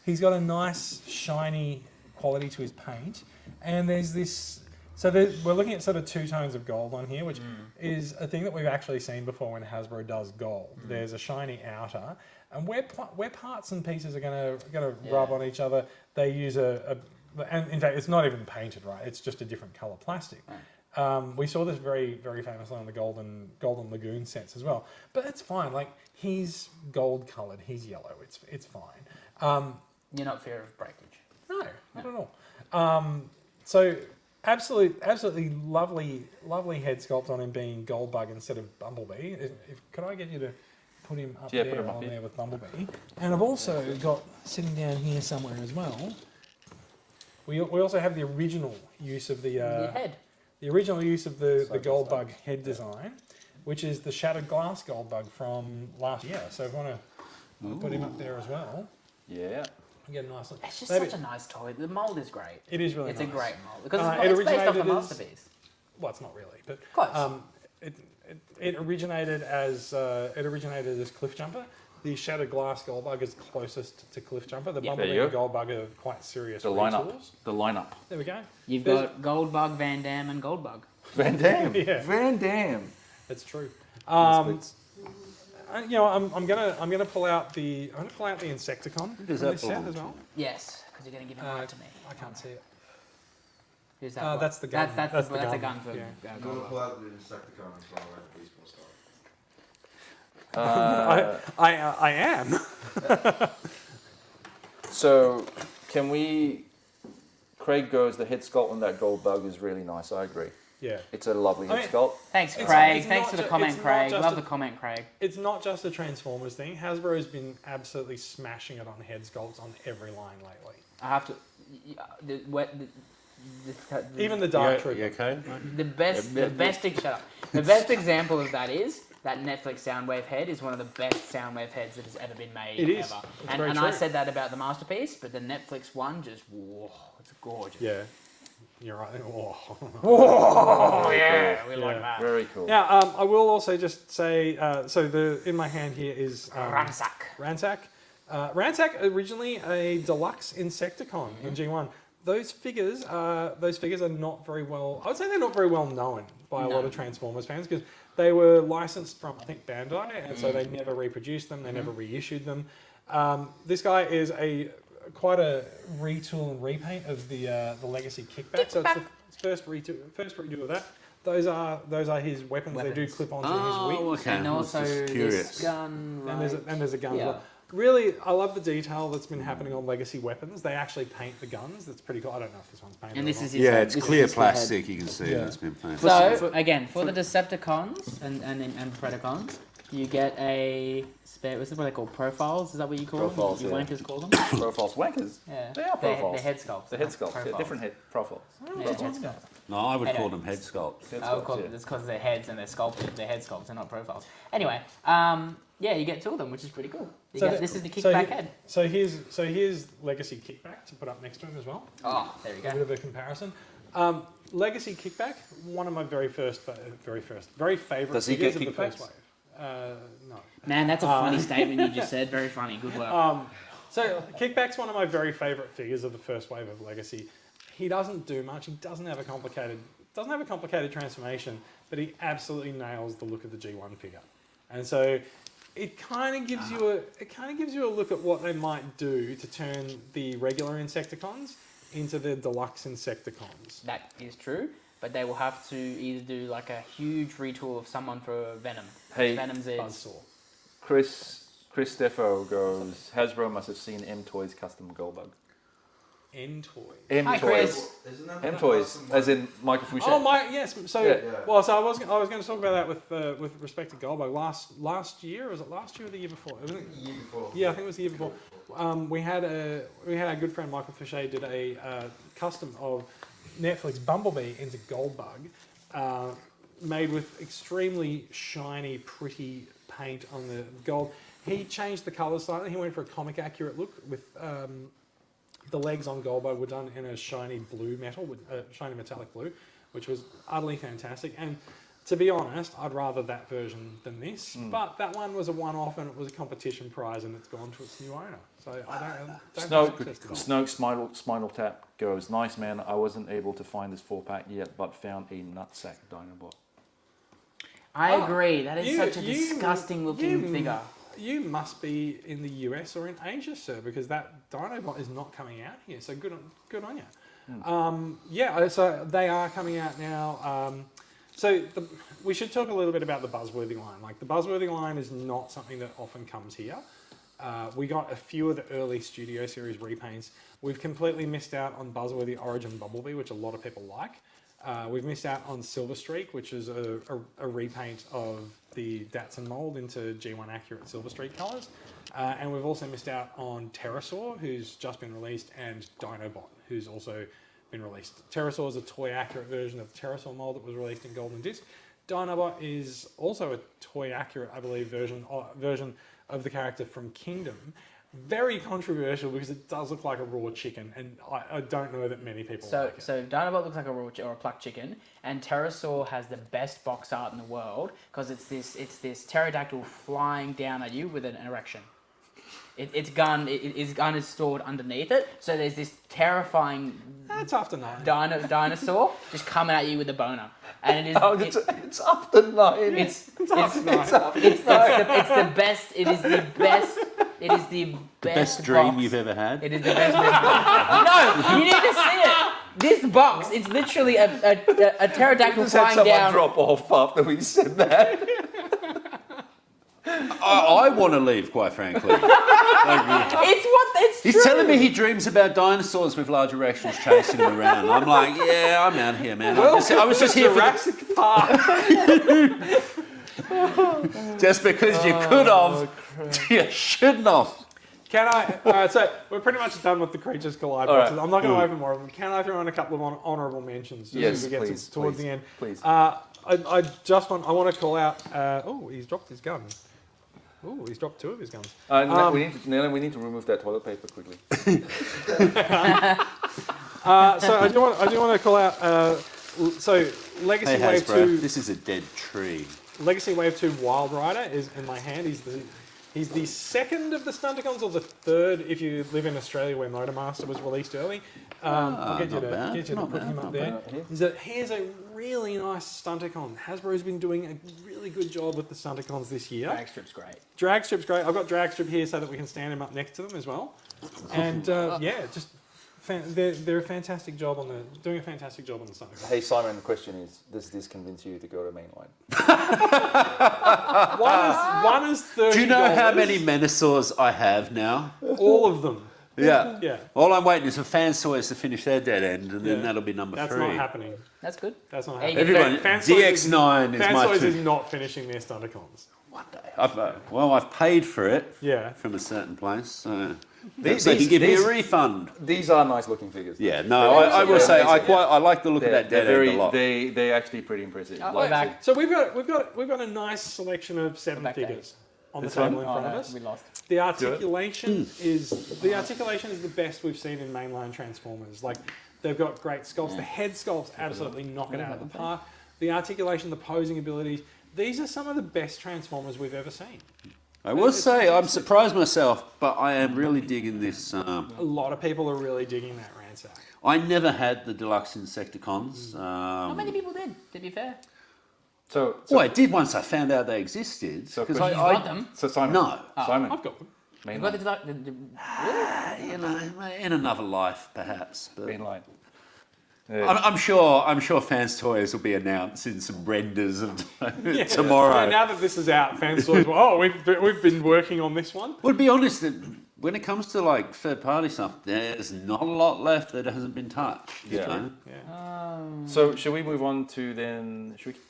He's got a nice shiny quality to his paint, and there's this. So we're looking at sort of 2 tones of gold on here, which is a thing that we've actually seen before when Hasbro does gold. There's a shiny outer, and where parts and pieces are going to rub on each other, they use and in fact it's not even painted, right? It's just a different color plastic. Right. We saw this very, very famously on the Golden Lagoon sets as well. But that's fine. Like, he's gold coloured, he's yellow. It's fine. You're not fear of breakage. No, not at all. So absolutely lovely head sculpt on him being Goldbug instead of Bumblebee. Could I get you to put him up there with Bumblebee? And I've also got sitting down here somewhere as well. We also have the original use of the head. The original use of the Goldbug head design, which is the Shattered Glass Goldbug from last year. So if you want to put him up there as well. Yeah. Get a nice look. It's just such a nice toy. The mold is great. It is really It's nice. a great mold because it it's based off a originated as- masterpiece. Well, it's not really, but Close. it originated as Cliff Jumper. The Shattered Glass Goldbug is closest to Cliff Jumper. The Bumblebee There you and go. Goldbug are quite serious The retools. lineup. There we go. You've There's- got Goldbug, Van Damme, and Goldbug. Van Damme. Yeah. Van Damme. That's true. Misfits. I'm gonna pull out the Insecticon from does that this set belong as to? well. Yes, because you're going to give him right to me. I can't see it. Who's that? That's the gun. That's the a gun for Yeah. I'm going to pull out the Insecticon as well, right? The baseball stuff. I am. So, can we... Craig goes, the head sculpt on that gold bug is really nice. I agree. Yeah. It's a lovely head mean- sculpt. Thanks, It's- Craig. it's Thanks not for the ju- comment, it's not Craig. just Love a- the comment, Craig. It's not just a Transformers thing. Hasbro has been absolutely smashing it on head sculpts on every line lately. I have to. Even the Dark You Trooper. okay? The best example of that is that Netflix Soundwave head is one of the best Soundwave heads that has ever been made It is. ever. It's And, very and I true. said that about the Masterpiece, but the Netflix one just, whoa, it's gorgeous. Yeah. You're right. Oh. Oh yeah, we like Yeah. that. Very cool. Now, I will also just say, in my hand here is Ransack. Ransack. Ransack originally a deluxe Insecticon in G1. Those figures are not very well. I would say they're not very well known by a lot of Transformers fans because they were licensed from I think Bandai, and so they never reproduced them. They never reissued them. This guy is quite a retool and repaint of the Legacy Kickback. So it's the first redo of that. Those are his weapons. They do clip onto his wing. okay. And I was also just this curious. gun. And there's a gun as Yeah. well. Really, I love the detail that's been happening on Legacy weapons. They actually paint the guns. That's pretty cool. I don't know if this one's painted. And this or is not. his Yeah, head. it's This clear is his head. plastic. You can see Yeah. it's been painted. So again, for the Decepticons and Predacons, You get a spare. What's what they call profiles? Is that what you call Profiles, them? You yeah. wankers call them. Profiles, wankers. Yeah. They are profiles. They're head sculpts. The head not sculpts, yeah, profiles. different head profiles. Yeah, head sculpts. No, I would call Anyway. them head sculpts. Head I would sculpts, call yeah. it, it's because they're heads and they're sculpted. They're head sculpts, they're not profiles. Anyway, yeah, you get two of them, which is pretty cool. This is the kickback head. So here's Legacy Kickback to put up next to him as well. Oh, there you A bit go. of a comparison. Legacy Kickback, one of my very favourite Does he figures get of the first kickbacks? wave. No. Man, that's a funny statement you just said. Very funny. Good work. So Kickback's one of my very favourite figures of the first wave of Legacy. He doesn't do much. He doesn't have a complicated transformation, but he absolutely nails the look of the G1 figure. And so it kind of gives you a look at what they might do to turn the regular Insecticons into the deluxe Insecticons. That is true, but they will have to either do like a huge retool of someone for Venom. Hey, Venom's is Buzzsaw. Chris Steffo goes, Hasbro must have seen M-Toys custom Goldbug. N-Toy. Hi, Chris. Isn't that M-Toys, as in Michael Fouché. Oh my, yes. So, Yeah. well, so I was going to talk about that with respect to Goldbug last year. Was it last year or the year before? It was The year before. Yeah, I think it was the year before. We had our good friend Michael Fouché did a custom of Netflix Bumblebee into Goldbug, made with extremely shiny, pretty paint on the gold. He changed the colours slightly. He went for a comic accurate look with the legs on Goldbug were done in a shiny blue metal, with shiny metallic blue, which was utterly fantastic. And to be honest, I'd rather that version than this. But that one was a one-off and it was a competition prize and it's gone to its new owner. So I don't have access to that. Snoke Spinal Tap goes, nice man, I wasn't able to find this 4-pack yet, but found a nutsack Dinobot. I agree. That is You- such a you- disgusting looking you- figure. You must be in the US or in Asia, sir, because that Dinobot is not coming out here. So good on you. Yeah, so they are coming out now. We should talk a little bit about the Buzzworthy line. Like the Buzzworthy line is not something that often comes here. We got a few of the early Studio Series repaints. We've completely missed out on Buzzworthy Origin Bumblebee, which a lot of people like. We've missed out on Silver Streak, which is a repaint of the Datsun mold into G1 accurate Silver Streak colours. And we've also missed out on Pterosaur, who's just been released, and Dinobot, who's also been released. Pterosaur is a toy accurate version of the Pterosaur mold that was released in Golden Disc. Dinobot is also a toy accurate, I believe, version of the character from Kingdom. Very controversial because it does look like a raw chicken, and I don't know that many people like it. So Dinobot looks like a raw or a plucked chicken, and Pterosaur has the best box art in the world because it's this pterodactyl flying down at you with an erection. Its gun is stored underneath it, so there's this terrifying That's after 9. dinosaur just coming at you with a boner, and it is. Oh, it's after 9. It's after 9. it's the best. It is the best. It is the Best best dream box. you've ever had. It is the best. No, you need to see it. This box, it's literally a pterodactyl Just had flying someone down. drop off after we said that. I want to leave, quite frankly. It's He's true. telling me he dreams about dinosaurs with large erections chasing him around. I'm like, yeah, I'm out here, man. I was just here for Jurassic Park. just because you could have, you shouldn't have. Can I? Alright, so we're pretty much done with the Creatures Collide All boxes. right. I'm not going to open more of them. Can I throw in a couple of honourable mentions? Just Yes, as we get please, towards please, the end. please. I want to call out. Oh, he's dropped his gun. Oh, he's dropped 2 of his guns. We need to remove that toilet paper quickly. So I do want to call out. So Legacy Hey, Wave Hasbro, 2. this is a dead tree. Legacy Wave 2 Wild Rider is in my hand. He's the second of the Stunticons, or the third if you live in Australia where Motormaster was released early. I'll get you not bad, to not put bad, him up not there. bad. Here's a really nice Stunticon. Hasbro's been doing a really good job with the Stunticons this year. Drag strip's great. Dragstrip's great. I've got Dragstrip here so that we can stand him up next to them as well. And just they're a fantastic job doing a fantastic job on the Stunticon. Hey Simon, the question is, does this convince you to go to mainline? One is $30. Do you know how many Menosaurs I have now? All of them. Yeah. Yeah. All I'm waiting is for Fansoys to finish their dead end, and then Yeah. that'll be number That's 3. not happening. That's good. That's not Hey, happening. Everyone, Fansoys DX9 is my Fansoys is two. not finishing their Stunticons. One day. I've paid for it Yeah. from a certain place, so These- they can give me these- a refund. These are nice looking figures. Yeah, no, I will say I like the look of that They're dead end very, a lot. they're actually pretty impressive. Oh, Like, back. So we've got a nice selection of 7 Back figures on the This table one? in Oh, front of no, us. we lost. The articulation is the best we've seen in mainline Transformers. Like they've got great sculpts. The head sculpts absolutely knock it out of the park. The articulation, the posing abilities. These are some of the best Transformers we've ever seen. I will say I'm surprised myself, but I am really digging this. A lot of people are really digging that ransack. I never had the deluxe Insecticons. How many people did? To be fair. So, Well, I did once I found out they existed. So Because question- You got them. so Simon. No. Simon. I've got them. You got the You know, in another life, perhaps. But Green line. I'm sure Fans Toys will be announcing some renders of tomorrow. Yeah, now that this is out, fans thought, oh, we've been working on this one. Well, to be honest, when it comes to like third-party stuff, there's not a lot left that hasn't been touched. you Yeah. know? Yeah. So should we move on to then? Should we?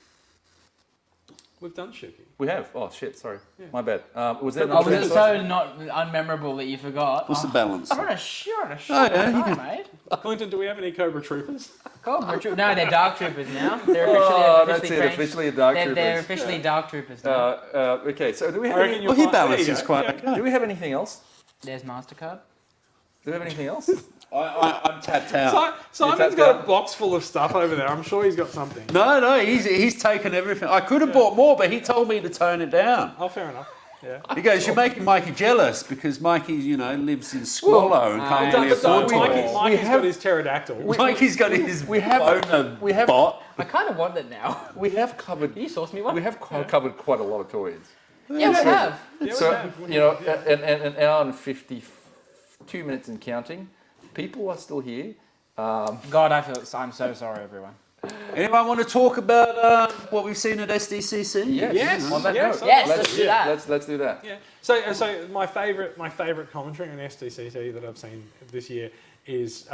We've done Shuki. We have. Oh shit! Sorry, Yeah. my bad. Was there? Oh, was another it so not unmemorable that you forgot? What's the balance? I'm on a short yeah, you time, mate. Clinton, do we have any Cobra Troopers? Cobra Troopers. No, they're Dark Troopers now. They're Oh, officially, that's it. changed. Officially a Dark They're Troopers. officially Dark Troopers now. Okay, so do we I have reckon any, you'll Well, he find- there you balances go. quite Yeah. okay. do we have anything else? There's MasterCard. Do we have anything else? I'm tapped out. Simon's tapped got out. a box full of stuff over there. I'm sure he's got something. No, he's taken everything. I could have bought more, but he told me to tone it down. Oh, fair enough. Yeah. He goes, "You're making Mikey jealous because Mikey, lives in squalor and can't really afford toys." Mikey's got his pterodactyl. Mikey's got his we have- owner we have- bot. I kind of want it now. We have covered. Can you source me one? We have covered quite a lot of toys. Yeah, we have. Yeah, we So have. an hour and 52 minutes and counting. People are still here. God, I'm so sorry, everyone. Anyone want to talk about what we've seen at SDCC? Yes. On that Yes, note, yes, let's do that. Let's do that. Yeah. So my favourite commentary on SDCC that I've seen this year is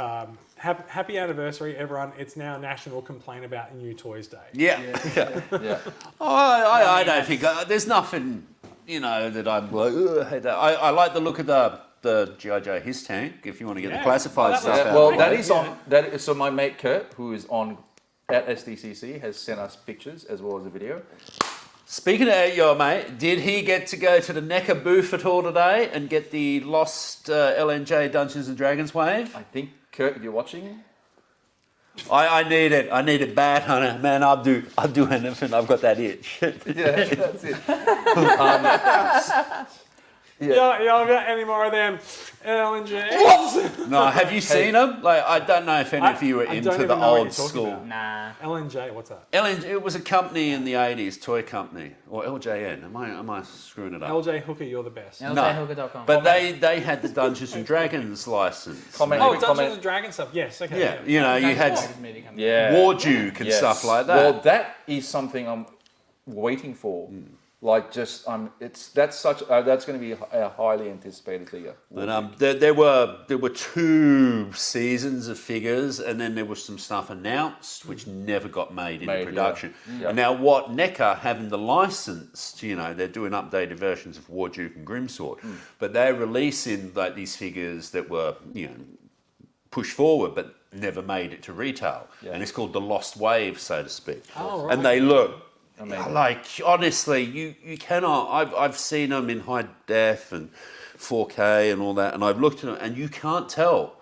happy anniversary, everyone. It's now National Complain About New Toys Day. Yeah. Yeah. I don't think there's nothing that I'm like. "Ugh, I hate that." I like the look of the G.I. Joe His Tank. If you want to get Yeah. the classified Oh, that stuff was- out. Well, there. that is on. That is, so my mate Kurt, who is on at SDCC, has sent us pictures as well as a video. Speaking of your mate, did he get to go to the NECA booth at all today and get the lost LNJ Dungeons and Dragons wave? I think Kurt, if you're watching, I need it. I need it bad, honey. Man, I'll do anything. I've got that itch. yeah, that's it. Y'all got any more of them LNGs? No, have you seen them? Like, I don't know if any of you were I into don't the even know what old you're talking school. about. Nah. LNJ, what's that? LNJ, it was a company in the 80s, toy company, or LJN. Am I screwing it up? LJ Hooker, you're the best. LJHooker.com. But they had the Dungeons and Dragons license. Comment. Oh, quick Dungeons comment. and Dragons stuff. Yes, okay. Yeah, you had Yeah. War Duke and Yes. stuff like that. Well, that is something I'm waiting for. Like, just that's going to be a highly anticipated figure. But there were 2 seasons of figures, and then there was some stuff announced which never got made into production. Yeah. And now, what NECA having the license, they're doing updated versions of War Duke and Grimsword, but they're releasing like these figures that were pushed forward, but never made it to retail, and it's called the Lost Wave, so to speak. Oh, right. And they look. Amazing. Like, honestly, you cannot. I've seen them in high def and 4K and all that, and I've looked at them, and you can't tell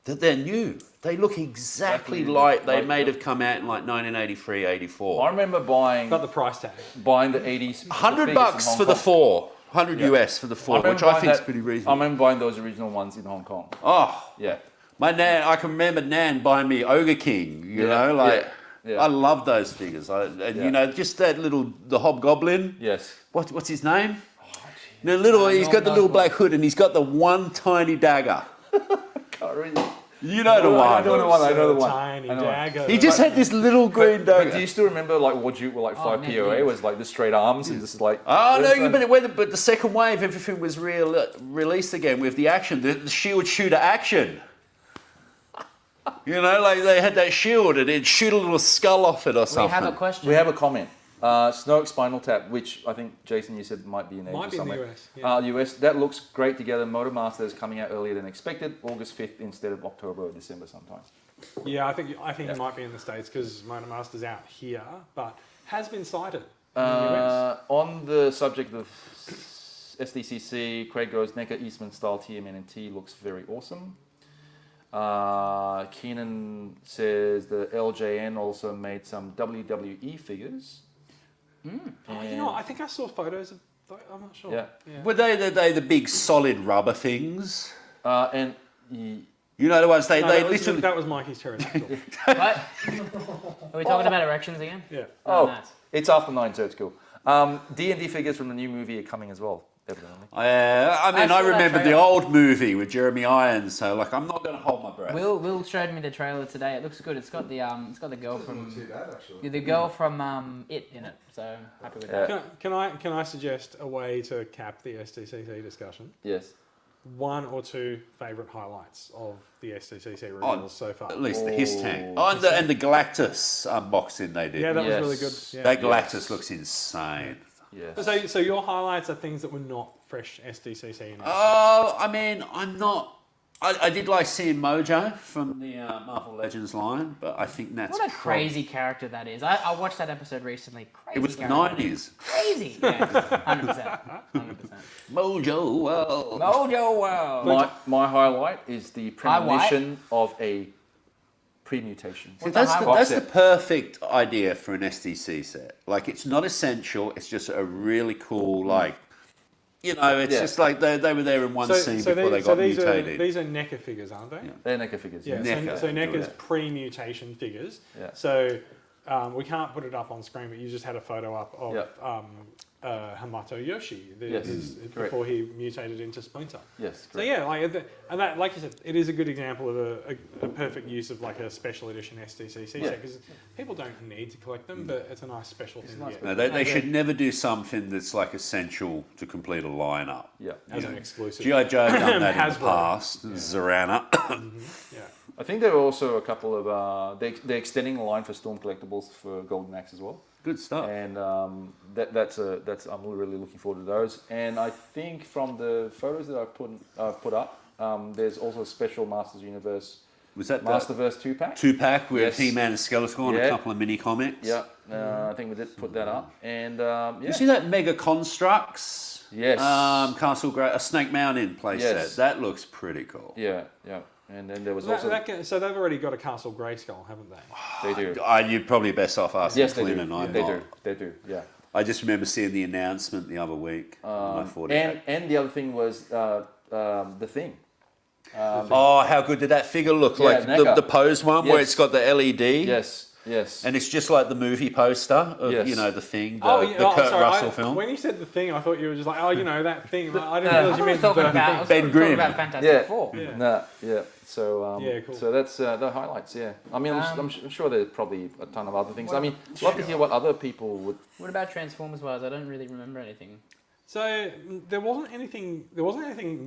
that they're new. They look exactly like they may have come out in like 1983, 84. I remember buying Got the price tag. the 80s. $100 for the 4, 100 US for the 4, which I think is pretty I reasonable. remember buying those original ones in Hong Kong. Oh, Yeah. my Nan, I can remember Nan buying me Ogre King. Yeah. I love those figures. Just that the Hobgoblin. Yes. What's his name? He's got the little black hood and he's got the one tiny dagger. Can't really. You know the one. I know the one. I know the one. Tiny I know the one. dagger. He just had this little green But dagger. do you still remember like what you were like 5 man, POA yeah. was like the straight arms and just like Oh this no! one? But the second wave, everything was released again with the action, the shield shooter action. Like they had that shield and it'd shoot a little skull off it or We something. have a question. We have a comment. Snoke Spinal Tap, which I think, Jason, you said might be in Asia Might be in the somewhere. US. Yeah. US, that looks great together. Motormaster is coming out earlier than expected, August 5th instead of October or December sometimes. Yeah, I think it might be in the States because Motormaster's out here, but has been cited in the US. On the subject of SDCC, Craig goes, NECA Eastman style TMNT looks very awesome. Keenan says the LJN also made some WWE figures. Oh, you know what? I think I saw photos of. I'm not sure. Yeah. Were they the big solid rubber things? And You know the ones they literally. That was Mikey's pterodactyl. What? Are we talking about erections again? Yeah. oh, nice. it's after 9, so it's cool. D&D figures from the new movie are coming as well, evidently. I mean, I saw I that remember the trailer. old movie with Jeremy Irons, so like I'm not going to hold my breath. Will showed me the trailer today. It looks good. It's got the girl Doesn't from look too bad actually. the girl from It in it. So happy with that. Can I suggest a way to cap the SDCC discussion? Yes. One or two favourite highlights of the SDCC reveals so far. At least the His Tank. Oh, and the Galactus unboxing they did. Yeah, that Yes. was really good. Yeah. That Galactus looks insane. Yes. So your highlights are things that were not fresh SDCC in. Oh, I mean, I'm not. I did like seeing Mojo from the Marvel Legends line, but I think that's What a crazy character that is. I watched that episode recently. Crazy It was the character. 90s. Crazy. Yeah, 100%. 100%. Mojo, well. Mojo World. My highlight is the premonition of a pre-mutation. See, What's that's the the, that's the perfect idea for an SDC set. Like, it's not essential. It's just a really cool, like, you know, it's Yeah. just like they were there in one scene before they got mutated. These are NECA figures, aren't they? They're NECA figures. Yeah. NECA, So NECA's yeah. pre-mutation figures. Yeah. So we can't put it up on screen, but you just had a photo up of Yeah. Hamato Yoshi Yes, correct. before he mutated into Splinter. Yes. So yeah, like you said, it is a good example of a perfect use of like a special edition SDCC Yeah. set because people don't need to collect them, but it's a nice special thing to get No, they should never do something that's like essential to complete a lineup. Yeah. as an exclusive. G.I. Joe done that in the Hasbro. past. Zorana. Yeah. I think there are also a couple of they're extending the line for Storm Collectibles for Golden Axe as well, Good stuff. and that's I'm really looking forward to those. And I think from the photos that I've put up, there's also a special Masters Universe Was that the Masterverse 2-pack. 2-pack with Yes. He-Man and Skeletor and Yeah. a couple of mini comics? Yeah, I think we did put that up. And You see that Mega Constructs? Yes. Castle a Snake Mountain playset. Yes. That looks pretty cool. yeah. And then there was also So they've already got a Castle Grayskull, haven't they? they do. You're probably best off asking Yes, they Clint do. and I'm They not. do. They do. Yeah. I just remember seeing the announcement the other week. And I thought And the other thing was the thing. oh, how good did that figure look? Yeah, Like NECA. the pose one where Yes. it's got the LED? Yes. Yes. And it's just like the movie poster of, Yes. you know, the thing, the Kurt Russell film. When you said the thing, I thought you were just like, oh, you know, that thing. I didn't I realize was you meant talking the about, thing. I was Ben talking Grimm. about Fantastic Yeah. Four. Yeah. No, yeah. So, Yeah, cool. so that's the highlights. Yeah. I mean, I'm sure there's probably a ton of other things. I mean, love to hear what other people would. What about Transformers wise? I don't really remember anything. So there wasn't anything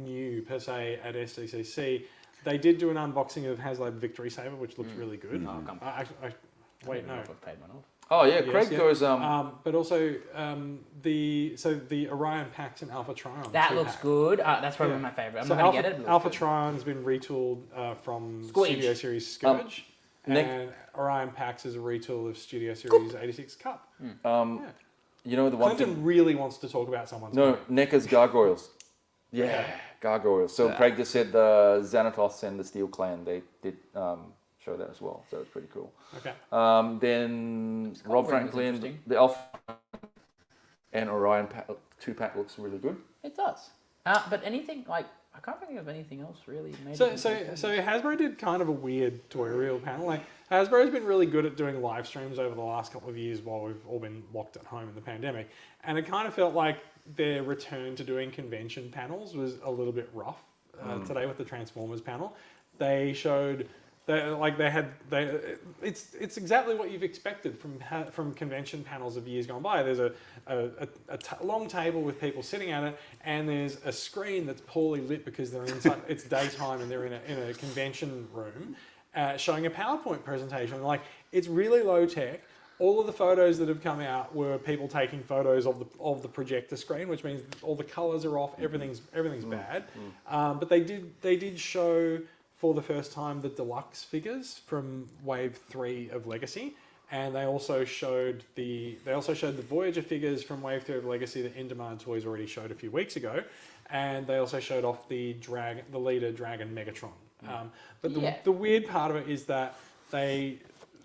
new per se at SDCC. They did do an unboxing of HasLab Victory Saber, which looked really good. Oh, come Wait, no. I've paid one off. Oh yeah, Yes, Craig yeah. goes. But also the Orion Pax and Alpha Trion. That looks 2-pack. good. That's probably Yeah. my favourite. I'm So not going to get it. but it Alpha looks good. Trion's been retooled from Squeege. Studio Series Scourge, Nick- and Orion Pax is a retool of Studio Series 86 Cup. You know the one Clinton thing. really wants to talk about someone's. No, comic. NECA's gargoyles. Yeah, gargoyles. So Craig just said the Xanatos and the Steel Clan. They did show that as well. So it's pretty cool. Okay. Then Skull Rob Ring was Franklin, interesting. the Alpha and Orion 2-pack looks really good. It does. But anything like I can't think of anything else really. So Hasbro did kind of a weird toy reel panel. Like Hasbro's been really good at doing live streams over the last couple of years while we've all been locked at home in the pandemic, and it kind of felt like their return to doing convention panels was a little bit rough today with the Transformers panel. They showed. It's exactly what you've expected from convention panels of years gone by. There's a long table with people sitting at it, and there's a screen that's poorly lit because they're inside. It's daytime and they're in a convention room, showing a PowerPoint presentation. Like it's really low tech. all of the photos that have come out were people taking photos of the projector screen, which means all the colors are off, everything's bad. But they did show for the first time the deluxe figures from Wave 3 of Legacy, and they also showed the Voyager figures from Wave 3 of Legacy that In Demand Toys already showed a few weeks ago, and they also showed off the leader Dragon Megatron. But the weird part of it is that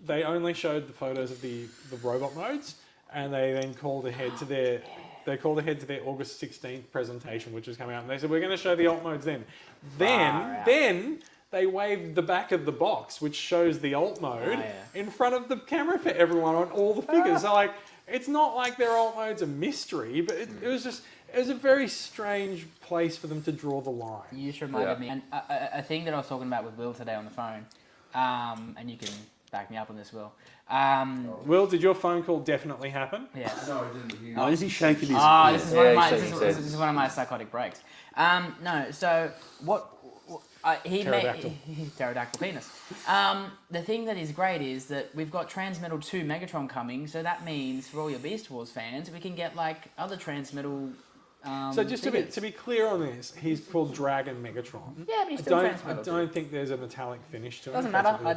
they only showed the photos of the robot modes, and they then called ahead to their August 16th presentation, which was coming out, and they said, we're going to show the alt modes then. Then they waved the back of the box, which shows the alt mode, in front of the camera for everyone on all the figures. So, like, it's not like their alt mode's a mystery, but it was a very strange place for them to draw the line. You just reminded me, and a thing that I was talking about with Will today on the phone, and you can back me up on this, Will. Will, did your phone call definitely happen? Yeah. No, I didn't hear. Oh, is he shaking his... Oh, this is one of my shaking this is one of my psychotic breaks. No, so what he Pterodactyl. made pterodactyl penis. The thing that is great is that we've got Transmetal 2 Megatron coming, so that means for all your Beast Wars fans, we can get like other Transmetal. So just figures. to be clear on this, he's called Dragon Megatron. Yeah, but he's still I Transmetal. don't think there's a metallic finish to it. Doesn't matter. No,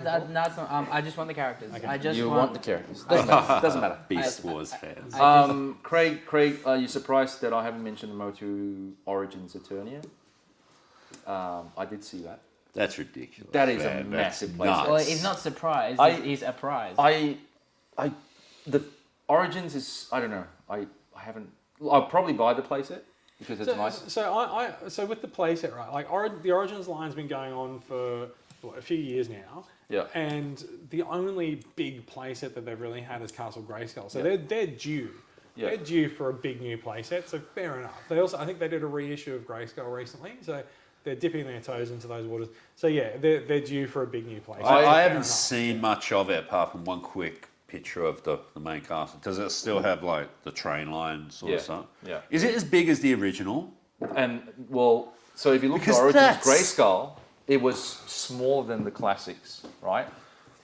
it's not, I just want the characters. Okay. I just You want the characters. Doesn't matter. Beast Wars fans. Craig, are you surprised that I haven't mentioned Motu Origins Eternia? I did see that. That's ridiculous. That is a man. massive That's place. nuts. Well, he's not surprised. He's apprised. The Origins is, I don't know. I haven't. I'll probably buy the playset because it's nice. So with the playset, right? Like the Origins line's been going on for a few years now. Yeah. And the only big playset that they've really had is Castle Grayskull. So they're due. Yeah. They're due for a big new playset. So fair enough. They also, I think they did a reissue of Grayskull recently. So they're dipping their toes into those waters. So yeah, they're due for a big new playset. I Fair haven't enough. seen much of it apart from one quick picture of the main castle. Does it still have like the train line sort of stuff? Yeah. Is it as big as the original? And well, so if you look at Because Origins that's- Grayskull, it was smaller than the classics, right?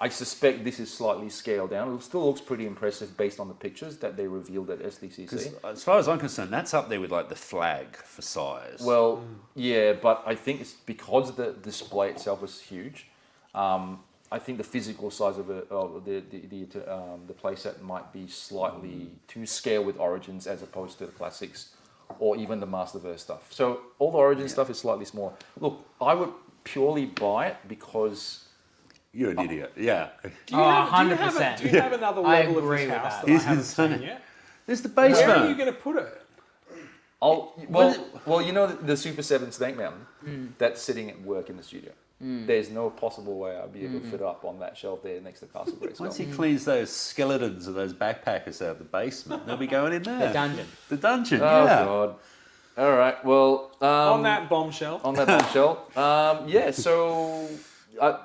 I suspect this is slightly scaled down. It still looks pretty impressive based on the pictures that they revealed at Because SDCC. as far as I'm concerned, that's up there with like the flag for size. Well, yeah, but I think it's because the display itself was huge. I think the physical size of the playset might be slightly to scale with Origins as opposed to the classics or even the Masterverse stuff. So all the Origin stuff is slightly smaller. Look, I would purely buy it because You're an idiot. Yeah. Do you have 100%. Do you have another I level of agree this with house that. that I He's haven't insane. seen yet? There's the Where are you basement. going to put it? well, you know the Super7 Snake Mountain that's sitting at work in the studio. There's no possible way I'd be able to fit it up on that shelf there next to Castle Grayskull. Once he cleans those skeletons of those backpackers out of the basement, they'll be going in there. The dungeon. The dungeon, Oh yeah. God! All right. Well, On that bombshell. on that bombshell. Yeah. So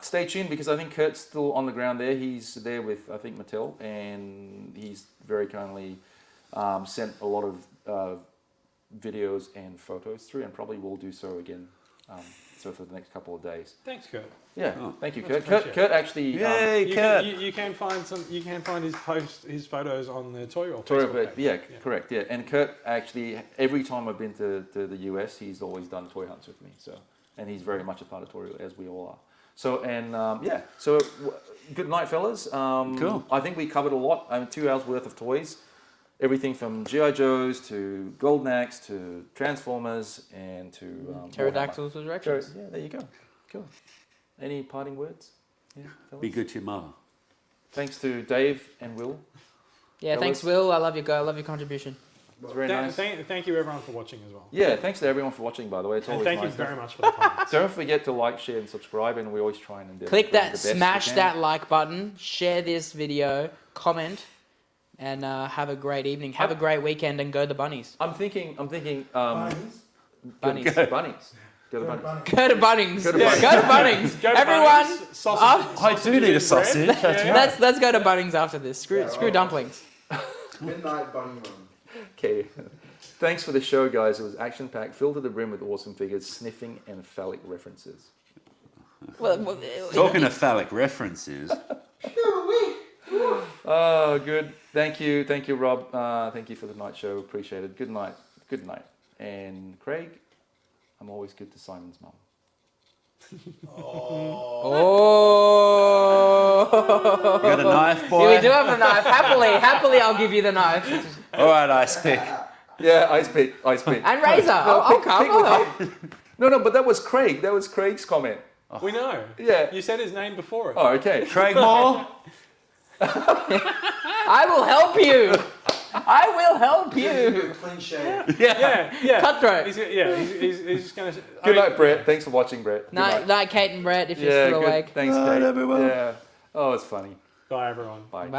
stay tuned because I think Kurt's still on the ground there. He's there with I think Mattel, and he's very kindly sent a lot of videos and photos through, and probably will do so again. So for the next couple of days. Thanks, Kurt. Yeah. Oh. Thank you, Much Kurt. appreciated. Kurt actually. Yay, You Kurt. can find some. You can find his photos on the Toy World. Tour, Facebook but page. yeah, correct. Yeah, and Kurt actually, every time I've been to the US, he's always done toy hunts with me. So, and he's very much a part of Toy, as we all are. So, and yeah, so good night, fellas. Cool. I think we covered a lot. 2 hours worth of toys, everything from GI Joes to Golden Axe to Transformers and to Pterodactyls with directions. Yeah, there you go. Cool. Any parting words? Yeah, fellas? Be good to your mother. Thanks to Dave and Will. Yeah, thanks, Fellas. Will. I love you, guy. I love your contribution. It's very nice. Thank you everyone for watching as well. Yeah, thanks to everyone for watching, by the way. It's And always thank nice. you very much for the comments. Don't forget to like, share, and subscribe, and we always try and endeavor Click to bring that, the best we smash can. that like button, share this video, comment, and have a great evening. Have a great weekend, and go the bunnies. I'm thinking, Bunnies. Bunnies. bunnies. Go the bunnies. Go to Bunnings. Go to Go Bunnings. to Bunnings. Go to Everyone, Bunnings, sausage- I do need a sausage. bread. That's Yeah. right. let's go to Bunnings after this. Screw dumplings. Midnight bunny run. Okay. Thanks for the show, guys. It was action-packed, filled to the brim with awesome figures, sniffing, and phallic references. Well, Talking of phallic references, Oh, good. Thank you, Rob. Thank you for the night show. Appreciate it. Good night. And Craig, I'm always good to Simon's mum. Oh. You got a knife, boy? Yeah, we do have a knife. Happily, I'll give you the knife. All right, Ice Pick. Yeah, ice pick. And razor. I'll come. I'll help. No, but that was Craig. That was Craig's comment. We know. Yeah. You said his name before it. Oh, okay. Craig Moore? I will help you. I will help you. Clean shave. Yeah. Cutthroat. He's just going to... Good night, Brett. Thanks for watching, Brett. Good Night, Kate and Brett, if you're Yeah, still good. awake. Thanks, Night, Kate. everyone. Yeah. Oh, it's funny. Bye, everyone. Bye. Bye.